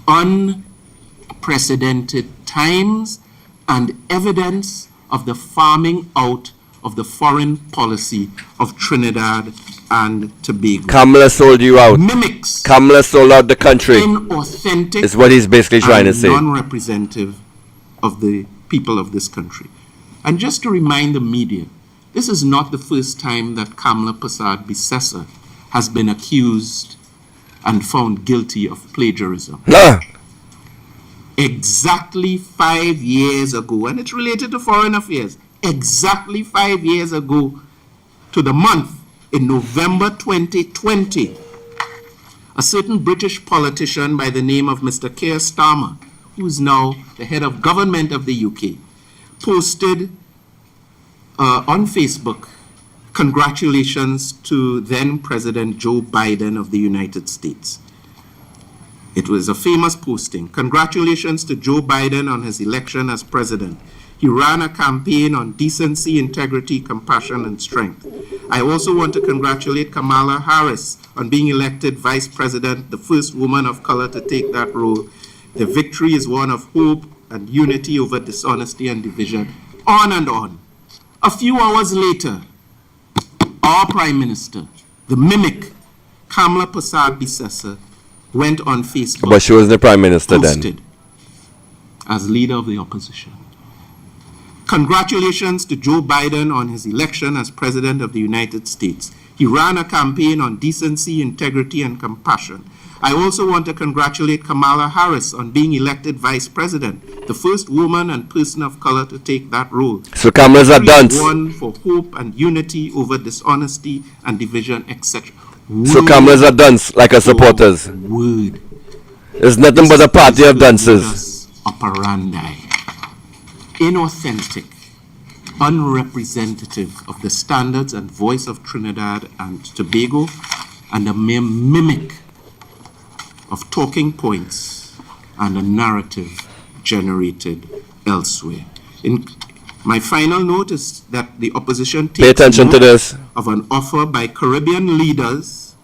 Unprecedented times and evidence of the farming out of the foreign policy of Trinidad and Tobago. Kamala sold you out. Mimics. Kamala sold out the country. Inauthentic. Is what he's basically trying to say. Non-representative of the people of this country. And just to remind the media, this is not the first time that Kamala Persad-Bissessar has been accused and found guilty of plagiarism. Exactly 5 years ago, and it's related to foreign affairs, exactly 5 years ago to the month in November 2020, a certain British politician by the name of Mr. Keir Starmer, who is now the head of government of the UK, posted on Facebook congratulations to then President Joe Biden of the United States. It was a famous posting. Congratulations to Joe Biden on his election as president. He ran a campaign on decency, integrity, compassion, and strength. I also want to congratulate Kamala Harris on being elected vice president, the first woman of color to take that role. The victory is one of hope and unity over dishonesty and division. On and on. A few hours later, our Prime Minister, the mimic, Kamala Persad-Bissessar, went on Facebook. But she was the Prime Minister then. As leader of the opposition. Congratulations to Joe Biden on his election as President of the United States. He ran a campaign on decency, integrity, and compassion. I also want to congratulate Kamala Harris on being elected Vice President, the first woman and person of color to take that role. So Kamala's a dunce. One for hope and unity over dishonesty and division, etc. So Kamala's a dunce, like her supporters. Word. It's nothing but a party of dunces. Operandi. Inauthentic, unrepresentative of the standards and voice of Trinidad and Tobago, and a mere mimic of talking points and a narrative generated elsewhere. My final note is that the opposition takes Pay attention to this. Of an offer by Caribbean leaders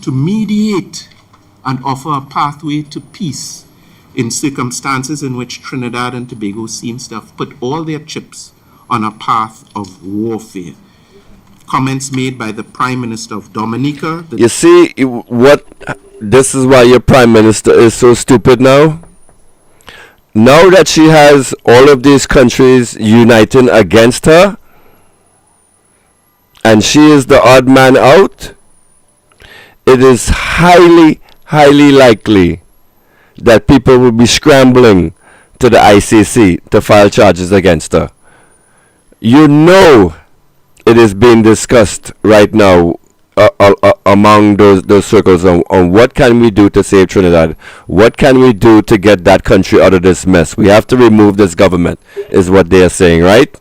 to mediate and offer a pathway to peace in circumstances in which Trinidad and Tobago seems to have put all their chips on a path of warfare. Comments made by the Prime Minister of Dominica. You see what? This is why your Prime Minister is so stupid now. Now that she has all of these countries uniting against her, and she is the odd man out, it is highly, highly likely that people will be scrambling to the ICC to file charges against her. You know it is being discussed right now among those circles on what can we do to save Trinidad, what can we do to get that country out of this mess. We have to remove this government is what they are saying, right?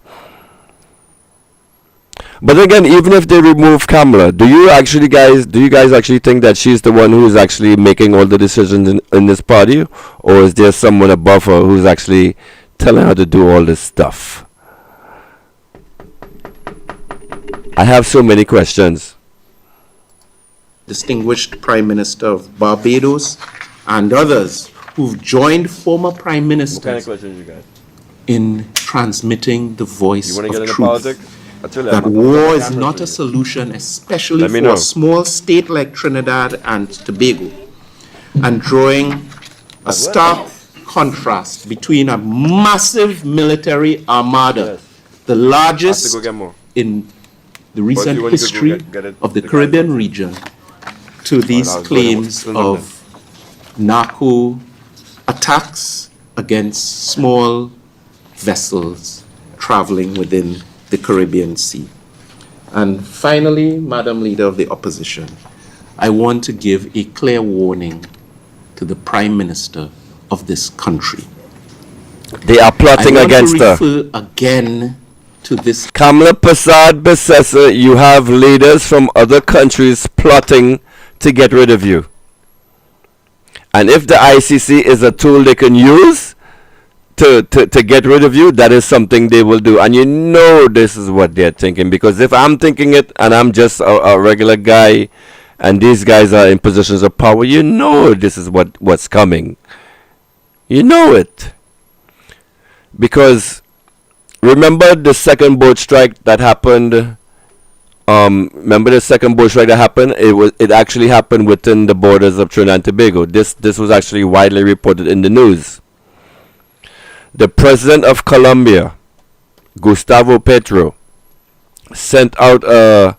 But again, even if they remove Kamala, do you guys actually think that she's the one who is actually making all the decisions in this party, or is there someone above her who's actually telling her to do all this stuff? I have so many questions. Distinguished Prime Minister of Barbados and others who've joined former Prime Ministers. What kind of questions you got? In transmitting the voice of get into truth. politics? That war is not a solution, especially for a small state like Trinidad and Tobago, and drawing a stark contrast between a massive military armada, the largest in the recent history of the Caribbean region, to these claims of narco attacks against small vessels traveling within the Caribbean Sea. And finally, Madam Leader of the Opposition, I want to give a clear warning to the Prime Minister of this country. They are plotting against her. I want to refer again to this. Kamla Persad Bissessar, you have leaders from other countries plotting to get rid of you. And if the ICC is a tool they can use to get rid of you, that is something they will do. And you know this is what they're thinking. Because if I'm thinking it and I'm just a regular guy and these guys are in positions of power, you know this is what's coming. You know it. Because remember the second boat strike that happened? Remember the second boat strike that happened? It actually happened within the borders of Trinidad and Tobago. This was actually widely reported in the news. The president of Colombia, Gustavo Petro, sent out a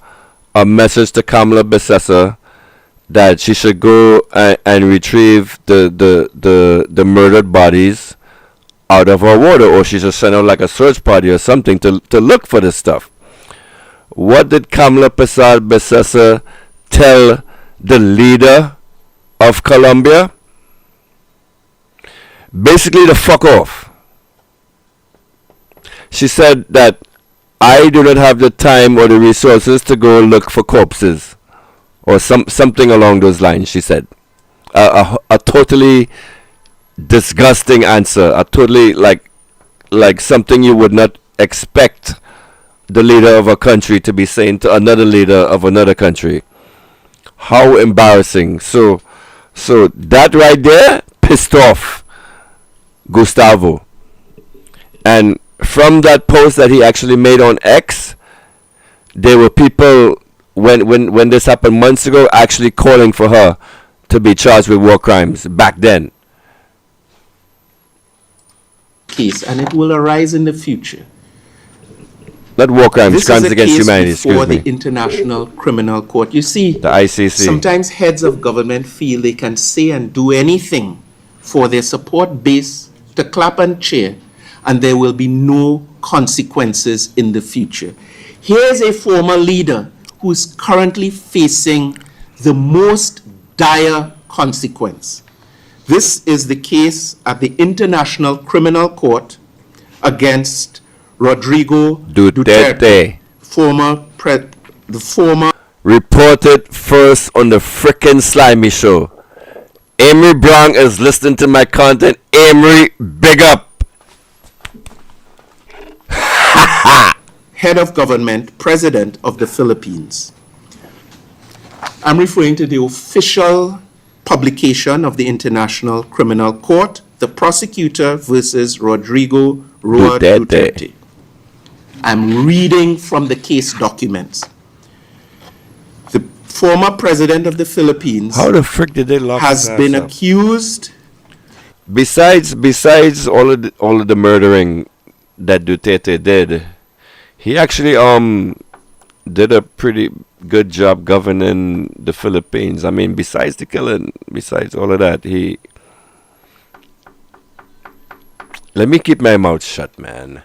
message to Kamla Bissessar that she should go and retrieve the murdered bodies out of our water, or she should send out like a search party or something to look for this stuff. What did Kamla Persad Bissessar tell the leader of Colombia? Basically to fuck off. She said that I do not have the time or the resources to go look for corpses, or something along those lines, she said. A totally disgusting answer. A totally like something you would not expect the leader of a country to be saying to another leader of another country. How embarrassing. So that right there pissed off Gustavo. And from that post that he actually made on X, there were people when this happened months ago actually calling for her to be charged with war crimes back then. Case, and it will arise in the future. Not war crimes, This crimes is a against case humanity, before excuse me. the International Criminal Court. You see, The ICC. sometimes heads of government feel they can say and do anything for their support base to clap and cheer, and there will be no consequences in the future. Here's a former leader who's currently facing the most dire consequence. This is the case at the International Criminal Court against Rodrigo Duterte, the former. Reported first on the frickin' Slimy Show. Amory Brown is listening to my content. Amory, big up. Head of government, president of the Philippines. I'm referring to the official publication of the International Criminal Court, the prosecutor versus Rodrigo Roa Duterte. I'm reading from the case documents. The former president of the Philippines How the frick did they lock has his ass been up? accused. Besides all of the murdering that Duterte did, he actually did a pretty good job governing the Philippines. I mean, besides the killing, besides all of that, let me keep my mouth shut, man.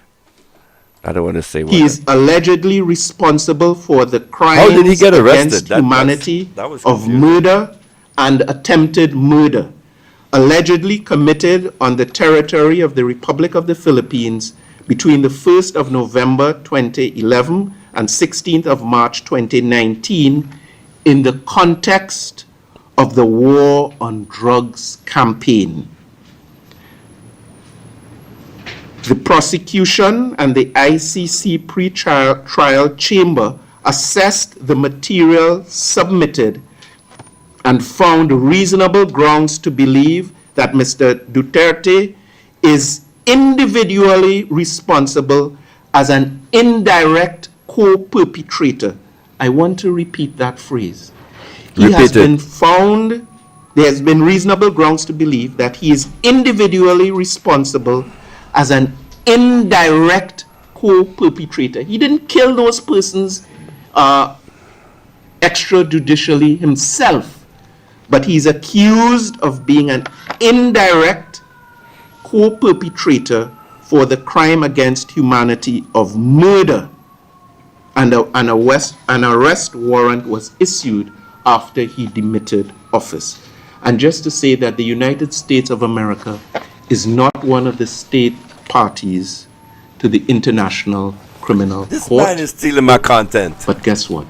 I don't want to say what. He is allegedly responsible for the crimes How did he get arrested? against That humanity was of confusing. murder and attempted murder, allegedly committed on the territory of the Republic of the Philippines between the 1st of November 2011 and 16th of March 2019 in the context of the War on Drugs campaign. The prosecution and the ICC pre-trial chamber assessed the material submitted and found reasonable grounds to believe that Mr. Duterte is individually responsible as an indirect co-perpetrator. I want to repeat that phrase. He has been found, there has been reasonable grounds to believe that he is individually responsible as an indirect co-perpetrator. He didn't kill those persons extrajudicially himself, but he's accused of being an indirect co-perpetrator for the crime against humanity of murder, and an arrest warrant was issued after he demitted office. And just to say that the United States of America is not one of the state parties to the International Criminal Court. This man is stealing my content. But guess what?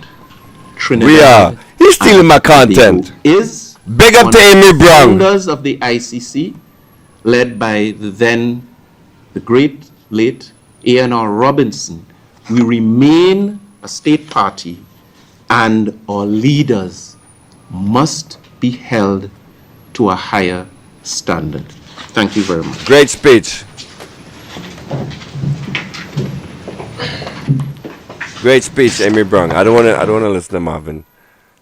We are. He's stealing my content. Is big up to Amy Brown. Founders of the ICC, led by the great late A.N.R. Robinson. We remain a state party, and our leaders must be held to a higher standard. Thank you very much. Great speech. Great speech, Amy Brown. I don't want to listen to Marvin.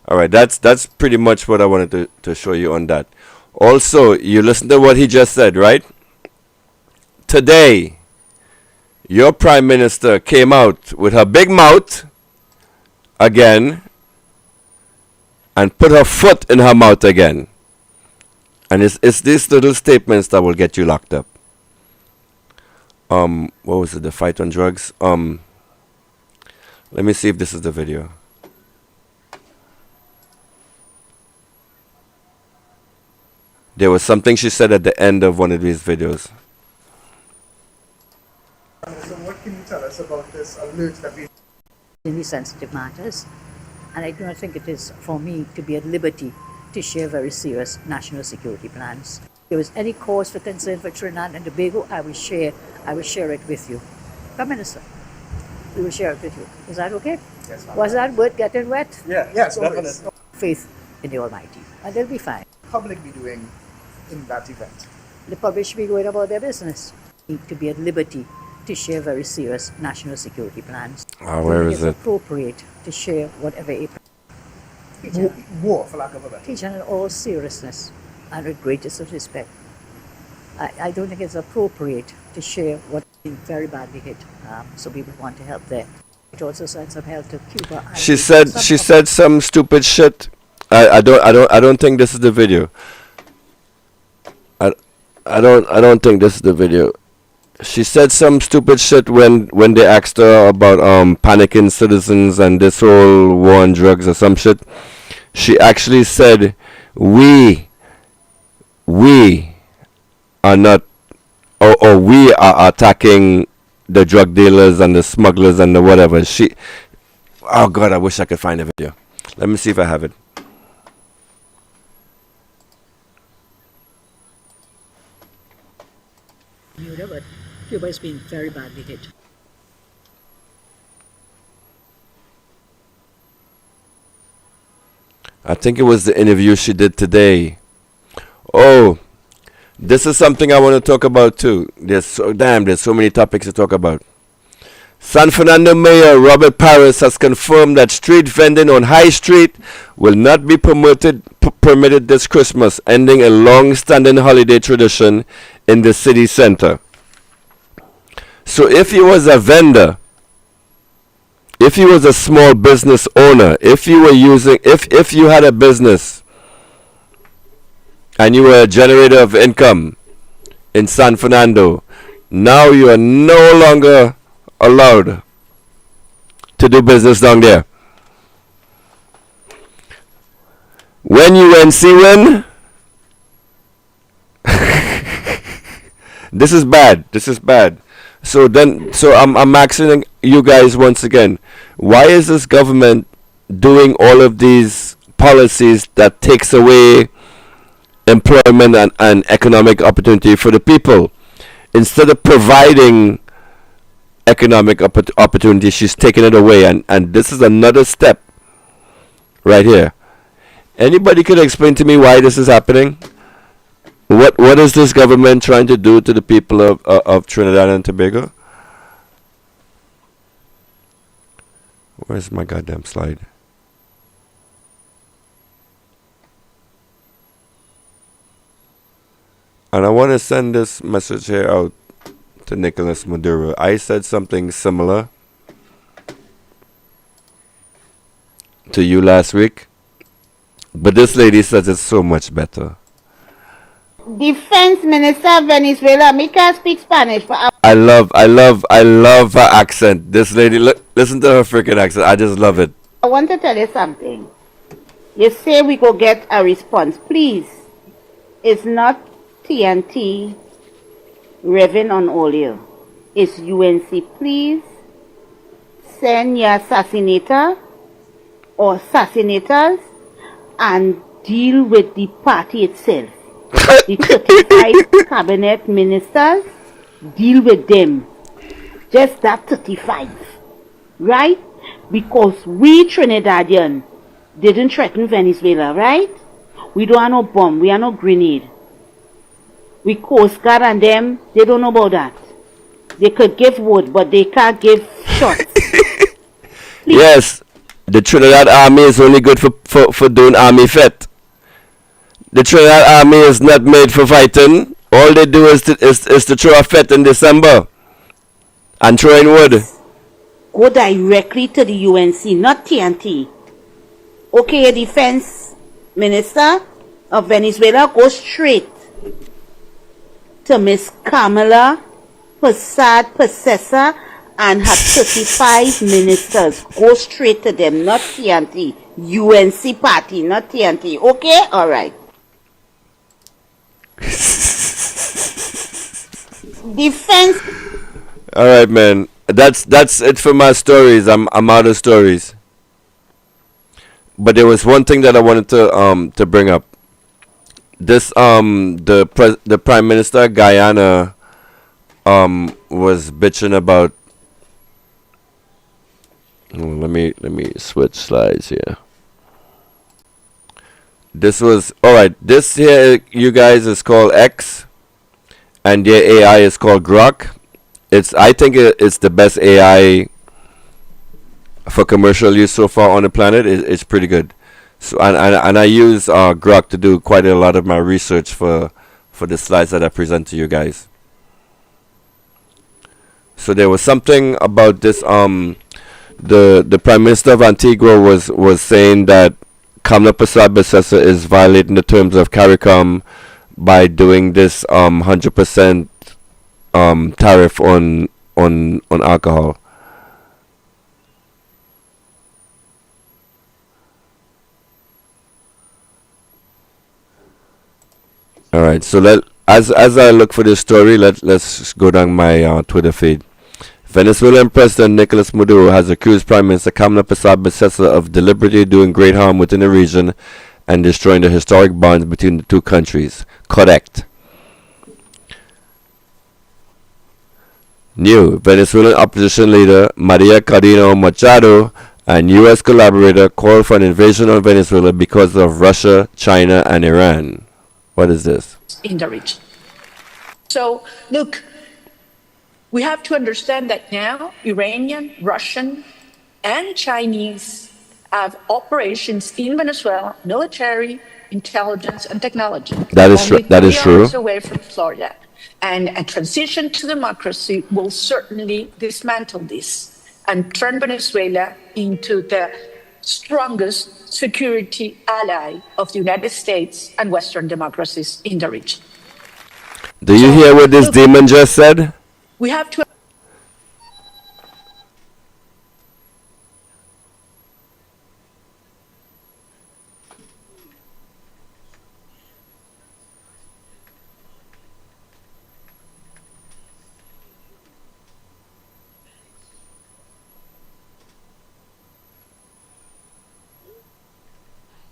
All right, that's pretty much what I wanted to show you on that. Also, you listen to what he just said, right? Today, your prime minister came out with her big mouth again and put her foot in her mouth again. And it's these little statements that will get you locked up. What was it? The fight on drugs? Let me see if this is the video. There was something she said at the end of one of these videos. So what can you tell us about this alert that we... Really sensitive matters, and I do not think it is for me to be at liberty to share very serious national security plans. If there is any cause for concern for Trinidad and Tobago, I will share it with you. Prime Minister, we will share it with you. Is that okay? Yes, Was that word getting wet? Yeah, yes, Always. definitely. Faith in the Almighty, and they'll be fine. Public be doing in that event? The public should be going about their business. Need to be at liberty to share very serious national security plans. Where is it? It's appropriate to share whatever a War, for lack of a better. teacher in all seriousness and with greatest of respect. I don't think it's appropriate to share what is very badly hit. So we would want to help there. It also sends some help to Cuba. And She said some stupid shit. I don't think this is the video. I don't think this is the video. She said some stupid shit when they asked her about panicking citizens and this whole war on drugs or some shit. She actually said we are not, or we are attacking the drug dealers and the smugglers and the whatever. Oh God, I wish I could find the video. Let me see if I have it. but Cuba has been very badly hit. I think it was the interview she did today. Oh, this is something I want to talk about too. There's so many topics to talk about. San Fernando Mayor Robert Parris has confirmed that street vending on High Street will not be permitted this Christmas, ending a long-standing holiday tradition in the city center. So if you was a vendor, if you was a small business owner, if you had a business and you were a generator of income in San Fernando, now you are no longer allowed to do business down there. When UNC win, this is bad. So I'm asking you guys once again, why is this government doing all of these policies that takes away employment and economic opportunity for the people? Instead of providing economic opportunity, she's taking it away, and this is another step right here. Anybody could explain to me why this is happening? What is this government trying to do to the people of Trinidad and Tobago? Where's my goddamn slide? And I want to send this message here out to Nicolas Maduro. I said something similar to you last week, but this lady says it's so much better. Defense Minister of Venezuela, me can speak Spanish, but I love her accent. This lady, listen to her freaking accent. I just love it. I want to tell you something. You say we go get a response. Please, it's not TNT revving on all you. It's UNC. Please send your assassinator or assassinators and deal with the party itself. The 35 cabinet ministers, deal with them. Just that 35. Right? Because we Trinidadian didn't threaten Venezuela, right? We don't have no bomb, we have no grenade. We Coast Guard and them, they don't know about that. They could give wood, but they can't give shots. Yes, the Trinidad Army is only good for doing army fit. The Trinidad Army is not made for fighting. All they do is to throw a fit in December and throw in wood. Go directly to the UNC, not TNT. Okay, Defense Minister of Venezuela, go straight to Miss Kamala Persad Possessor and her 35 ministers. Go straight to them, not TNT. UNC party, not TNT. Okay? Alright. Defense. Alright, man. That's it for my stories. I'm out of stories. But there was one thing that I wanted to bring up. This the Prime Minister of Guyana was bitching about. Let me switch slides here. This was alright. This here, you guys, is called X, and their AI is called Grok. I think it's the best AI for commercial use so far on the planet. It's pretty good. So and I use Grok to do quite a lot of my research for the slides that I present to you guys. So there was something about this. The Prime Minister of Antigua was saying that Kamla Persad is violating the terms of CARICOM by doing this 100% tariff on alcohol. All right, so as I look for this story, let's go down my Twitter feed. Venezuelan President Nicolas Maduro has accused Prime Minister Kamla Persad of deliberately doing great harm within the region and destroying the historic bonds between the two countries. Correct. New Venezuelan opposition leader Maria Corina Machado and U.S. collaborator called for an invasion of Venezuela because of Russia, China, and Iran. What is this? In the region. So, look, we have to understand that now Iranian, Russian, and Chinese have operations in Venezuela, military, intelligence, and technology. That is true. That is true. 3 hours away from Florida. And a transition to democracy will certainly dismantle this and turn Venezuela into the strongest security ally of the United States and Western democracies in the region. Do you hear what this demon just said? We have to.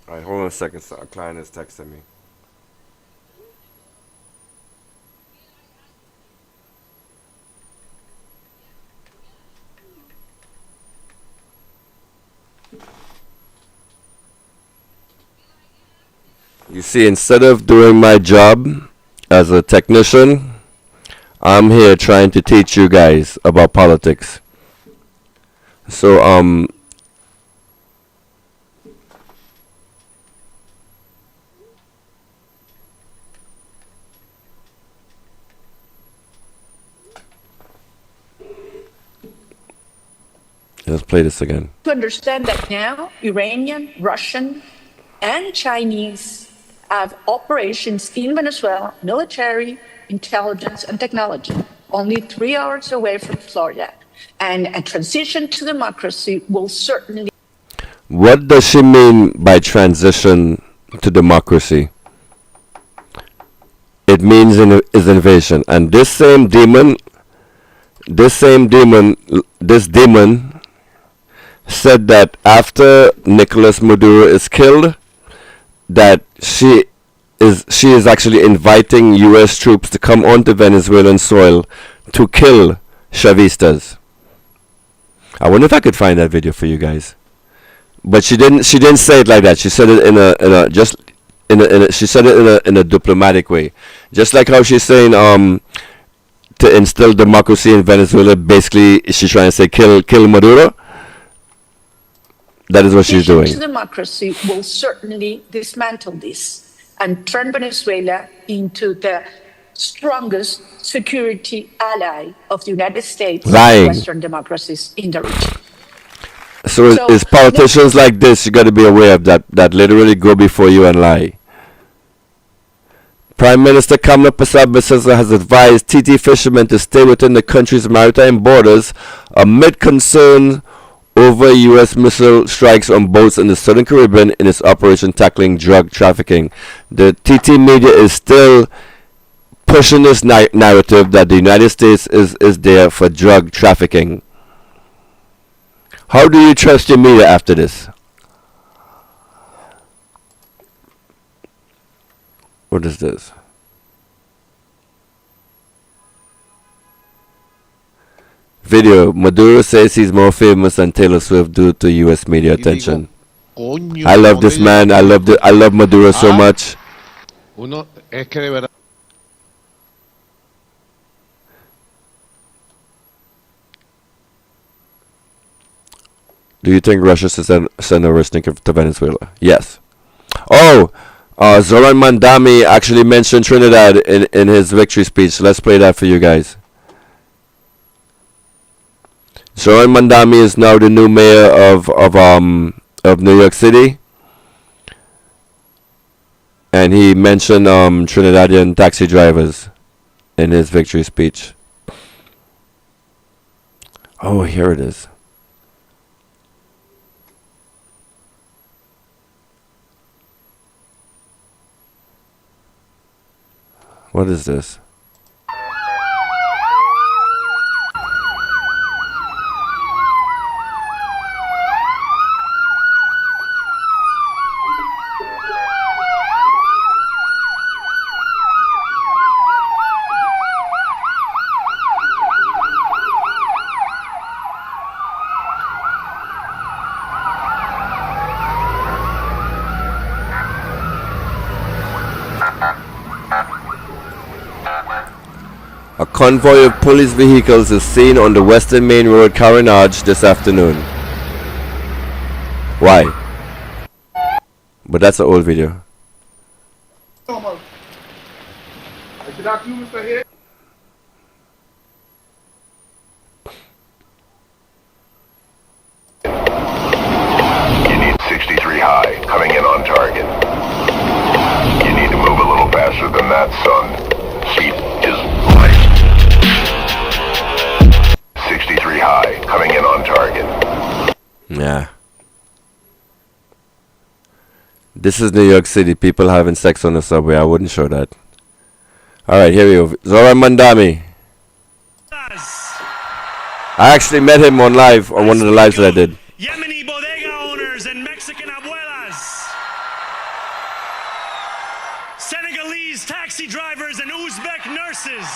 All right, hold on a second. So a client is texting me. You see, instead of doing my job as a technician, I'm here trying to teach you guys about politics. So, let's play this again. To understand that now Iranian, Russian, and Chinese have operations in Venezuela, military, intelligence, and technology, only 3 hours away from Florida. And a transition to democracy will certainly. What does she mean by transition to democracy? It means is invasion. And this demon said that after Nicolas Maduro is killed, that she is actually inviting U.S. troops to come onto Venezuelan soil to kill Chavistas. I wonder if I could find that video for you guys. But she didn't say it like that. She said it in a diplomatic way, just like how she's saying to instill democracy in Venezuela. Basically, she's trying to say kill Maduro. That is what she's doing. To democracy will certainly dismantle this and turn Venezuela into the strongest security ally of the United States Lying. and Western democracies in the region. So it's politicians like this, you got to be aware of that literally go before you and lie. Prime Minister Kamla Persaud-Bissessar has advised TT fishermen to stay within the country's maritime borders amid concern over U.S. missile strikes on boats in the Southern Caribbean in its operation tackling drug trafficking. The TT media is still pushing this narrative that the United States is there for drug trafficking. How do you trust your media after this? What is this? Video. Maduro says he's more famous than Taylor Swift due to U.S. media attention. I love this man. I love Maduro so much. Uno es que de verdad. Do you think Russia should send a Resnik to Venezuela? Yes. Oh, Zoran Mandami actually mentioned Trinidad in his victory speech. Let's play that for you guys. Zoran Mandami is now the new mayor of New York City, and he mentioned Trinidadian taxi drivers in his victory speech. Oh, here it is. What is this? A convoy of police vehicles is seen on the Western Main Road, Carenage, this afternoon. Why? But that's an old video. Should I do, Mr. Head? You need 63 high, coming in on target. You need to move a little faster than that, son. Seat is light. 63 high, coming in on target. Yeah. This is New York City. People having sex on the subway. I wouldn't show that. Alright, here we go. Zoran Mandami. I actually met him on live, on one of the lives that I did. Yemeni bodega owners and Mexican abuelas. Senegalese taxi drivers and Uzbek nurses.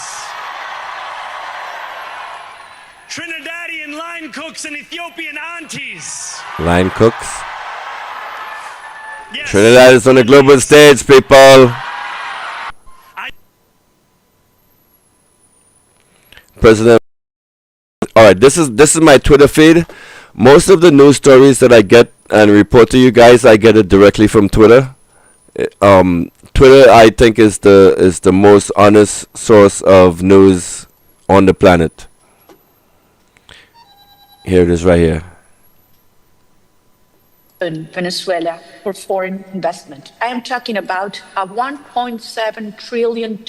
Trinidadian line cooks and Ethiopian aunties. Line cooks. Yes. Trinidad is on the global stage, people. President. Alright, this is my Twitter feed. Most of the news stories that I get and report to you guys, I get it directly from Twitter. Twitter, I think, is the most honest source of news on the planet. Here it is right here. Venezuela for foreign investment. I am talking about a $1.7 trillion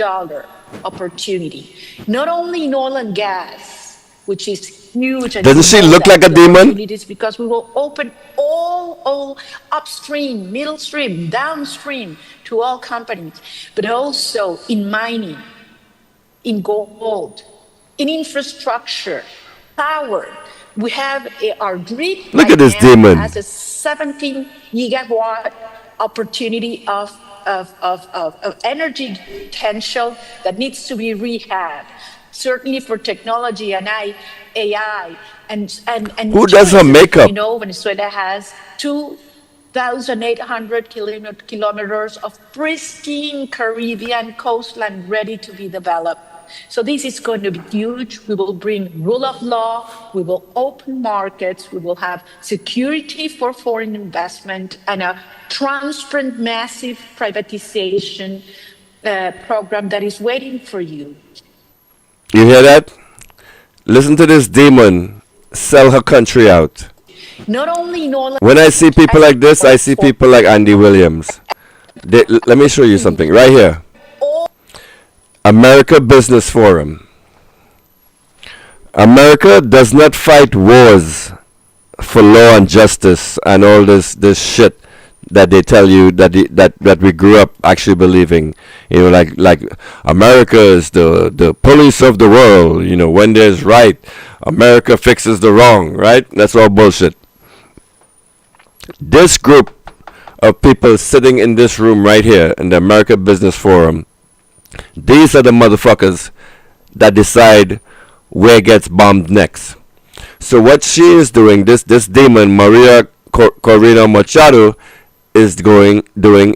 opportunity, not only in oil and gas, which is huge. And Doesn't she look like a demon? Because we will open all upstream, middle stream, downstream to all companies, but also in mining, in gold, in infrastructure, power. We have our grid. Look at this demon. Has a 17 gigawatt opportunity of energy potential that needs to be rehabbed. Certainly for technology and AI and who does her makeup? You know, Venezuela has 2,800 kilometers of pristine Caribbean coastline ready to be developed. So this is going to be huge. We will bring rule of law. We will open markets. We will have security for foreign investment and a transparent, massive privatization program that is waiting for you. You hear that? Listen to this demon sell her country out. Not only in all. When I see people like this, I see people like Andy Williams. Let me show you something right here. America Business Forum. America does not fight wars for law and justice and all this shit that they tell you that we grew up actually believing. You know, like America is the police of the world. You know, when there's right, America fixes the wrong. Right? That's all bullshit. This group of people sitting in this room right here in the America Business Forum, these are the motherfuckers that decide where gets bombed next. So what she is doing, this demon Maria Corina Machado is doing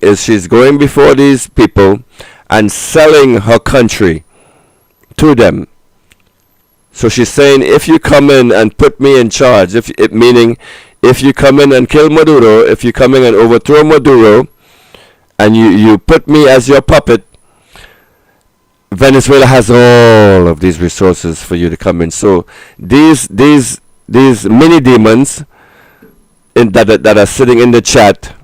is she's going before these people and selling her country to them. So she's saying, if you come in and put me in charge, meaning if you come in and kill Maduro, if you come in and overthrow Maduro, and you put me as your puppet, Venezuela has all of these resources for you to come in. So these mini demons that are sitting in the chat,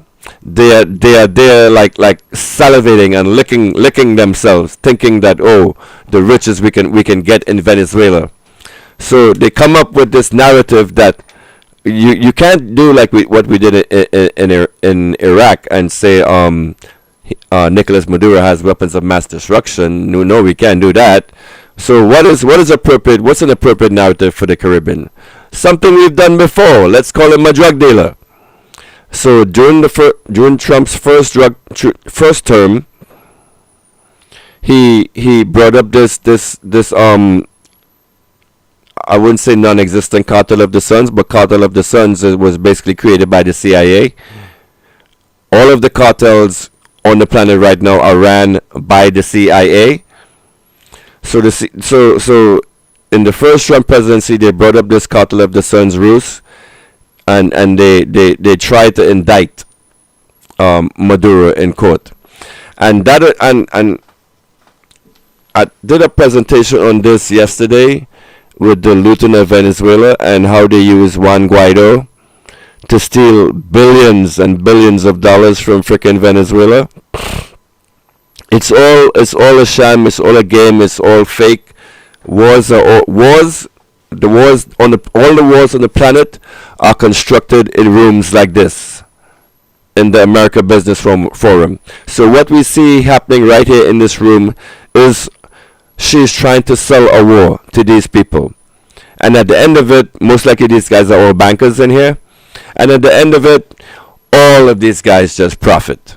they are there like salivating and licking themselves, thinking that, oh, the riches we can get in Venezuela. So they come up with this narrative that you can't do like what we did in Iraq and say Nicolas Maduro has weapons of mass destruction. No, we can't do that. So what is appropriate? What's an appropriate narrative for the Caribbean? Something we've done before. Let's call him a drug dealer. So during Trump's first term, he brought up this I wouldn't say non-existent Cartel of the Suns, but Cartel of the Suns was basically created by the CIA. All of the cartels on the planet right now are ran by the CIA. So in the first Trump presidency, they brought up this Cartel of the Suns ruse, and they tried to indict Maduro in court, and I did a presentation on this yesterday with the looting of Venezuela and how they use Juan Guaido to steal billions and billions of dollars from frickin' Venezuela. It's all a sham. It's all a game. It's all fake. All the wars on the planet are constructed in rooms like this, in the America Business Forum. So what we see happening right here in this room is she's trying to sell a war to these people, and at the end of it, most likely these guys are all bankers in here. And at the end of it, all of these guys just profit.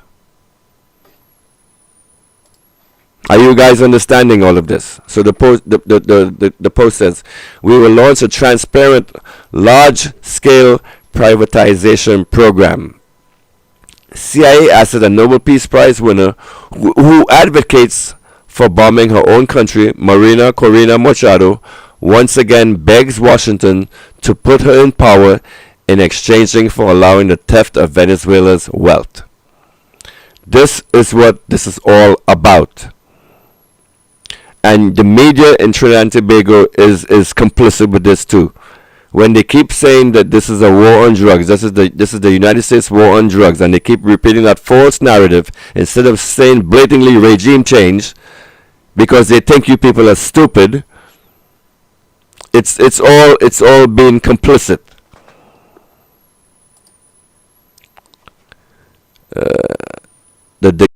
Are you guys understanding all of this? So the post says, we will launch a transparent, large-scale privatization program. CIA asset and Nobel Peace Prize winner who advocates for bombing her own country, Maria Corina Machado, once again begs Washington to put her in power in exchanging for allowing the theft of Venezuela's wealth. This is what this is all about. And the media in Trinidad and Tobago is complicit with this too. when they keep saying that this is a war on drugs, this is the United States war on drugs, and they keep repeating that false narrative instead of saying blatantly regime change because they think you people are stupid. It's all being complicit. The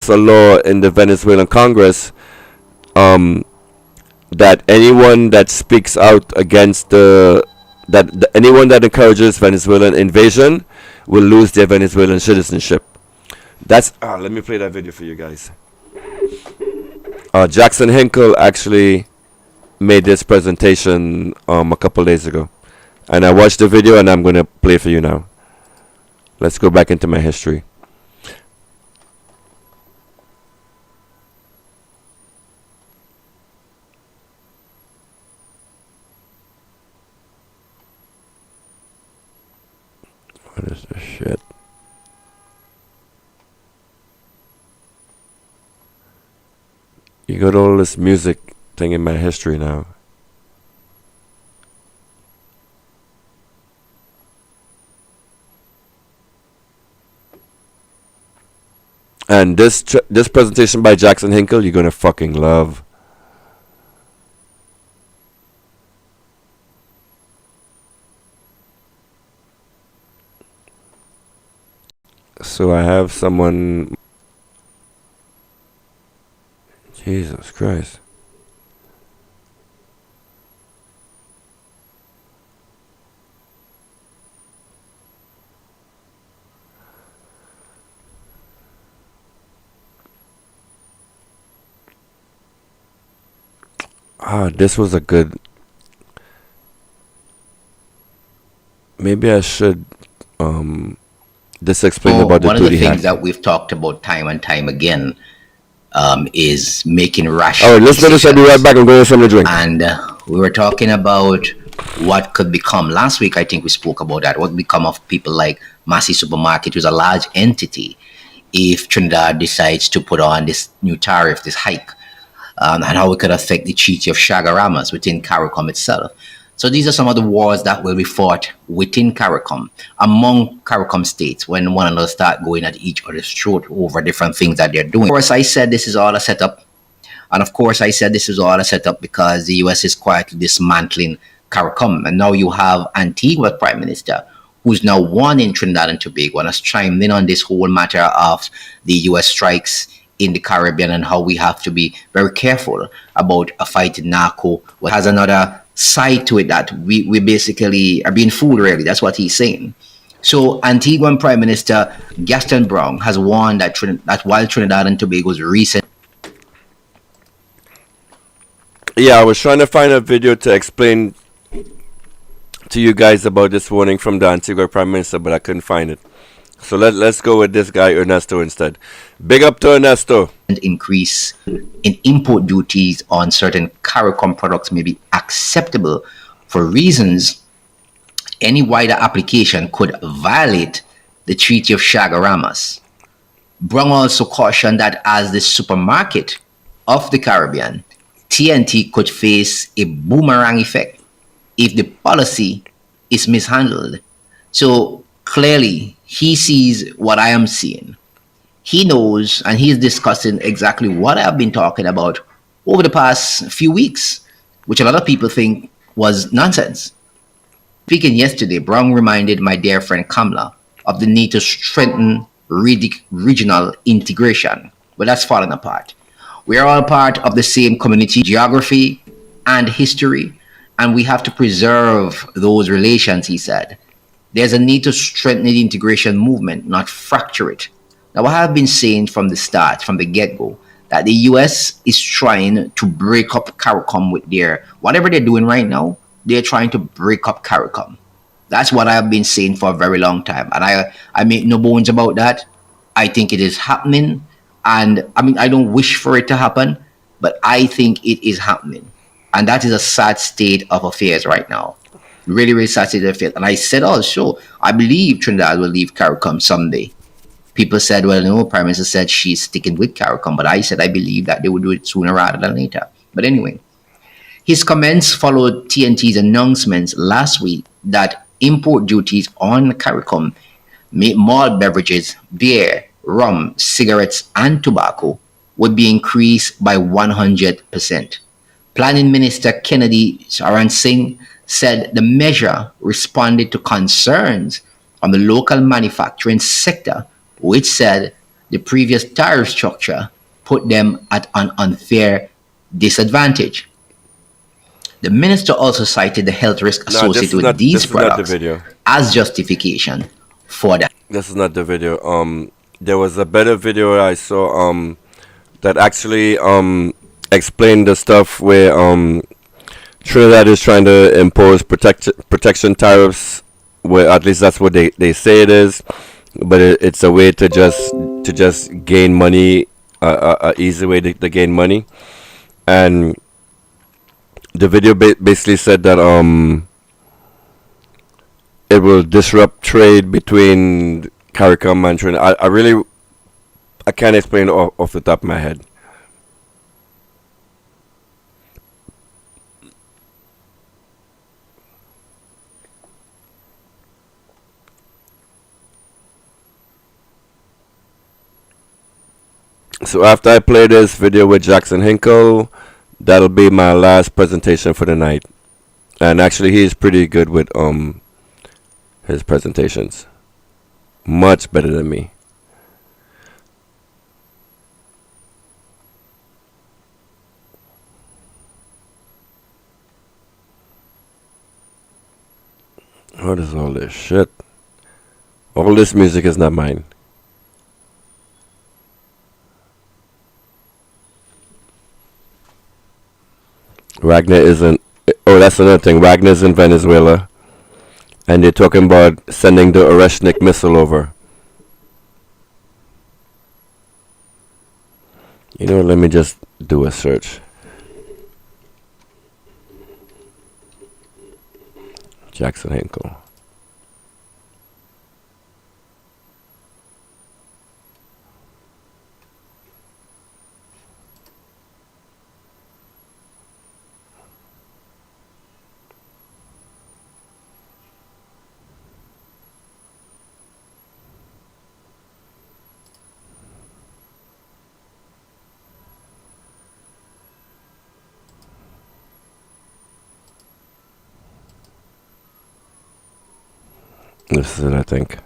a law in the Venezuelan Congress that anyone that speaks out against anyone that encourages Venezuelan invasion will lose their Venezuelan citizenship. That's let me play that video for you guys. Jackson Hinkle actually made this presentation a couple days ago, and I watched the video and I'm gonna play for you now. Let's go back into my history. What is this shit? You got all this music thing in my history now. And this presentation by Jackson Hinkle, you're gonna fucking love. So I have someone. Jesus Christ. This was a good. Maybe I should just explain about the one of the duty things hack. that we've talked about time and time again is making rash All right, let's go to this. I'll be right back. I'm going to have something to drink. And we were talking about what could become. Last week, I think we spoke about that. What would become of people like Massey Supermarket, who's a large entity, if Trinidad decides to put on this new tariff, this hike, and how it could affect the Treaty of Chagaramas within CARICOM itself. So these are some of the wars that will be fought within CARICOM, among CARICOM states, when one another start going at each other's throat over different things that they're doing. Of course, I said this is all a setup. And of course, I said this is all a setup because the US is quietly dismantling CARICOM. And now you have Antigua Prime Minister, who's now won in Trinidad and Tobago and has chimed in on this whole matter of the US strikes in the Caribbean and how we have to be very careful about a fight in narco. What has another side to it that we basically are being fooled, really. That's what he's saying. So Antiguan Prime Minister Gaston Brown has warned that while Trinidad and Tobago's recent... Yeah, I was trying to find a video to explain to you guys about this warning from the Antigua Prime Minister, but I couldn't find it. So let's go with this guy Ernesto instead. Big up to Ernesto. Increase in import duties on certain CARICOM products may be acceptable for reasons any wider application could violate the Treaty of Chagaramas. Brown also cautioned that as the supermarket, of the Caribbean, TNT could face a boomerang effect. if the policy is mishandled. So clearly, he sees what I am seeing. He knows, and he's discussing exactly what I've been talking about over the past few weeks, which a lot of people think was nonsense. Speaking yesterday, Brown reminded my dear friend Kamala of the need to strengthen regional integration, but that's falling apart. We are all part of the same community, geography, and history, and we have to preserve those relations, he said. There's a need to strengthen the integration movement, not fracture it. Now, I have been saying from the start, from the get-go, that the US is trying to break up CARICOM with whatever they're doing right now, they're trying to break up CARICOM. That's what I've been saying for a very long time. And I make no bones about that. I think it is happening. And I mean, I don't wish for it to happen, but I think it is happening. And that is a sad state of affairs right now. Really, really sad state of affairs. And I said also, I believe Trinidad will leave CARICOM someday. People said, well, no, Prime Minister said she's sticking with CARICOM, but I said I believe that they would do it sooner rather than later. But anyway, his comments followed TNT's announcements last week that import duties on CARICOM, malt beverages, beer, rum, cigarettes, and tobacco would be increased by 100%. Planning Minister Kennedy Saran Singh said the measure responded to concerns from the local manufacturing sector, which said the previous tariff structure put them at an unfair disadvantage. The minister also cited the health risk associated with these products as justification for that. This is not the video. There was a better video I saw that actually explained the stuff where Trinidad is trying to impose protection tariffs, where at least that's what they say it is. But it's a way to just gain money, a easy way to gain money. And the video basically said that it will disrupt trade between CARICOM and Trinidad. I can't explain it off the top of my head. So after I play this video with Jackson Hinkle, that'll be my last presentation for the night. And actually, he's pretty good with his presentations. Much better than me. What is all this shit? All this music is not mine. Wagner isn't. Oh, that's another thing. Wagner's in Venezuela, and they're talking about sending the Oreshnik missile over. You know, let me just do a search. Jackson Hinkle. This is it, I think.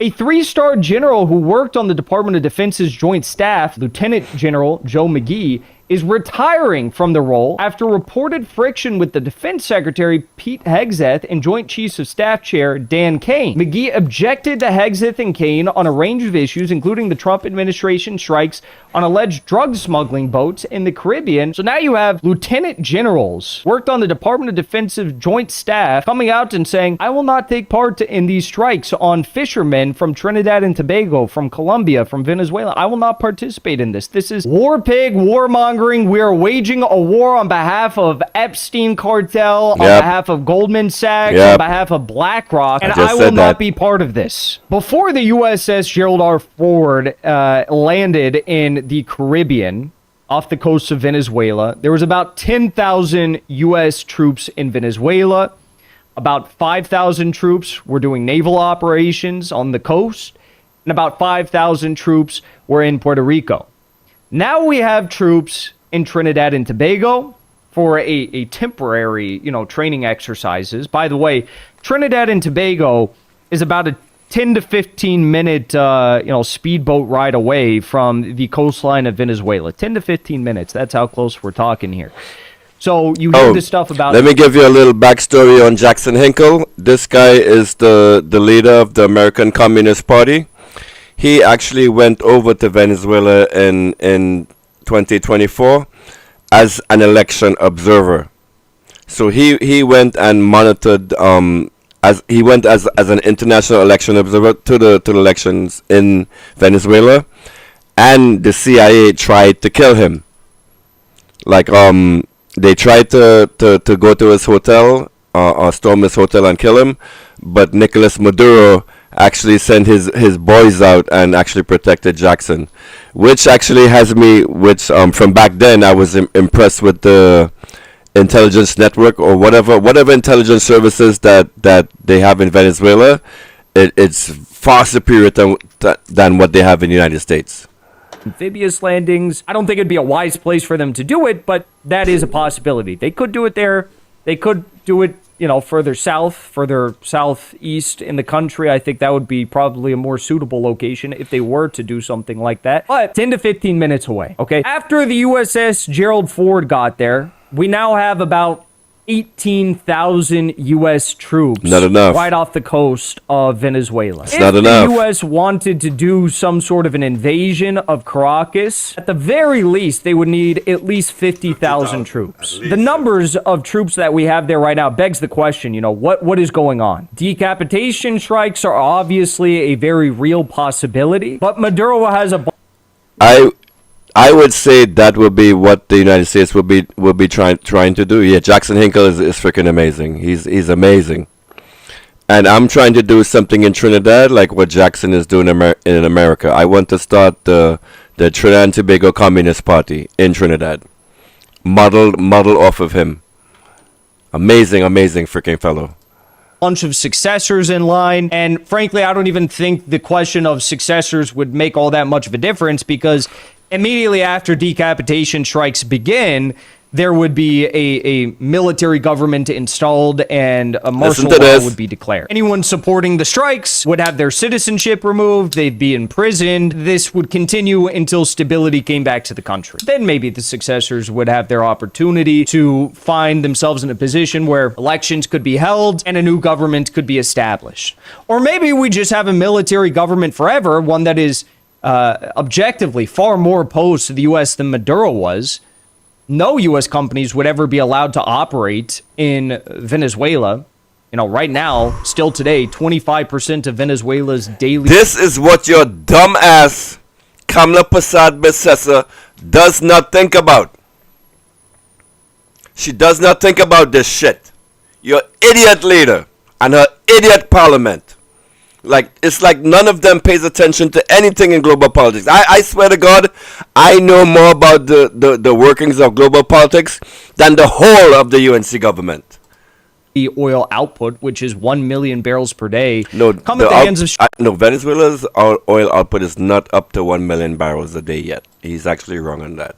A three-star general who worked on the Department of Defense's Joint Staff, Lieutenant General Joe McGee, is retiring from the role after reported friction with the Defense Secretary Pete Hegseth and Joint Chiefs of Staff Chair Dan Kane. McGee objected to Hegseth and Kane on a range of issues, including the Trump administration strikes on alleged drug smuggling boats in the Caribbean. So now you have lieutenant generals worked on the Department of Defense's Joint Staff coming out and saying, I will not take part in these strikes on fishermen from Trinidad and Tobago, from Colombia, from Venezuela. I will not participate in this. This is war pig, warmongering. We are waging a war on behalf of Epstein cartel, on behalf of Goldman Sachs, on behalf of BlackRock, and I will not be part of this. Before the USS Gerald R. Ford landed in the Caribbean, off the coast of Venezuela. There was about 10,000 U.S. troops in Venezuela. About 5,000 troops were doing naval operations on the coast, and about 5,000 troops were in Puerto Rico. Now we have troops in Trinidad and Tobago for a temporary, training exercises. By the way, Trinidad and Tobago is about a 10 to 15 minute, speedboat ride away from the coastline of Venezuela. 10 to 15 minutes. That's how close we're talking here. So you hear this stuff about... Let me give you a little backstory on Jackson Hinkle. This guy is the leader of the American Communist Party. He actually went over to Venezuela in 2024 as an election observer. So he went and monitored as an international election observer to the elections in Venezuela, and the CIA tried to kill him. They tried to go to his hotel or storm his hotel and kill him, but Nicolas Maduro actually sent his boys out and actually protected Jackson, which actually has me, from back then I was impressed with the intelligence network or whatever intelligence services that they have in Venezuela. It's far superior than what they have in the United States. Amphibious landings. I don't think it'd be a wise place for them to do it, but that is a possibility. They could do it there. They could do it, further southeast in the country. I think that would be probably a more suitable location if they were to do something like that. But 10 to 15 minutes away, okay? After the USS Gerald Ford got there, we now have about 18,000 U.S. troops Not enough. right off the coast of Venezuela. It's not enough. If the U.S. wanted to do some sort of an invasion of Caracas, at the very least, they would need at least 50,000 troops. The numbers of troops that we have there right now begs the question, what is going on? Decapitation strikes are obviously a very real possibility, but Maduro has a... I would say that would be what the United States would be trying to do. Yeah, Jackson Hinkle is freaking amazing. He's amazing, and I'm trying to do something in Trinidad like what Jackson is doing in America. I want to start the Trinidad and Tobago Communist Party in Trinidad, model off of him. Amazing freaking fellow. Bunch of successors in line, and frankly, I don't even think the question of successors would make all that much of a difference, because immediately after decapitation strikes begin, there would be a military government installed and a martial law would be declared. Anyone supporting the strikes would have their citizenship removed, they'd be imprisoned. This would continue until stability came back to the country. Then maybe the successors would have their opportunity to find themselves in a position where elections could be held and a new government could be established. Or maybe we just have a military government forever, one that is objectively far more opposed to the U.S. than Maduro was. No U.S. companies would ever be allowed to operate in Venezuela. Right now, still today, 25% of Venezuela's daily... This is what your dumb ass, Kamala Persad-Bissessar, does not think about. She does not think about this shit. Your idiot leader and her idiot parliament. It's like none of them pays attention to anything in global politics. I swear to God, I know more about the workings of global politics than the whole of the UNC government. The oil output, which is 1 million barrels per day, come at the hands of... Venezuela's oil output is not up to 1 million barrels a day yet. He's actually wrong on that.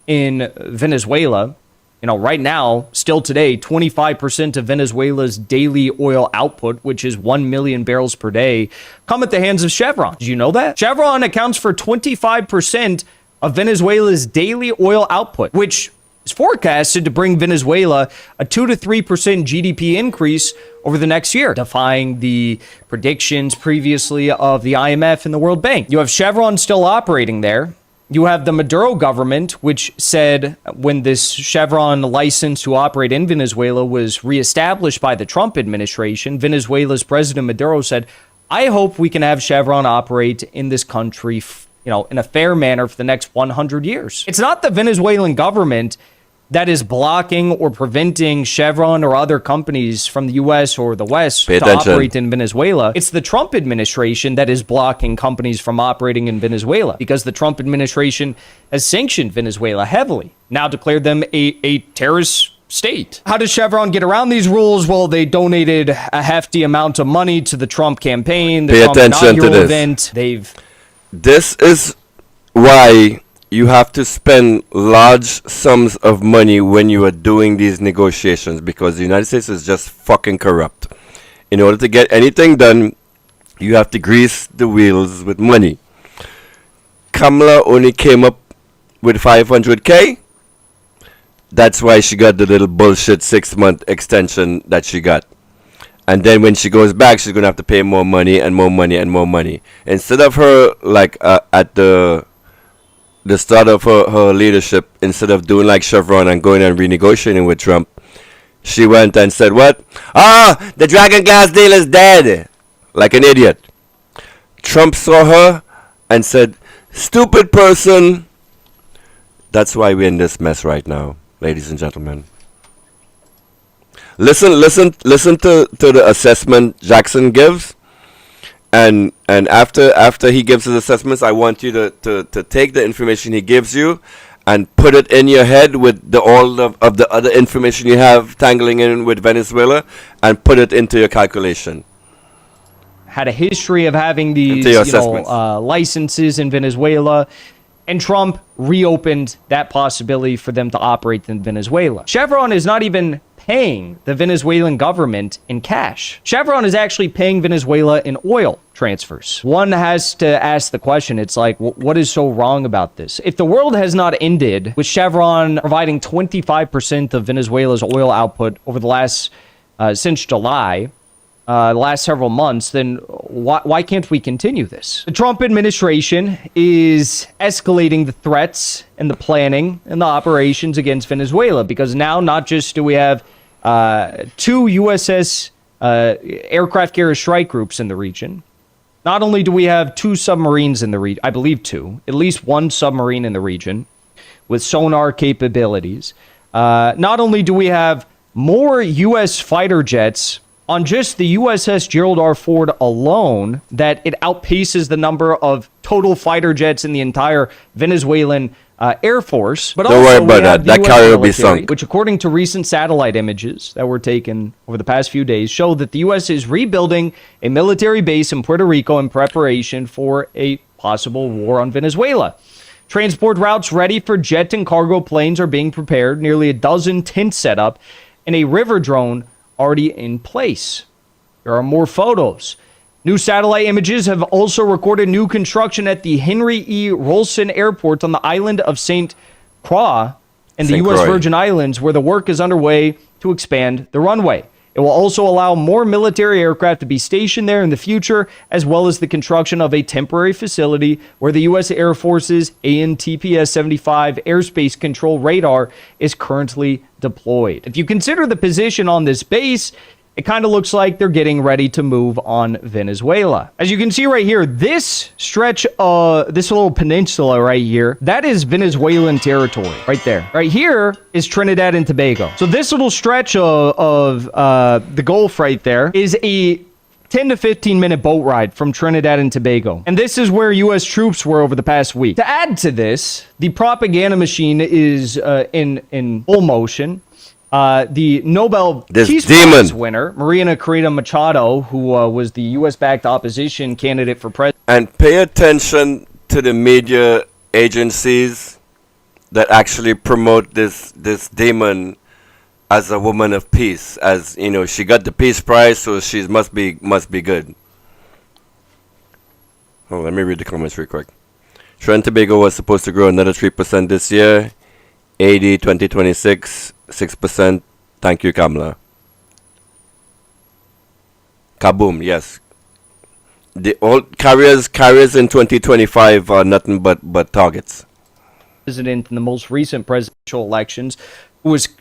In Venezuela... right now, still today, 25% of Venezuela's daily oil output, which is 1 million barrels per day, come at the hands of Chevron. Did you know that? Chevron accounts for 25% of Venezuela's daily oil output, which is forecasted to bring Venezuela a 2 to 3% GDP increase over the next year, defying the predictions previously of the IMF and the World Bank. You have Chevron still operating there. You have the Maduro government, which said when this Chevron license to operate in Venezuela was reestablished by the Trump administration, Venezuela's President Maduro said, I hope we can have Chevron operate in this country, in a fair manner for the next 100 years. It's not the Venezuelan government that is blocking or preventing Chevron or other companies from the U.S. or the West Pay to attention. operate in Venezuela. It's the Trump administration that is blocking companies from operating in Venezuela because the Trump administration has sanctioned Venezuela heavily, now declared them a terrorist state. How does Chevron get around these rules? Well, they donated a hefty amount of money to the Trump campaign, the Pay Trump attention to inaugural this. event. This is why you have to spend large sums of money when you are doing these negotiations, because the United States is just fucking corrupt. In order to get anything done, you have to grease the wheels with money. Kamala only came up with 500K. That's why she got the little bullshit 6-month extension that she got. And then when she goes back, she's going to have to pay more money and more money and more money. Instead of her, like, at the start of her leadership, instead of doing like Chevron and going and renegotiating with Trump, she went and said, what? Ah, the Dragon Gas deal is dead. Like an idiot. Trump saw her and said, stupid person. That's why we're in this mess right now, ladies and gentlemen. Listen to the assessment Jackson gives. And after he gives his assessments, I want you to take the information he gives you and put it in your head with all of the other information you have tangling in with Venezuela, and put it into your calculation. Had a history of having these licenses in Venezuela, and Trump reopened that possibility for them to operate in Venezuela. Chevron is not even paying the Venezuelan government in cash. Chevron is actually paying Venezuela in oil transfers. One has to ask the question, it's like, what is so wrong about this? If the world has not ended with Chevron providing 25% of Venezuela's oil output over the last, since July, the last several months, then why can't we continue this? The Trump administration is escalating the threats and the planning and the operations against Venezuela, because now not just do we have 2 USS aircraft carrier strike groups in the region, not only do we have 2 submarines in the region, I believe 2, at least 1 submarine in the region with sonar capabilities. Not only do we have more U.S. fighter jets on just the USS Gerald R. Ford alone, that it outpaces the number of total fighter jets in the entire Venezuelan Air Force. But Don't worry about that. That carrier will be sunk. Which, according to recent satellite images that were taken over the past few days, show that the U.S. is rebuilding a military base in Puerto Rico in preparation for a possible war on Venezuela. Transport routes ready for jet and cargo planes are being prepared, nearly a dozen tents set up, and a river drone already in place. There are more photos. New satellite images have also recorded new construction at the Henry E. Rolson Airport on the island of St. Croix in the U.S. Virgin Islands, where the work is underway to expand the runway. It will also allow more military aircraft to be stationed there in the future, as well as the construction of a temporary facility where the U.S. Air Force's ANTPS-75 airspace control radar is currently deployed. If you consider the position on this base, it kind of looks like they're getting ready to move on Venezuela. As you can see right here, this stretch, this little peninsula right here, that is Venezuelan territory right there. Right here is Trinidad and Tobago. So this little stretch of the Gulf right there is a 10 to 15 minute boat ride from Trinidad and Tobago. And this is where U.S. troops were over the past week. To add to this, the propaganda machine is in full motion. The Nobel Peace Prize winner, Marina Corina Machado, who was the U.S.-backed opposition candidate for president. And pay attention to the media agencies that actually promote this demon as a woman of peace. As you know, she got the Peace Prize, so she must be good. Oh, let me read the comments real quick. Trinidad and Tobago was supposed to grow another 3% this year. AD 2026. 6%. Thank you, Kamala. Kaboom, yes. The old carriers in 2025 are nothing but targets. President in the most recent presidential elections,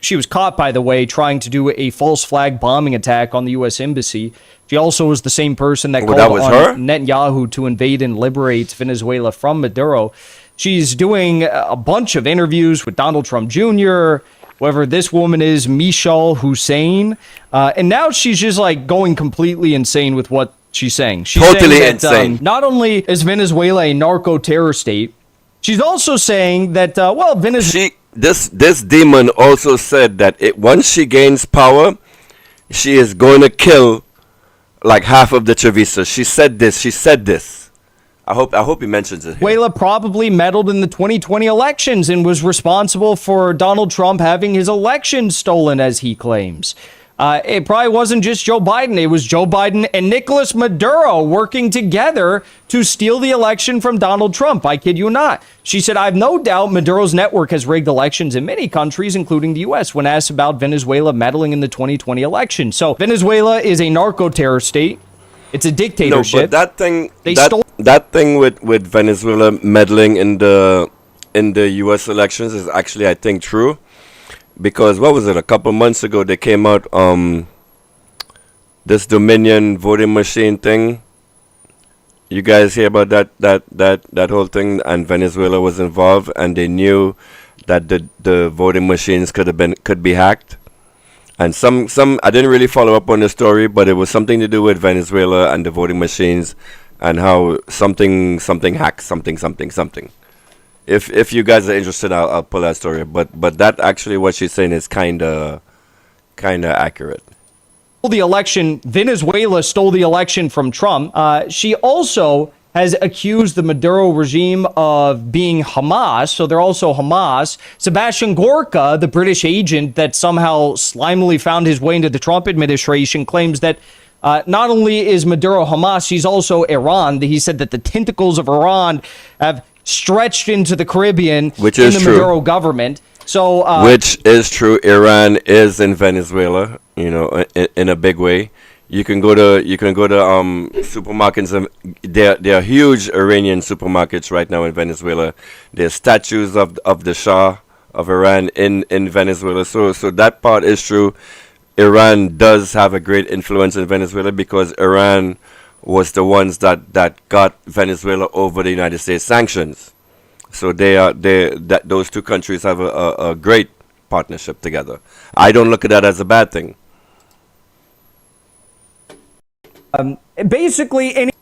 she was caught, by the way, trying to do a false flag bombing attack on the U.S. Embassy. She also was the same person that called on Netanyahu to invade and liberate Venezuela from Maduro. She's doing a bunch of interviews with Donald Trump Jr., whoever this woman is, Mishal Hussein. And now she's just like going completely insane with what she's saying. She's Totally saying that, insane. not only is Venezuela a narco-terror state, she's also saying that, Venezuela... This demon also said that once she gains power, she is going to kill like half of the Chavistas. She said this. I hope he mentions it here. Venezuela probably meddled in the 2020 elections and was responsible for Donald Trump having his election stolen, as he claims. It probably wasn't just Joe Biden. It was Joe Biden and Nicolas Maduro working together to steal the election from Donald Trump. I kid you not. She said, I have no doubt Maduro's network has rigged elections in many countries, including the U.S., when asked about Venezuela meddling in the 2020 election. So Venezuela is a narco-terror state. It's a dictatorship. No, but that thing with Venezuela meddling in the U.S. elections is actually, I think, true. Because what was it? A couple months ago, they came out this Dominion voting machine thing. You guys hear about that whole thing? And Venezuela was involved, and they knew that the voting machines could be hacked. And some I didn't really follow up on the story, but it was something to do with Venezuela and the voting machines, and how something hacked something. If you guys are interested, I'll pull that story. But that actually, what she's saying is kind of accurate. The election, Venezuela stole the election from Trump. She also has accused the Maduro regime of being Hamas, so they're also Hamas. Sebastian Gorka, the British agent that somehow slimily found his way into the Trump administration, claims that not only is Maduro Hamas, she's also Iran. He said that the tentacles of Iran have stretched into the Caribbean, which in is the true. Maduro government. So, which is true. Iran is in Venezuela, in a big way. You can go to supermarkets. There are huge Iranian supermarkets right now in Venezuela. There's statues of the Shah of Iran in Venezuela. So that part is true. Iran does have a great influence in Venezuela because Iran was the ones that got Venezuela over the United States sanctions. So those two countries have a great partnership together. I don't look at that as a bad thing. Basically, any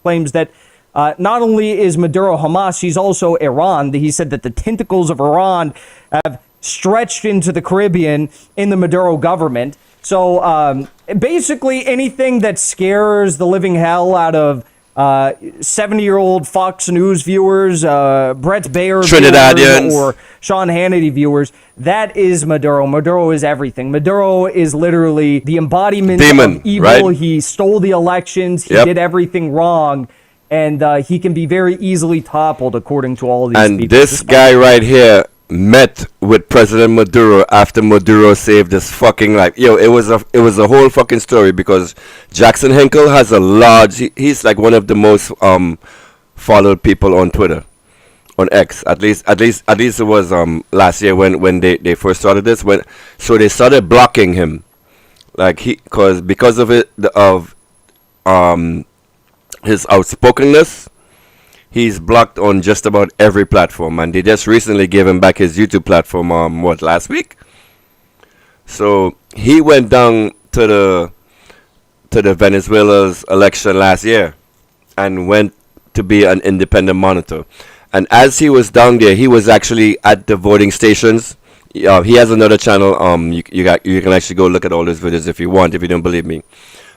claims that not only is Maduro Hamas, she's also Iran. He said that the tentacles of Iran have stretched into the Caribbean in the Maduro government. So basically anything that scares the living hell out of 70-year-old Fox News viewers, Brett Baer Trinidadians, viewers, or Sean Hannity viewers, that is Maduro. Maduro is everything. Maduro is literally the embodiment of evil. Right? He stole the elections. He did everything wrong. And he can be very easily toppled, according to all these people. And this guy right here met with President Maduro after Maduro saved his fucking life. It was a whole fucking story because Jackson Hinkle has a large. He's like one of the most followed people on Twitter, on X. At least it was last year when they first started this. So they started blocking him, like because of his outspokenness. He's blocked on just about every platform, and they just recently gave him back his YouTube platform. Last week? So he went down to the Venezuela's election last year, and went to be an independent monitor. And as he was down there, he was actually at the voting stations. He has another channel. You can actually go look at all his videos if you want, if you don't believe me.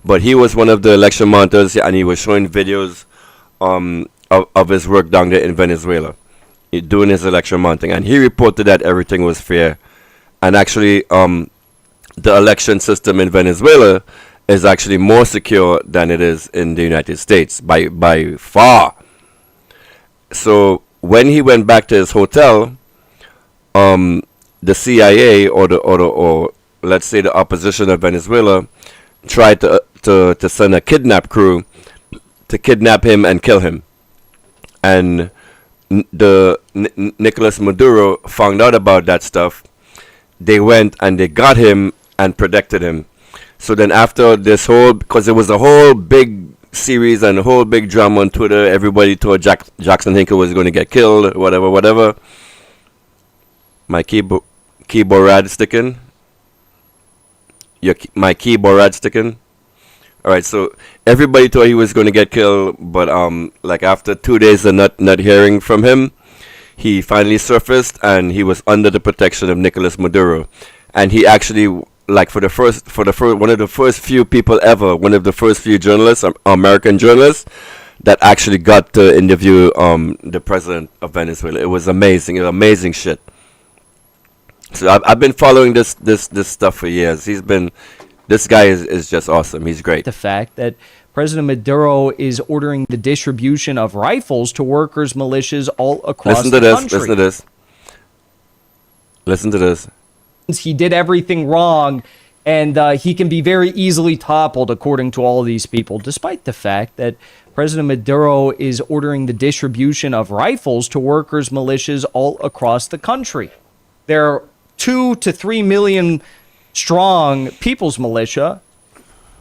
But he was one of the election monitors, and he was showing videos of his work down there in Venezuela, doing his election monitoring, and he reported that everything was fair, and actually the election system in Venezuela is actually more secure than it is in the United States by far. So when he went back to his hotel, the CIA or let's say the opposition of Venezuela tried to send a kidnap crew to kidnap him and kill him. And Nicolas Maduro found out about that stuff. They went and they got him and protected him. So then after this because it was a whole big series and a whole big drama on Twitter, everybody thought Jackson Hinkle was going to get killed, whatever. My keyboard keyboard rad sticking? My keyboard rad sticking? Alright, so everybody thought he was going to get killed, but like after 2 days of not hearing from him, he finally surfaced and he was under the protection of Nicolas Maduro. And he actually, like one of the first few people ever, one of the first few journalists, American journalists, that actually got to interview the president of Venezuela. It was amazing. It was amazing shit. So I've been following this stuff for years. This guy is just awesome. He's great. The fact that President Maduro is ordering the distribution of rifles to workers' militias all across the country. Listen to this. Listen to this. He did everything wrong, and he can be very easily toppled, according to all these people, despite the fact that President Maduro is ordering the distribution of rifles to workers' militias all across the country. There are 2 to 3 million strong people's militia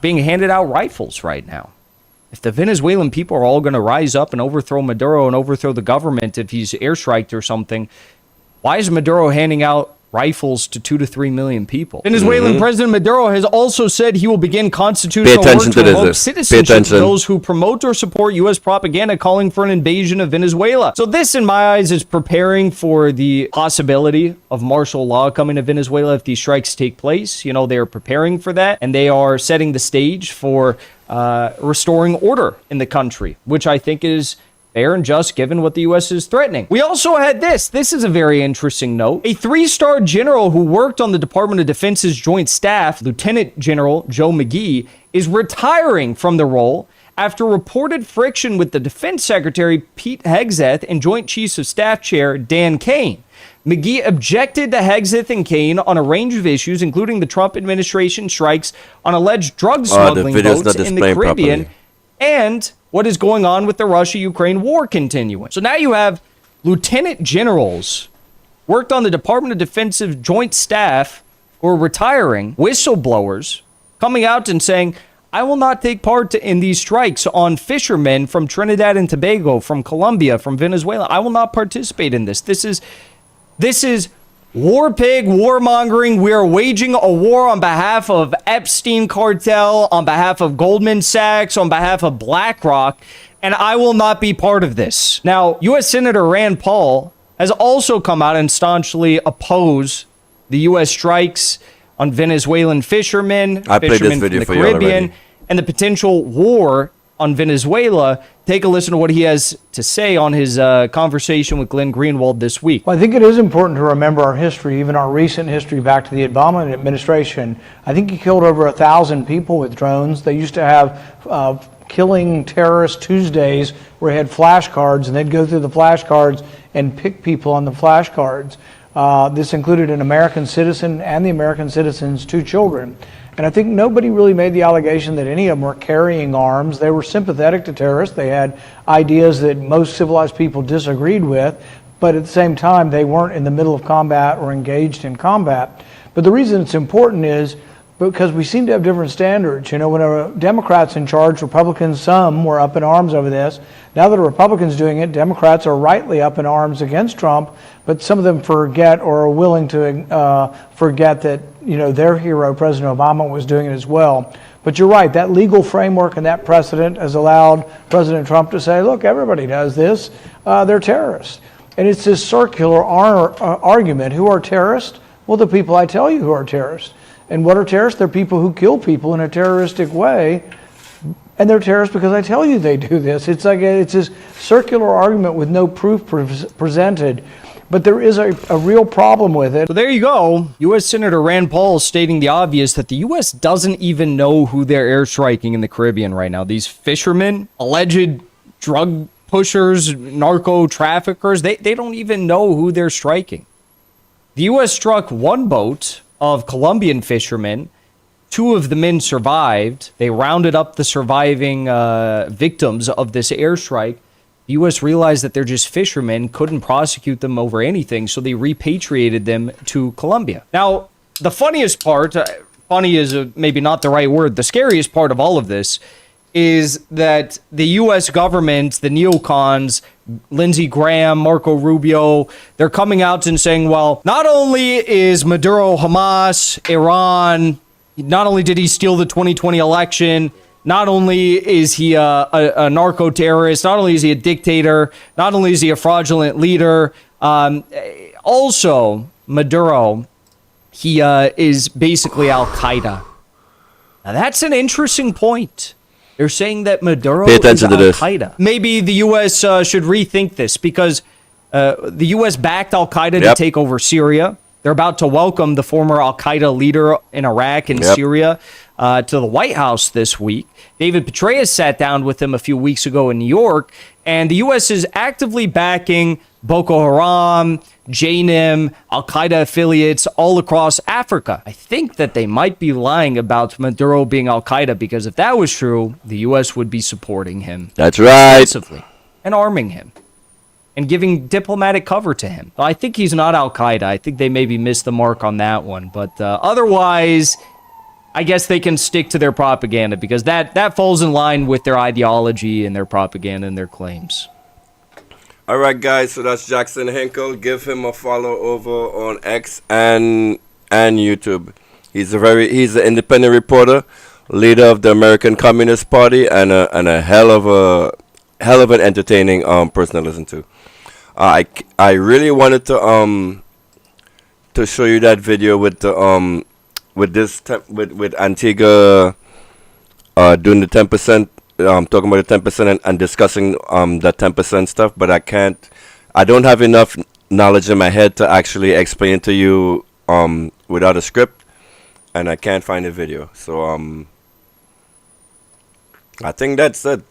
being handed out rifles right now. If the Venezuelan people are all going to rise up and overthrow Maduro and overthrow the government if he's airstriked or something, why is Maduro handing out rifles to 2 to 3 million people? Venezuelan President Maduro has also said he will begin constitutional work to revoke citizenship to those who promote or support U.S. propaganda calling for an invasion of Venezuela. So this, in my eyes, is preparing for the possibility of martial law coming to Venezuela if these strikes take place. You know, they are preparing for that, and they are setting the stage for restoring order in the country, which I think is fair and just given what the U.S. is threatening. We also had this. This is a very interesting note. A 3-star general who worked on the Department of Defense's Joint Staff, Lieutenant General Joe McGee, is retiring from the role after reported friction with the Defense Secretary Pete Hegseth and Joint Chiefs of Staff Chair Dan Kane. McGee objected to Hegseth and Kane on a range of issues, including the Trump administration strikes on alleged drug smuggling boats in the Caribbean and what is going on with the Russia-Ukraine war continuing. So now you have lieutenant generals worked on the Department of Defense's Joint Staff who are retiring, whistleblowers coming out and saying, I will not take part in these strikes on fishermen from Trinidad and Tobago, from Colombia, from Venezuela. I will not participate in this. This is war pig, warmongering. We are waging a war on behalf of Epstein cartel, on behalf of Goldman Sachs, on behalf of BlackRock, and I will not be part of this. Now, U.S. Senator Rand Paul has also come out and staunchly oppose the U.S. strikes on Venezuelan fishermen from the Caribbean, and the potential war on Venezuela. Take a listen to what he has to say on his conversation with Glenn Greenwald this week. Well, I think it is important to remember our history, even our recent history back to the Obama administration. I think he killed over 1,000 people with drones. They used to have Killing Terrorist Tuesdays where he had flashcards, and they'd go through the flashcards and pick people on the flashcards. This included an American citizen and the American citizen's 2 children. And I think nobody really made the allegation that any of them were carrying arms. They were sympathetic to terrorists. They had ideas that most civilized people disagreed with, but at the same time, they weren't in the middle of combat or engaged in combat. But the reason it's important is because we seem to have different standards. You know, when a Democrats in charge, Republicans, some were up in arms over this. Now that a Republican's doing it, Democrats are rightly up in arms against Trump, but some of them forget or are willing to forget that, you know, their hero, President Obama, was doing it as well. But you're right, that legal framework and that precedent has allowed President Trump to say, look, everybody does this, they're terrorists. And it's this circular argument. Who are terrorists? Well, the people I tell you who are terrorists. And what are terrorists? They're people who kill people in a terroristic way. And they're terrorists because I tell you they do this. It's like it's this circular argument with no proof presented. But there is a real problem with it. So there you go. U.S. Senator Rand Paul stating the obvious that the U.S. doesn't even know who they're airstriking in the Caribbean right now. These fishermen, alleged drug pushers, narco traffickers, they don't even know who they're striking. The U.S. struck 1 boat of Colombian fishermen. 2 of the men survived. They rounded up the surviving victims of this airstrike. The U.S. realized that they're just fishermen, couldn't prosecute them over anything, so they repatriated them to Colombia. Now, the funniest part, funny is maybe not the right word, the scariest part of all of this is that the U.S. government, the neocons, Lindsey Graham, Marco Rubio, they're coming out and saying, well, not only is Maduro Hamas, Iran, not only did he steal the 2020 election, not only is he a narco-terrorist, not only is he a dictator, not only is he a fraudulent leader, also Maduro, he is basically Al-Qaeda. Now that's an interesting point. They're saying that Maduro is Al-Qaeda. Maybe the U.S. should rethink this because the U.S. backed Al-Qaeda to take over Syria. They're about to welcome the former Al-Qaeda leader in Iraq and Syria to the White House this week. David Petraeus sat down with him a few weeks ago in New York, and the U.S. is actively backing Boko Haram, JNIM, Al-Qaeda affiliates all across Africa. I think that they might be lying about Maduro being Al-Qaeda because if that was true, the U.S. would be supporting him. That's right. Extensively, and arming him. And giving diplomatic cover to him. I think he's not Al-Qaeda. I think they maybe missed the mark on that one. But otherwise, I guess they can stick to their propaganda because that falls in line with their ideology and their propaganda and their claims. All right, guys. So that's Jackson Hinkle. Give him a follow over on X and YouTube. He's an independent reporter, leader of the American Communist Party, and a hell of an entertaining person to listen to. I really wanted to show you that video with the with Antigua doing the 10%, talking about the 10% and discussing that 10% stuff, but I can't. I don't have enough knowledge in my head to actually explain it to you without a script, and I can't find a video. So I think that's it.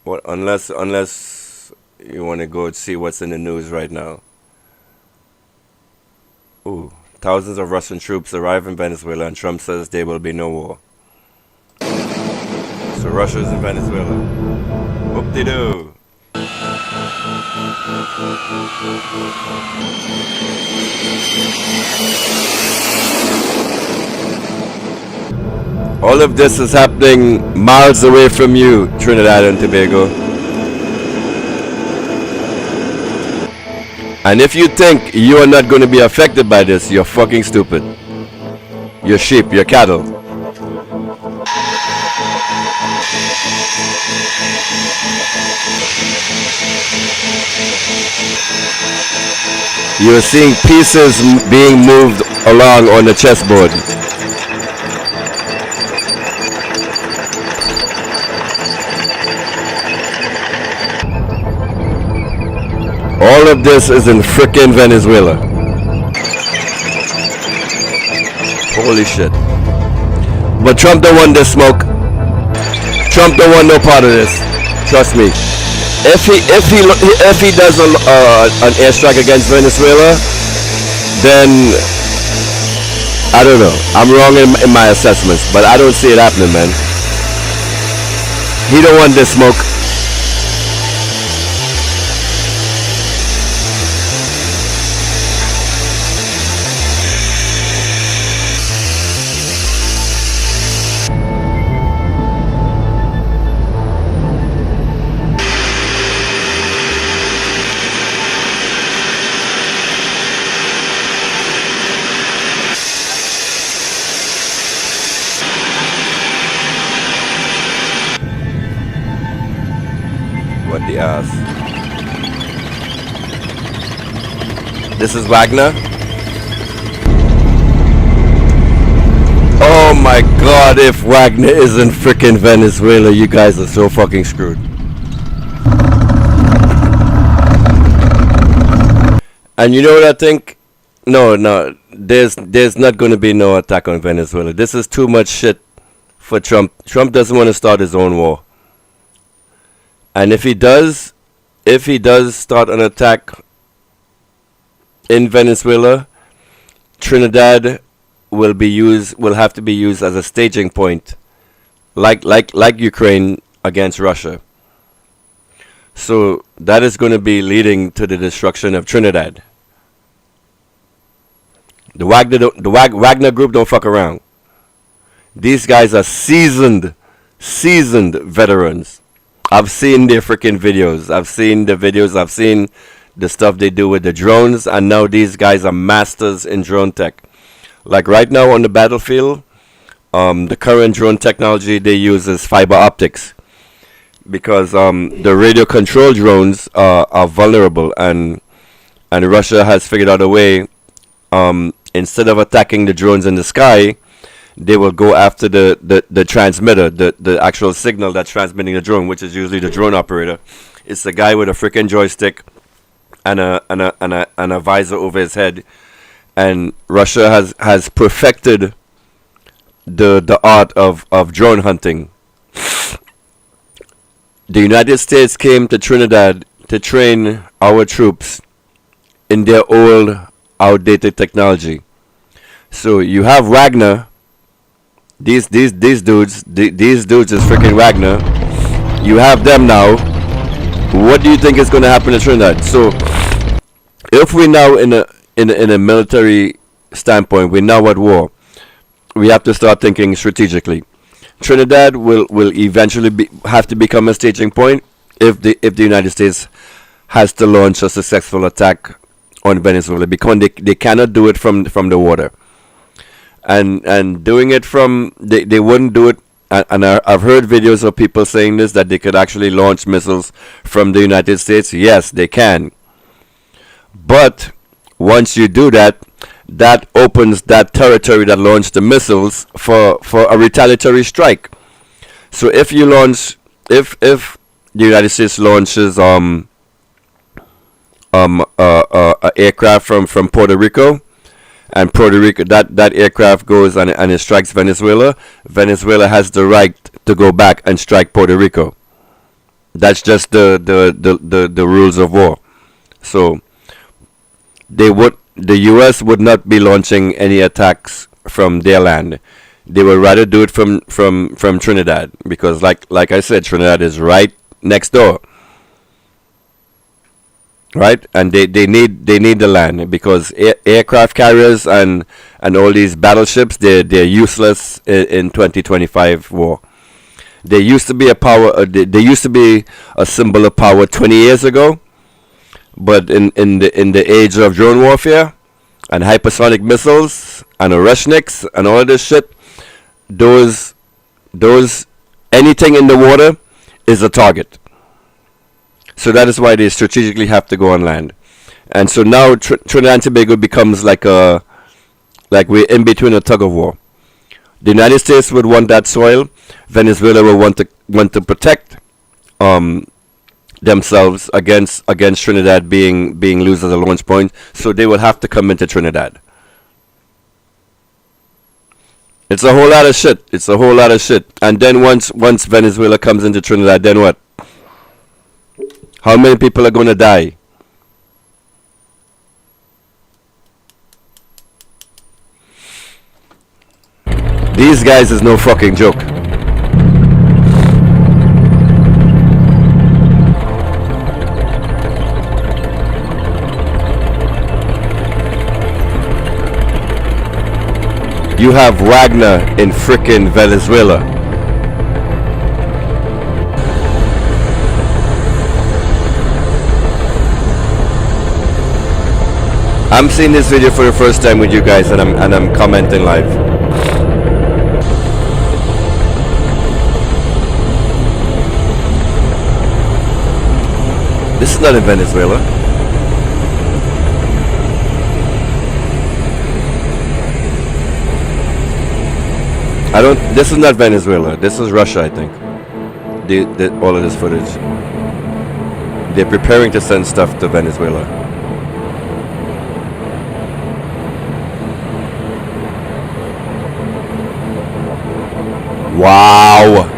What, unless you want to go see what's in the news right now. Ooh, thousands of Russian troops arrive in Venezuela and Trump says there will be no war. So Russia's in Venezuela. Whoop-de-doo. All of this is happening miles away from you, Trinidad and Tobago. And if you think you are not going to be affected by this, you're fucking stupid. You're sheep, you're cattle. You're seeing pieces being moved along on the chessboard. All of this is in frickin' Venezuela. Holy shit. But Trump don't want this smoke. Trump don't want no part of this. Trust me. If he does an airstrike against Venezuela, then I don't know. I'm wrong in my assessments, but I don't see it happening, man. He don't want this smoke. What the ass? This is Wagner. Oh my god, if Wagner is in frickin' Venezuela, you guys are so fucking screwed. And you know what I think? No, there's not going to be no attack on Venezuela. This is too much shit for Trump. Trump doesn't want to start his own war. And if he does start an attack in Venezuela, Trinidad will have to be used as a staging point, like Ukraine against Russia. So that is going to be leading to the destruction of Trinidad. The Wagner group don't fuck around. These guys are seasoned veterans. I've seen their freaking videos. I've seen the videos. I've seen the stuff they do with the drones, and now these guys are masters in drone tech. Like right now on the battlefield, the current drone technology they use is fiber optics, because the radio control drones are vulnerable, and Russia has figured out a way. Instead of attacking the drones in the sky, they will go after the transmitter, the actual signal that's transmitting the drone, which is usually the drone operator. It's the guy with a freaking joystick and a visor over his head. And Russia has perfected the art of drone hunting. The United States came to Trinidad to train our troops in their old, outdated technology. So you have Wagner. These dudes is freaking Wagner. You have them now. What do you think is going to happen in Trinidad? So, if we now in a military standpoint, we're now at war. We have to start thinking strategically. Trinidad will eventually have to become a staging point if the United States has to launch a successful attack on Venezuela, because they cannot do it from the water. And doing it from, they wouldn't do it, and I've heard videos of people saying this, that they could actually launch missiles from the United States. Yes, they can. But once you do that, that opens that territory that launched the missiles for a retaliatory strike. So if you launch, if the United States launches a aircraft from Puerto Rico, and Puerto Rico, that aircraft goes and it strikes Venezuela, Venezuela has the right to go back and strike Puerto Rico. That's just the rules of war. So the US would not be launching any attacks from their land. They would rather do it from Trinidad, because like I said, Trinidad is right next door. Right, and they need the land, because aircraft carriers and all these battleships, they're useless in 2025 war. They used to be a power. They used to be a symbol of power 20 years ago, but in the age of drone warfare and hypersonic missiles and Oreshniks and all of this shit, those anything in the water is a target. So that is why they strategically have to go on land. And so now Trinidad and Tobago becomes like we're in between a tug of war. The United States would want that soil. Venezuela will want to protect themselves against Trinidad being used as a launch point. So they will have to come into Trinidad. It's a whole lot of shit. It's a whole lot of shit. And then once Venezuela comes into Trinidad, then what? How many people are going to die? These guys is no fucking joke. You have Wagner in frickin' Venezuela. I'm seeing this video for the first time with you guys, and I'm commenting live. This is not in Venezuela. This is not Venezuela. This is Russia, I think. All of this footage. They're preparing to send stuff to Venezuela. Wow.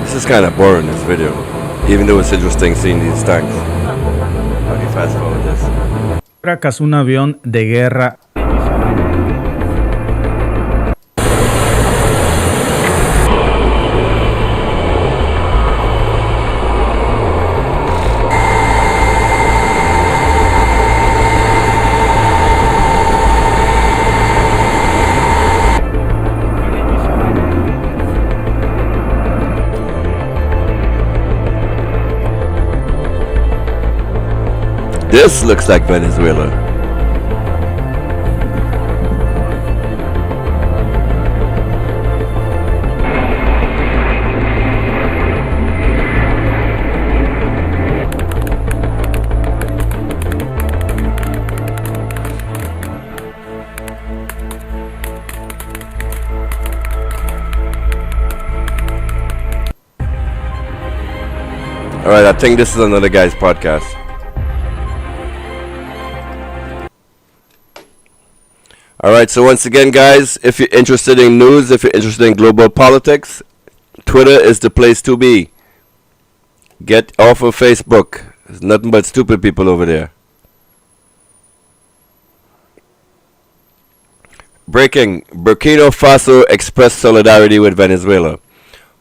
This is kind of boring, this video, even though it's interesting seeing these tanks. Let me fast forward this. fracasó un avión de guerra. This looks like Venezuela. Alright, I think this is another guy's podcast. Alright, so once again, guys, if you're interested in news, if you're interested in global politics, Twitter is the place to be. Get off of Facebook. There's nothing but stupid people over there. Breaking. Burkina Faso expressed solidarity with Venezuela.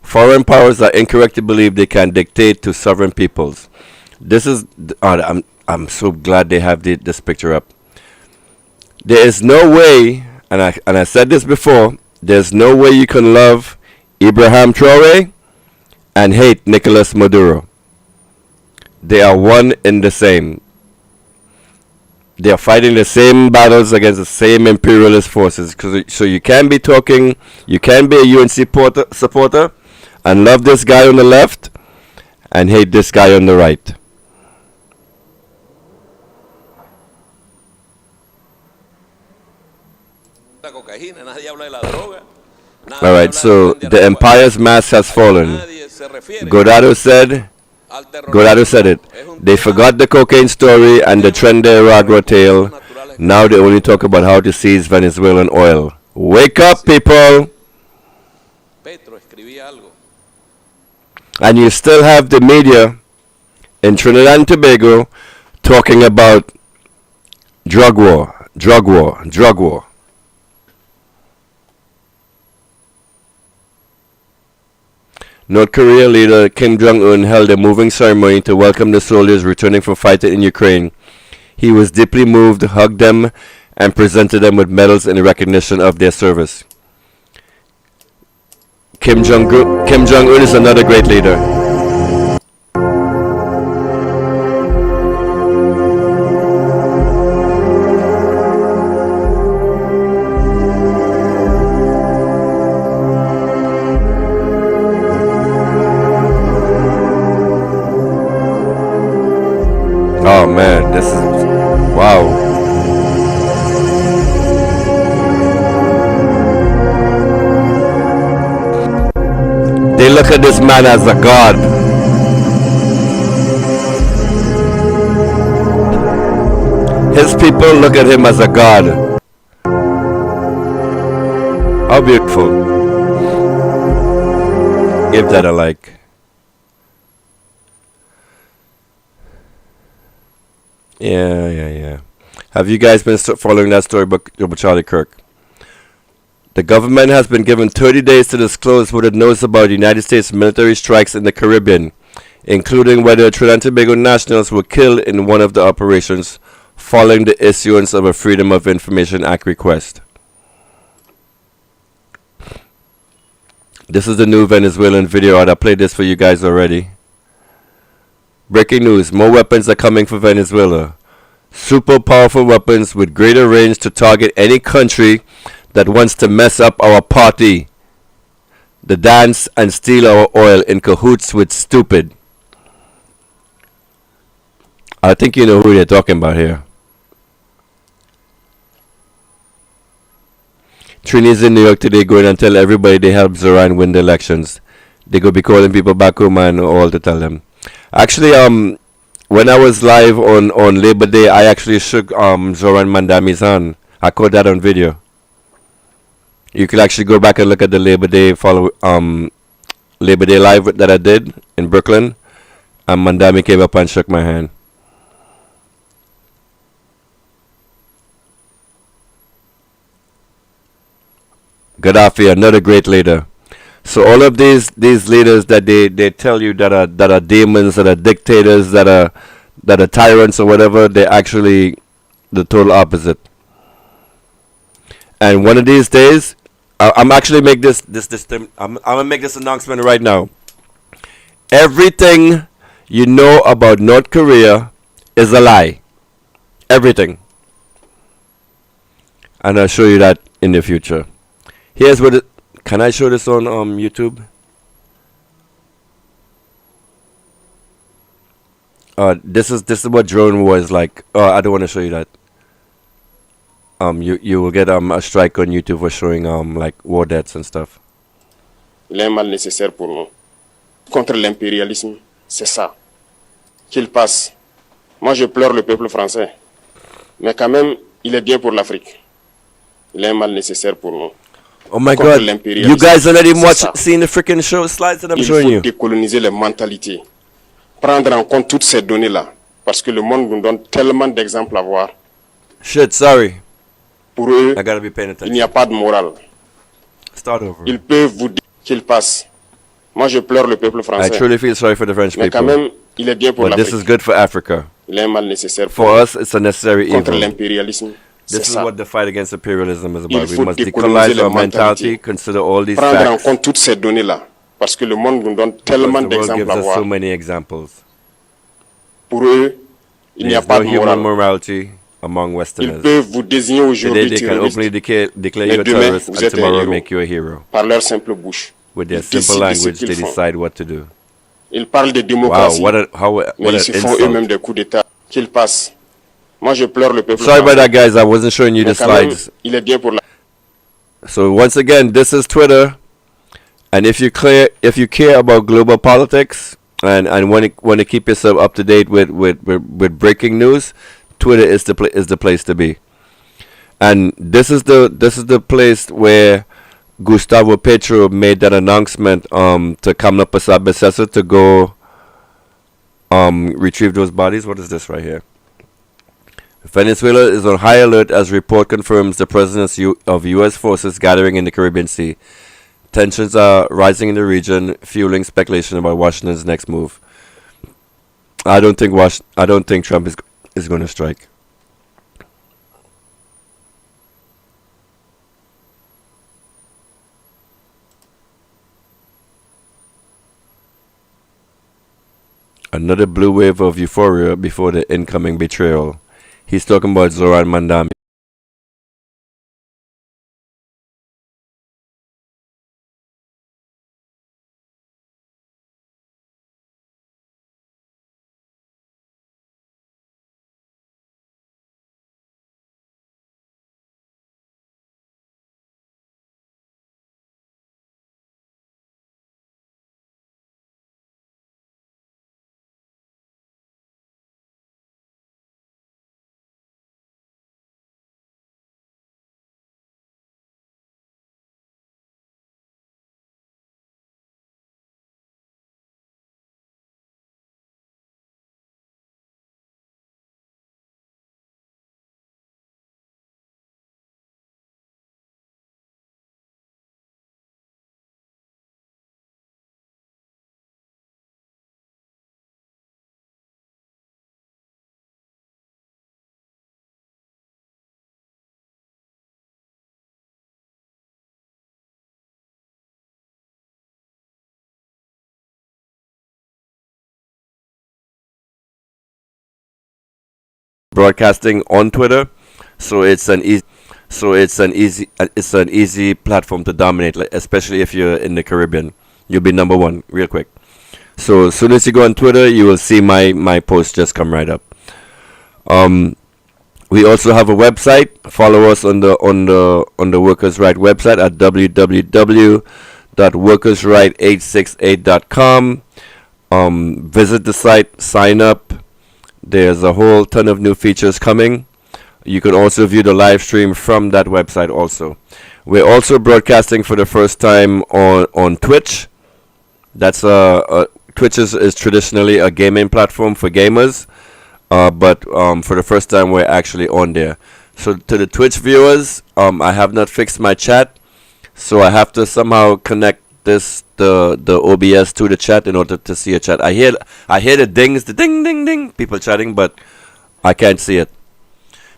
Foreign powers are incorrect to believe they can dictate to sovereign peoples. This is... I'm so glad they have this picture up. There is no way, and I said this before, there's no way you can love Ibrahim Traore and hate Nicolas Maduro. They are one in the same. They are fighting the same battles against the same imperialist forces. So you can be talking, you can be a UNC supporter and love this guy on the left and hate this guy on the right. Alright, so the empire's mask has fallen. Godado said it. They forgot the cocaine story and the Trendeiragua tale. Now they only talk about how to seize Venezuelan oil. Wake up, people! And you still have the media in Trinidad and Tobago talking about drug war. North Korea leader Kim Jong-un held a moving ceremony to welcome the soldiers returning from fighting in Ukraine. He was deeply moved, hugged them, and presented them with medals in recognition of their service. Kim Jong-un is another great leader. Oh man, this is wow. They look at this man as a god. His people look at him as a god. How beautiful. Give that a like. Yeah. Have you guys been following that story about Charlie Kirk? The government has been given 30 days to disclose what it knows about United States military strikes in the Caribbean, including whether Trinidad and Tobago nationals were killed in one of the operations following the issuance of a Freedom of Information Act request. This is the new Venezuelan video. I played this for you guys already. Breaking news, more weapons are coming for Venezuela. Super powerful weapons with greater range to target any country that wants to mess up our party. The dance and steal our oil in cahoots with stupid. I think you know who they're talking about here. Trini's in New York today going and tell everybody they helped Zoran win the elections. They go be calling people back home and all to tell them. Actually, when I was live on Labor Day, I actually shook Zoran Mandami's hand. I caught that on video. You could actually go back and look at the Labor Day live that I did in Brooklyn, and Mandami came up and shook my hand. Gaddafi, another great leader. So all of these leaders that they tell you that are demons, that are dictators, that are tyrants or whatever, they're actually the total opposite. And one of these days, I'm actually I'm gonna make this announcement right now. Everything you know about North Korea is a lie. Everything. And I'll show you that in the future. Here's what it. Can I show this on YouTube? This is what drone war is like. I don't want to show you that. You will get a strike on YouTube for showing like war deaths and stuff. Il est un mal nécessaire pour nous. Contre l'impérialisme, c'est ça. Qu'il passe. Moi je pleure le peuple français. Mais quand même, il est bien pour l'Afrique. Il est un mal nécessaire pour nous. Oh my God! You guys are not even seeing the freaking show slides that I'm showing you. Il faut décoloniser les mentalités, prendre en compte toutes ces données-là, parce que le monde nous donne tellement d'exemples à voir. Shit, sorry. Pour eux, I gotta be paying attention. Il n'y a pas de morale. Start over. Ils peuvent vous dire qu'il passe. Moi, je pleure le peuple français. I truly feel sorry for the French Mais people. quand même, il est bien pour But this is good for Africa. Il est un mal nécessaire for us, it's a necessary contre evil. l'impérialisme. This is what the fight against imperialism is Il about. We faut must décoloniser decolonize les our mentality, mentalités, consider all these prendre en facts. compte toutes ces données-là, parce que le monde nous donne Because tellement the world d'exemples gives à us voir. so many examples. Pour eux, il n'y a There's pas no de human morale. morality among Ils Westerners. peuvent vous désigner Today aujourd'hui they can terroriste, openly declare mais you a demain, terrorist, vous and êtes un tomorrow héros. make you a hero. Par leur simple bouche. With their Ils simple décident de ce language, qu'ils they font. decide what to do. Ils parlent de Wow, démocratie, what mais an ils se font insult. eux-mêmes des coups d'État. Qu'ils passent. Moi, je pleure le peuple Sorry about français. that, guys. I wasn't showing you Mais the quand même, slides. il est bien pour la... So once again, this is Twitter, and if you care about global politics and want to keep yourself up to date with breaking news, Twitter is the place to be. And this is the place where Gustavo Petro made that announcement to Kamala Besesa to go retrieve those bodies. What is this right here? Venezuela is on high alert as report confirms the presence of U.S. forces gathering in the Caribbean Sea. Tensions are rising in the region, fueling speculation about Washington's next move. I don't think Trump is going to strike. Another blue wave of euphoria before the incoming betrayal. He's talking about Zoran Mandami. Broadcasting on Twitter, so it's an easy platform to dominate, like, especially if you're in the Caribbean. You'll be number one real quick. So as soon as you go on Twitter, you will see my post just come right up. We also have a website. Follow us on the Workers' Right website at www.workersright868.com. Visit the site, sign up. There's a whole ton of new features coming. You can also view the live stream from that website also. We're also broadcasting for the first time on Twitch. That's Twitch is traditionally a gaming platform for gamers, but for the first time we're actually on there. So to the Twitch viewers, I have not fixed my chat. So I have to somehow connect the OBS to the chat in order to see a chat. I hear the dings, the ding ding ding, people chatting, but I can't see it.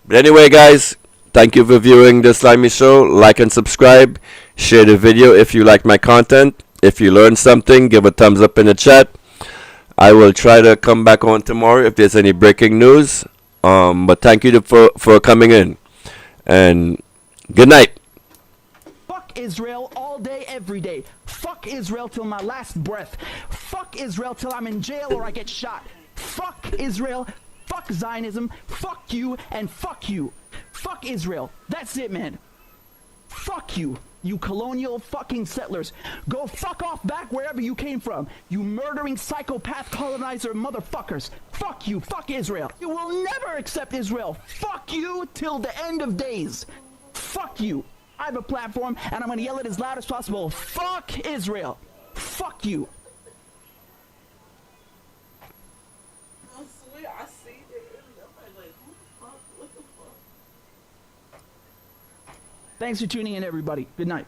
But anyway, guys, thank you for viewing the Slimy Show. Like and subscribe. Share the video if you like my content. If you learned something, give a thumbs up in the chat. I will try to come back on tomorrow if there's any breaking news. But thank you for coming in. And good night. Fuck Israel all day, every day. Fuck Israel till my last breath. Fuck Israel till I'm in jail or I get shot. Fuck Israel. Fuck Zionism. Fuck you and fuck you. Fuck Israel. That's it, man. Fuck you. You colonial fucking settlers. Go fuck off back wherever you came from. You murdering psychopath colonizer motherfuckers. Fuck you. Fuck Israel. You will never accept Israel. Fuck you till the end of days. Fuck you. I have a platform and I'm gonna yell it as loud as possible. Fuck Israel. Fuck you. Thanks for tuning in, everybody. Good night.